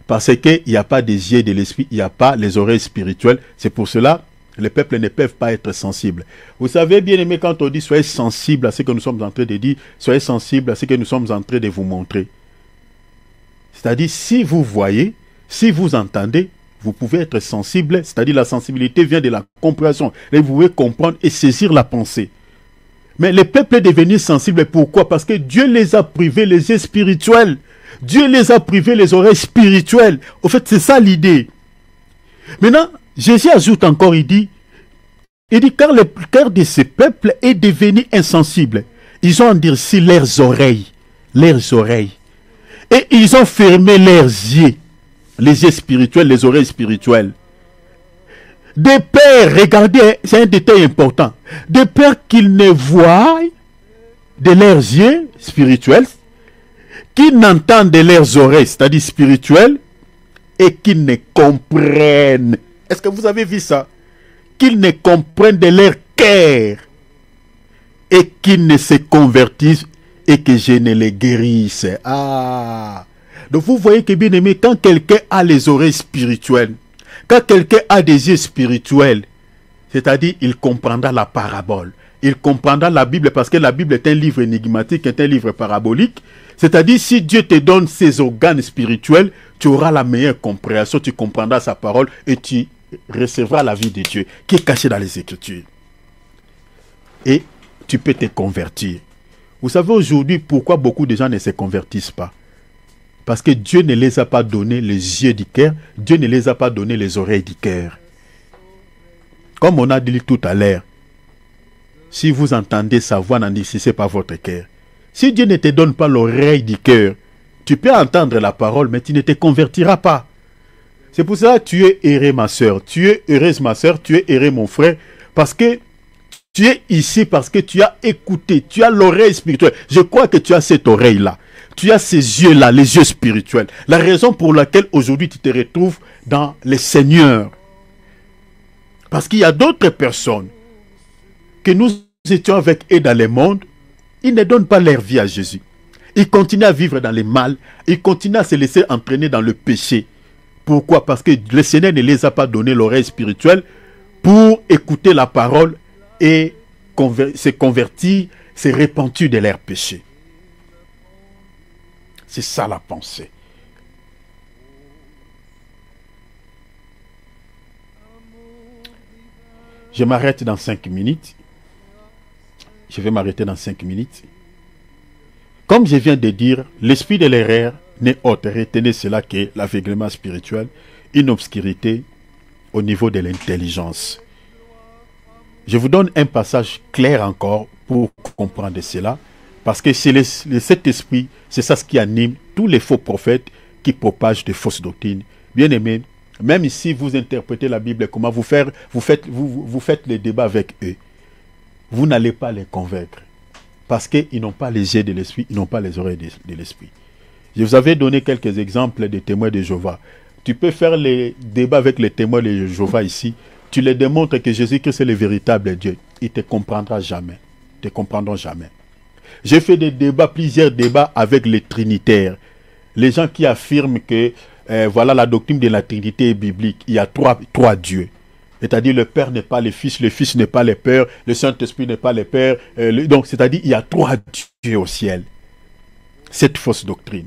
S2: Parce qu'il n'y a pas des yeux de l'esprit, il n'y a pas les oreilles spirituelles. C'est pour cela que les peuples ne peuvent pas être sensibles. Vous savez, bien aimé, quand on dit soyez sensibles à ce que nous sommes en train de dire, soyez sensibles à ce que nous sommes en train de vous montrer. C'est-à-dire, si vous voyez, si vous entendez, vous pouvez être sensible, c'est-à-dire la sensibilité vient de la compréhension. Et vous pouvez comprendre et saisir la pensée. Mais les peuples devenus sensibles, pourquoi? Parce que Dieu les a privés les yeux spirituels. Dieu les a privés les oreilles spirituelles. Au fait, c'est ça l'idée. Maintenant, Jésus ajoute encore, il dit, car le cœur de ce peuple est devenu insensible. Ils ont endurci leurs oreilles. Et ils ont fermé leurs yeux. Les yeux spirituels, les oreilles spirituelles. De peur, regardez, c'est un détail important. De peur qu'ils ne voient de leurs yeux spirituels, qu'ils n'entendent de leurs oreilles, c'est-à-dire spirituelles, et qu'ils ne comprennent. Est-ce que vous avez vu ça? Qu'ils ne comprennent de leur cœur, et qu'ils ne se convertissent, et que je ne les guérisse. Ah! Donc vous voyez que bien aimé, quand quelqu'un a les oreilles spirituelles, quand quelqu'un a des yeux spirituels, c'est-à-dire il comprendra la parabole.
S3: il comprendra la Bible parce que la Bible est un livre énigmatique, est un livre parabolique. C'est-à-dire, si Dieu te donne ses organes spirituels, tu auras la meilleure compréhension, tu comprendras sa parole et tu recevras la vie de Dieu qui est cachée dans les Écritures. Et tu peux te convertir. Vous savez aujourd'hui pourquoi beaucoup de gens ne se convertissent pas? Parce que Dieu ne les a pas donné les yeux du cœur, Dieu ne les a pas donné les oreilles du cœur. Comme on a dit tout à l'heure, si vous entendez sa voix, n'endurcissez pas votre cœur. Si Dieu ne te donne pas l'oreille du cœur, tu peux entendre la parole, mais tu ne te convertiras pas. C'est pour ça que tu es heureux, ma soeur. Tu es heureuse, ma soeur. Tu es heureux, mon frère. Parce que tu es ici, parce que tu as écouté. Tu as l'oreille spirituelle. Je crois que tu as cette oreille-là. Tu as ces yeux-là, les yeux spirituels. La raison pour laquelle aujourd'hui tu te retrouves dans le Seigneur. Parce qu'il y a d'autres personnes que nous étions avec eux dans le monde. Ils ne donnent pas leur vie à Jésus. Ils continuent à vivre dans le mal. Ils continuent à se laisser entraîner dans le péché. Pourquoi? Parce que le Seigneur ne les a pas donné l'oreille spirituelle pour écouter la parole et se convertir, se repentir de leurs péchés. C'est ça la pensée. Je m'arrête dans 5 minutes. Je vais m'arrêter dans 5 minutes. Comme je viens de dire, l'esprit de l'erreur n'est autre. Retenez cela que l'aveuglement spirituel, une obscurité au niveau de l'intelligence. Je vous donne un passage clair encore pour comprendre cela. Parce que c'est cet esprit, c'est ça ce qui anime tous les faux prophètes qui propagent de fausses doctrines. Bien aimés, même si vous interprétez la Bible comment vous faites les débats avec eux, vous n'allez pas les convaincre. Parce qu'ils n'ont pas les yeux de l'esprit, ils n'ont pas les oreilles de l'esprit. Je vous avais donné quelques exemples des témoins de Jéhovah. Tu peux faire les débats avec les témoins de Jéhovah ici. Tu les démontres que Jésus-Christ est le véritable Dieu. Ils ne te comprendront jamais. Ils ne te comprendront jamais. J'ai fait des débats, plusieurs débats avec les trinitaires. Les gens qui affirment que voilà la doctrine de la Trinité est biblique. Il y a trois dieux. C'est-à-dire le Père n'est pas le Fils n'est pas le Père, le Saint-Esprit n'est pas le Père. Donc, c'est-à-dire il y a 3 dieux au ciel. Cette fausse doctrine.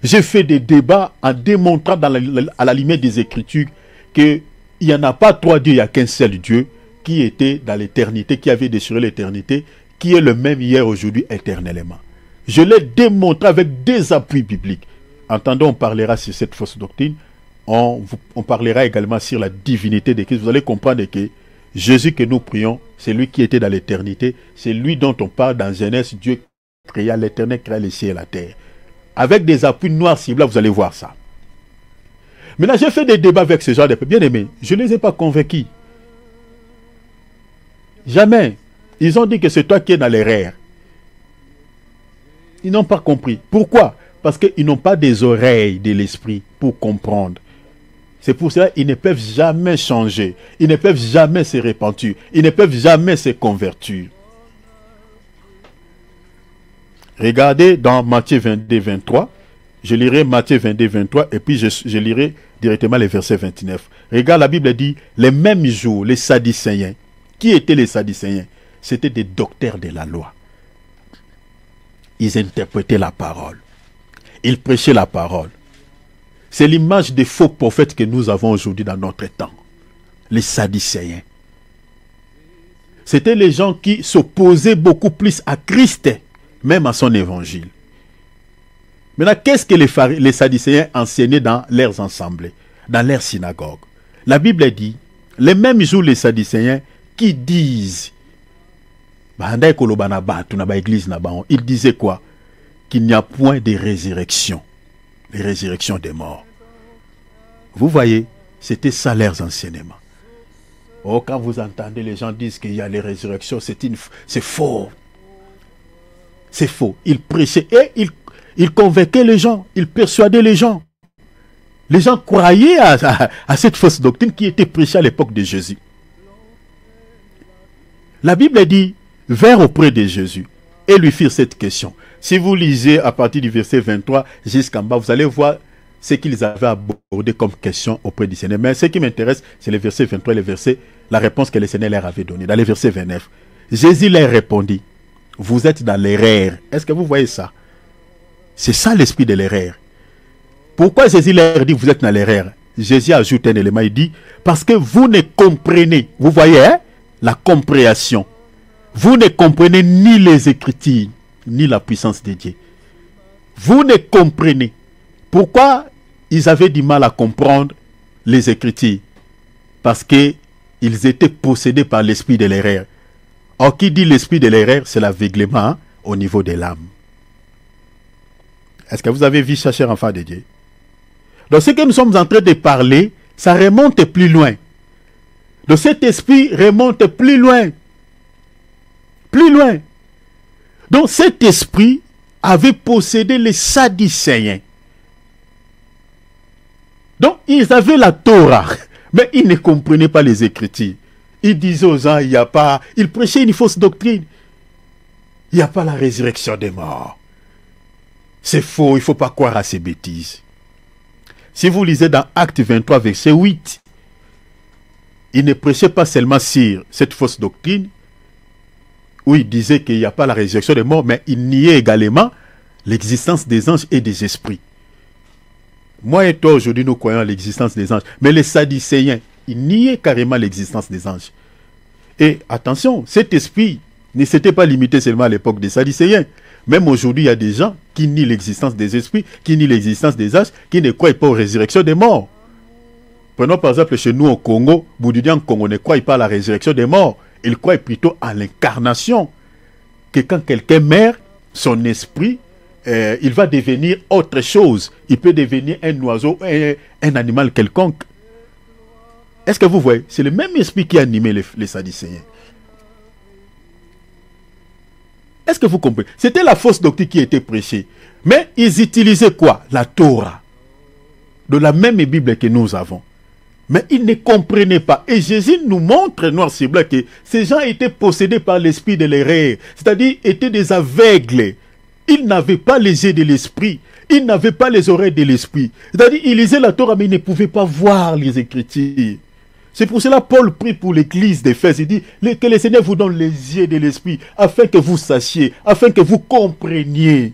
S3: J'ai fait des débats en démontrant à la limite des Écritures qu'il n'y en a pas 3 dieux, il n'y a qu'un seul Dieu qui était dans l'éternité, qui avait déchiré l'éternité, qui est le même hier, aujourd'hui, éternellement. Je l'ai démontré avec des appuis bibliques. Entendons, on parlera sur cette fausse doctrine. On parlera également sur la divinité de Christ. Vous allez comprendre que Jésus que nous prions, c'est lui qui était dans l'éternité. C'est lui dont on parle dans Genèse. Dieu créa l'éternel, créa les cieux et la terre. Avec des appuis noirs ciblés, vous allez voir ça. Maintenant, j'ai fait des débats avec ce genre de bien aimés. Je ne les ai pas convaincus. Jamais. Ils ont dit que c'est toi qui es dans l'erreur. Ils n'ont pas compris. Pourquoi? Parce qu'ils n'ont pas des oreilles de l'esprit pour comprendre. C'est pour cela qu'ils ne peuvent jamais changer. Ils ne peuvent jamais se repentir. Ils ne peuvent jamais se convertir. Regardez dans Matthieu 22, 23. Je lirai Matthieu 22, 23 et puis je lirai directement les versets 29. Regarde, la Bible dit, les mêmes jours, les Sadducéens. Qui étaient les Sadducéens? C'était des docteurs de la loi. Ils interprétaient la parole. Ils prêchaient la parole. C'est l'image des faux prophètes que nous avons aujourd'hui dans notre temps. Les Sadducéens. C'était les gens qui s'opposaient beaucoup plus à Christ, même à son évangile. Maintenant, qu'est-ce que les Sadducéens enseignaient dans leurs assemblées, dans leurs synagogues? La Bible dit, les mêmes jours les Sadducéens qui disent, ils disaient quoi? Qu'il n'y a point de résurrection. Les résurrections des morts. Vous voyez, c'était ça leurs enseignements. Oh, quand vous entendez les gens disent qu'il y a les résurrections, c'est faux. C'est faux. Ils prêchaient et ils convainquaient les gens. Ils persuadaient les gens. Les gens croyaient à cette fausse doctrine qui était prêchée à l'époque de Jésus. La Bible dit, vinrent auprès de Jésus et lui firent cette question. Si vous lisez à partir du verset 23 jusqu'en bas, vous allez voir ce qu'ils avaient abordé comme question auprès du Seigneur. Mais ce qui m'intéresse, c'est le verset 23 et le verset, la réponse que le Seigneur leur avait donnée. Dans le verset 29, Jésus leur répondit, vous êtes dans l'erreur. Est-ce que vous voyez ça? C'est ça l'esprit de l'erreur. Pourquoi Jésus leur dit, vous êtes dans l'erreur? Jésus ajoute un élément, il dit, parce que vous ne comprenez, vous voyez, hein, la compréhension. Vous ne comprenez ni les Écritures, ni la puissance de Dieu. Vous ne comprenez. Pourquoi ils avaient du mal à comprendre les Écritures? Parce qu'ils étaient possédés par l'esprit de l'erreur. Or, qui dit l'esprit de l'erreur, c'est l'aveuglement, hein, au niveau de l'âme. Est-ce que vous avez vu ça, cher enfant de Dieu? Donc, ce que nous sommes en train de parler, ça remonte plus loin. Donc, cet esprit remonte plus loin. Plus loin. Donc, cet esprit avait possédé les Sadducéens. Donc, ils avaient la Torah, mais ils ne comprenaient pas les Écritures. Ils disaient aux gens, il n'y a pas... Ils prêchaient une fausse doctrine. Il n'y a pas la résurrection des morts. C'est faux, il ne faut pas croire à ces bêtises. Si vous lisez dans Actes 23, verset 8, ils ne prêchaient pas seulement sur cette fausse doctrine, où ils disaient qu'il n'y a pas la résurrection des morts, mais ils niaient également l'existence des anges et des esprits. Moi et toi, aujourd'hui, nous croyons à l'existence des anges. Mais les Sadducéens, ils niaient carrément l'existence des anges. Et attention, cet esprit ne s'était pas limité seulement à l'époque des Sadducéens. Même aujourd'hui, il y a des gens qui nient l'existence des esprits, qui nient l'existence des anges, qui ne croient pas aux résurrections des morts. Prenons par exemple chez nous au Congo, Boudidian Congo ne croit pas à la résurrection des morts. Il croit plutôt à l'incarnation. Que quand quelqu'un meurt, son esprit, il va devenir autre chose. Il peut devenir un oiseau, un animal quelconque. Est-ce que vous voyez? C'est le même esprit qui a animé les Sadducéens. Est-ce que vous comprenez? C'était la fausse doctrine qui était prêchée. Mais ils utilisaient quoi? La Torah. De la même Bible que nous avons. Mais ils ne comprenaient pas. Et Jésus nous montre, noir sur blanc, que ces gens étaient possédés par l'esprit de l'erreur. C'est-à-dire, étaient des aveugles. Ils n'avaient pas les yeux de l'esprit. Ils n'avaient pas les oreilles de l'esprit. C'est-à-dire, ils lisaient la Torah, mais ils ne pouvaient pas voir les Écritures. C'est pour cela que Paul prie pour l'église d'Éphèse. Il dit que le Seigneur vous donne les yeux de l'esprit, afin que vous sachiez, afin que vous compreniez.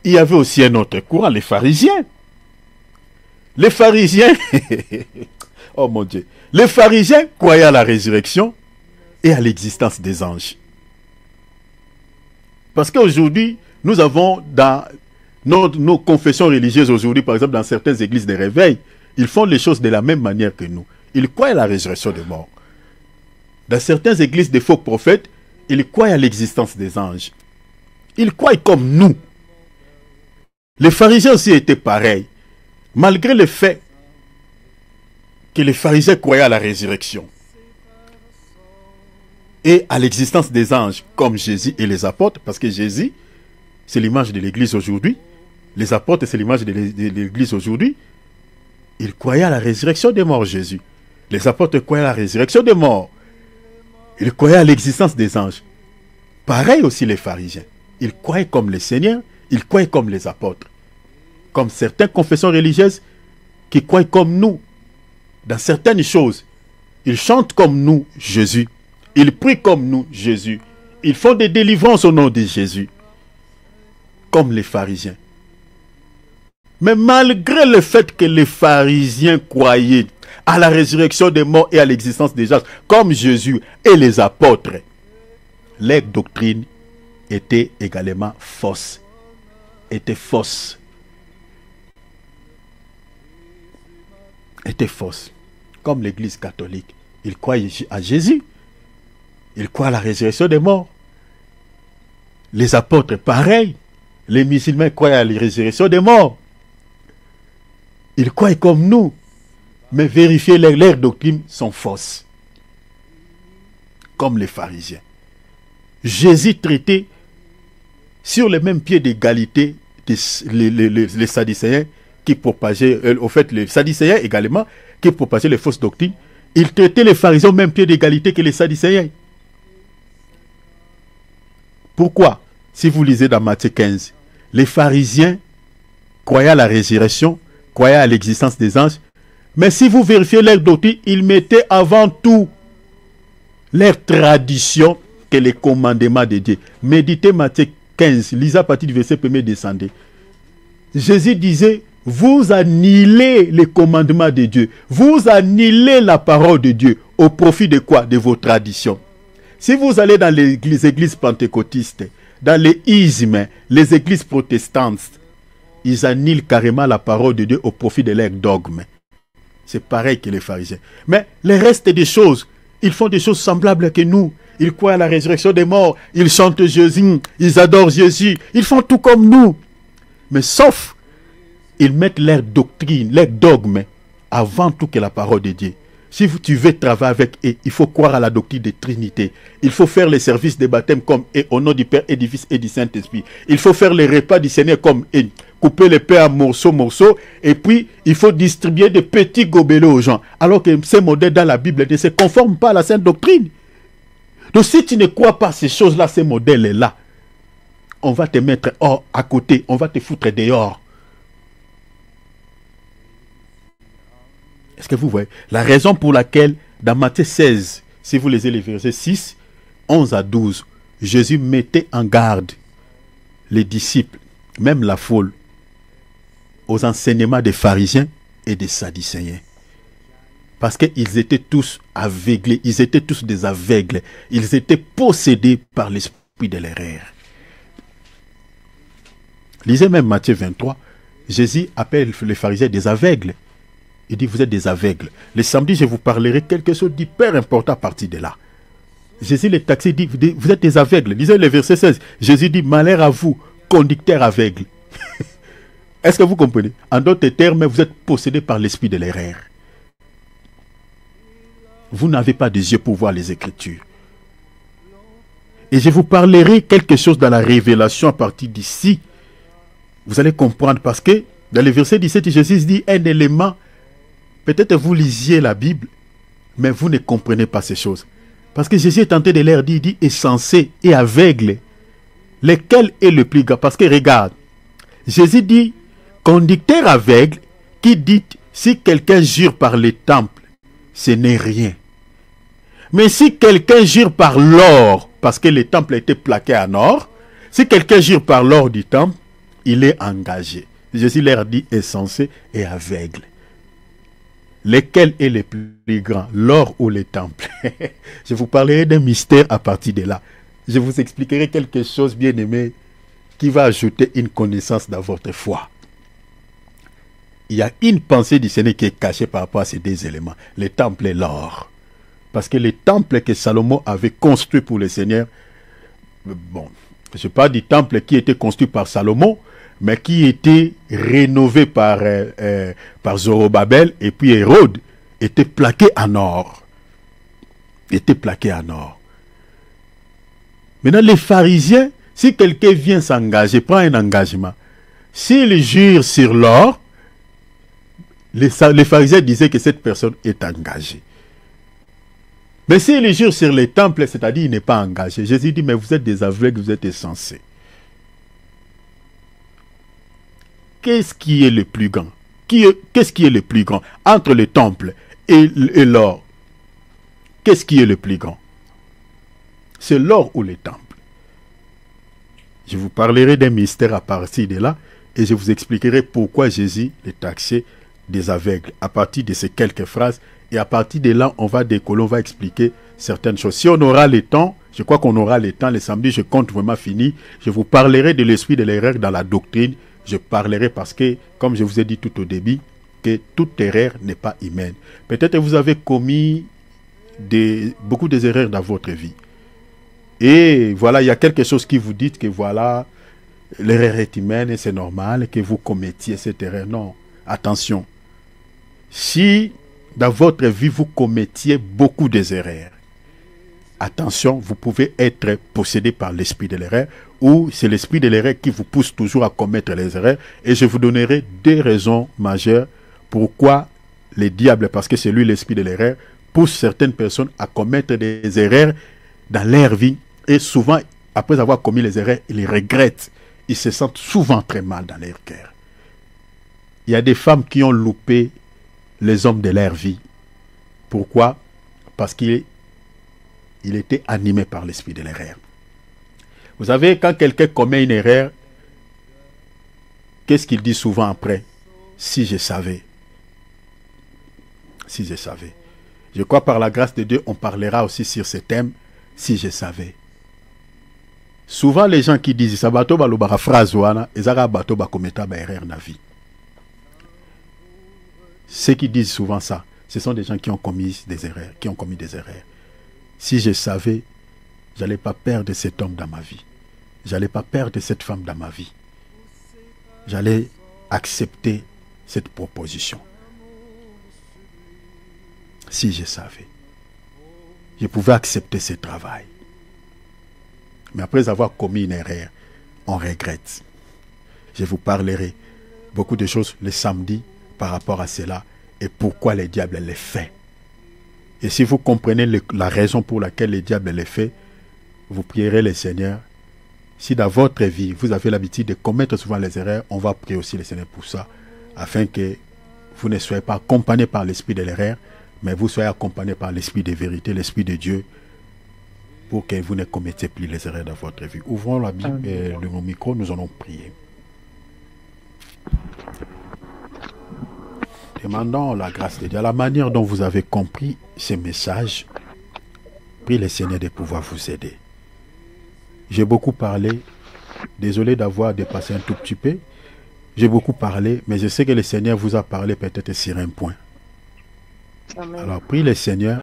S3: Il y avait aussi un autre courant, les pharisiens. Les pharisiens, oh mon Dieu, les pharisiens croyaient à la résurrection et à l'existence des anges. Parce qu'aujourd'hui, nous avons dans nos confessions religieuses aujourd'hui, par exemple dans certaines églises de réveil, ils font les choses de la même manière que nous. Ils croient à la résurrection des morts. Dans certaines églises de faux prophètes, ils croient à l'existence des anges. Ils croient comme nous. Les pharisiens aussi étaient pareils. Malgré le fait que les pharisiens croyaient à la résurrection et à l'existence des anges, comme Jésus et les apôtres, parce que Jésus, c'est l'image de l'église aujourd'hui. Les apôtres, c'est l'image de l'église aujourd'hui. Ils croyaient à la résurrection des morts, Jésus. Les apôtres croyaient à la résurrection des morts. Ils croyaient à l'existence des anges. Pareil aussi les pharisiens. Ils croyaient comme les seigneurs, ils croyaient comme les apôtres. Comme certaines confessions religieuses qui croient comme nous dans certaines choses. Ils chantent comme nous, Jésus. Ils prient comme nous, Jésus. Ils font des délivrances au nom de Jésus. Comme les pharisiens. Mais malgré le fait que les pharisiens croyaient à la résurrection des morts et à l'existence des anges, comme Jésus et les apôtres, leur doctrine était également fausse. Était fausse. Était fausse. Comme l'église catholique. Ils croient à Jésus. Ils croient à la résurrection des morts. Les apôtres, pareil. Les musulmans croient à la résurrection des morts. Ils croient comme nous. Mais vérifiez, leurs doctrines sont fausses. Comme les pharisiens. Jésus traitait sur le même pied d'égalité les Sadducéens qui propageaient, au fait les Sadducéens également, qui propageaient les fausses doctrines. Ils traitaient les pharisiens au même pied d'égalité que les Sadducéens. Pourquoi? Si vous lisez dans Matthieu 15, les pharisiens croyaient à la résurrection, croyaient à l'existence des anges,
S2: Mais si vous vérifiez leur doctrine, ils mettaient avant tout leur tradition que les commandements de Dieu. Méditez Matthieu 15, lisez à partir du verset 1er, descendez. Jésus disait, vous annihilez les commandements de Dieu. Vous annihilez la parole de Dieu. Au profit de quoi? De vos traditions. Si vous allez dans les églises pentecôtistes, dans les ismes, les églises protestantes, ils annihilent carrément la parole de Dieu au profit de leurs dogmes. C'est pareil que les pharisiens. Mais le reste des choses, ils font des choses semblables que nous. Ils croient à la résurrection des morts. Ils chantent Jésus. Ils adorent Jésus. Ils font tout comme nous. Mais sauf, ils mettent leur doctrine, leur dogme, avant tout que la parole de Dieu. Si tu veux travailler avec eux, il faut croire à la doctrine de Trinité. Il faut faire les services de baptême comme eux, au nom du Père et du Fils et du Saint-Esprit. Il faut faire les repas du Seigneur comme eux. Couper les pains en morceaux, et puis il faut distribuer des petits gobelots aux gens. Alors que ces modèles dans la Bible ne se conforment pas à la sainte doctrine. Donc si tu ne crois pas à ces choses-là, ces modèles-là, on va te mettre hors à côté, on va te foutre dehors. Est-ce que vous voyez? La raison pour laquelle, dans Matthieu 16, si vous lisez les versets 6, 11 à 12, Jésus mettait en garde les disciples, même la foule, aux enseignements des pharisiens et des sadducéens. Parce qu'ils étaient tous aveuglés, ils étaient tous des aveugles, ils étaient possédés par l'esprit de l'erreur. Lisez même Matthieu 23, Jésus appelle les pharisiens des aveugles. Il dit, vous êtes des aveugles. Le samedi, je vous parlerai quelque chose d'hyper important à partir de là. Jésus les taxé, dit, vous êtes des aveugles. Lisez le verset 16. Jésus dit, malheur à vous, conducteurs aveugles. Est-ce que vous comprenez? En d'autres termes, vous êtes possédés par l'esprit de l'erreur. Vous n'avez pas des yeux pour voir les Écritures. Et je vous parlerai quelque chose dans la révélation à partir d'ici. Vous allez comprendre parce que dans le verset 17, Jésus dit un élément. Peut-être vous lisiez la Bible, mais vous ne comprenez pas ces choses. Parce que Jésus est tenté de leur dire, il dit insensé et aveugle. Lequel est le plus grand? Parce que regarde, Jésus dit, conducteur aveugle, qui dit, si quelqu'un jure par les temples, ce n'est rien. Mais si quelqu'un jure par l'or, parce que les temples étaient plaqués en or, si quelqu'un jure par l'or du temple, il est engagé. Jésus leur dit insensé et aveugle. Lequel est le plus grand, l'or ou les temples? Je vous parlerai d'un mystère à partir de là. Je vous expliquerai quelque chose, bien aimé, qui va ajouter une connaissance dans votre foi. Il y a une pensée du Seigneur qui est cachée par rapport à ces deux éléments, les temples et l'or. Parce que les temples que Salomon avait construits pour le Seigneur, bon, je parle du temple qui était construit par Salomon, mais qui était rénové par Zorobabel, et puis Hérode était plaqué en or. Était plaqué en or. Maintenant, les pharisiens, si quelqu'un vient s'engager, prend un engagement, s'il jure sur l'or, les pharisiens disaient que cette personne est engagée. Mais s'il jure sur les temples, c'est-à-dire il n'est pas engagé, Jésus dit, mais vous êtes des aveugles, vous êtes insensés. Qu'est-ce qui est le plus grand? Qu'est-ce qui est le plus grand entre le temple et l'or? Qu'est-ce qui est le plus grand? C'est l'or ou le temple? Je vous parlerai d'un mystère à partir de là et je vous expliquerai pourquoi Jésus les taxait des aveugles à partir de ces quelques phrases, et à partir de là on va décoller, on va expliquer certaines choses. Si on aura le temps, je crois qu'on aura le temps, le samedi je compte vraiment finir, je vous parlerai de l'esprit de l'erreur dans la doctrine. Je parlerai parce que, comme je vous ai dit tout au début, que toute erreur n'est pas humaine. Peut-être que vous avez commis beaucoup d'erreurs dans votre vie. Et voilà, il y a quelque chose qui vous dit que voilà, l'erreur est humaine et c'est normal que vous commettiez cette erreur. Non, attention. Si dans votre vie vous commettiez beaucoup d'erreurs, attention, vous pouvez être possédé par l'esprit de l'erreur, ou c'est l'esprit de l'erreur qui vous pousse toujours à commettre les erreurs. Et je vous donnerai deux raisons majeures pourquoi le diable, parce que c'est lui l'esprit de l'erreur, pousse certaines personnes à commettre des erreurs dans leur vie. Et souvent, après avoir commis les erreurs, ils les regrettent. Ils se sentent souvent très mal dans leur cœur. Il y a des femmes qui ont loupé
S3: les hommes de leur vie. Pourquoi? Parce qu'il était animé par l'esprit de l'erreur. Vous savez, quand quelqu'un commet une erreur, qu'est-ce qu'il dit souvent après? Si je savais. Si je savais. Je crois par la grâce de Dieu, on parlera aussi sur ce thème, si je savais. Souvent, les gens qui disent ça, bateau balobara phrase wana, ezara bateau ba kometa ba erreur na vie. Ceux qui disent souvent ça, ce sont des gens qui ont commis des erreurs, Si je savais, j'allais pas perdre cet homme dans ma vie. J'allais pas perdre cette femme dans ma vie. J'allais accepter cette proposition. Si je savais, je pouvais accepter ce travail. Mais après avoir commis une erreur, on regrette. Je vous parlerai beaucoup de choses le samedi par rapport à cela et pourquoi le diable les fait. Et si vous comprenez la raison pour laquelle le diable les fait, vous prierez le Seigneur. Si dans votre vie, vous avez l'habitude de commettre souvent les erreurs, on va prier aussi le Seigneur pour ça, afin que vous ne soyez pas accompagnés par l'esprit de l'erreur, mais vous soyez accompagnés par l'esprit de vérité, l'esprit de Dieu, pour que vous ne commettiez plus les erreurs dans votre vie. Ouvrons la Bible, le micro, nous allons prier. Demandons la grâce de Dieu. À la manière dont vous avez compris ce message, prie le Seigneur de pouvoir vous aider. J'ai beaucoup parlé, désolé d'avoir dépassé un tout petit peu. J'ai beaucoup parlé, mais je sais que le Seigneur vous a parlé peut-être sur un point.
S6: Amen.
S3: Alors prie le Seigneur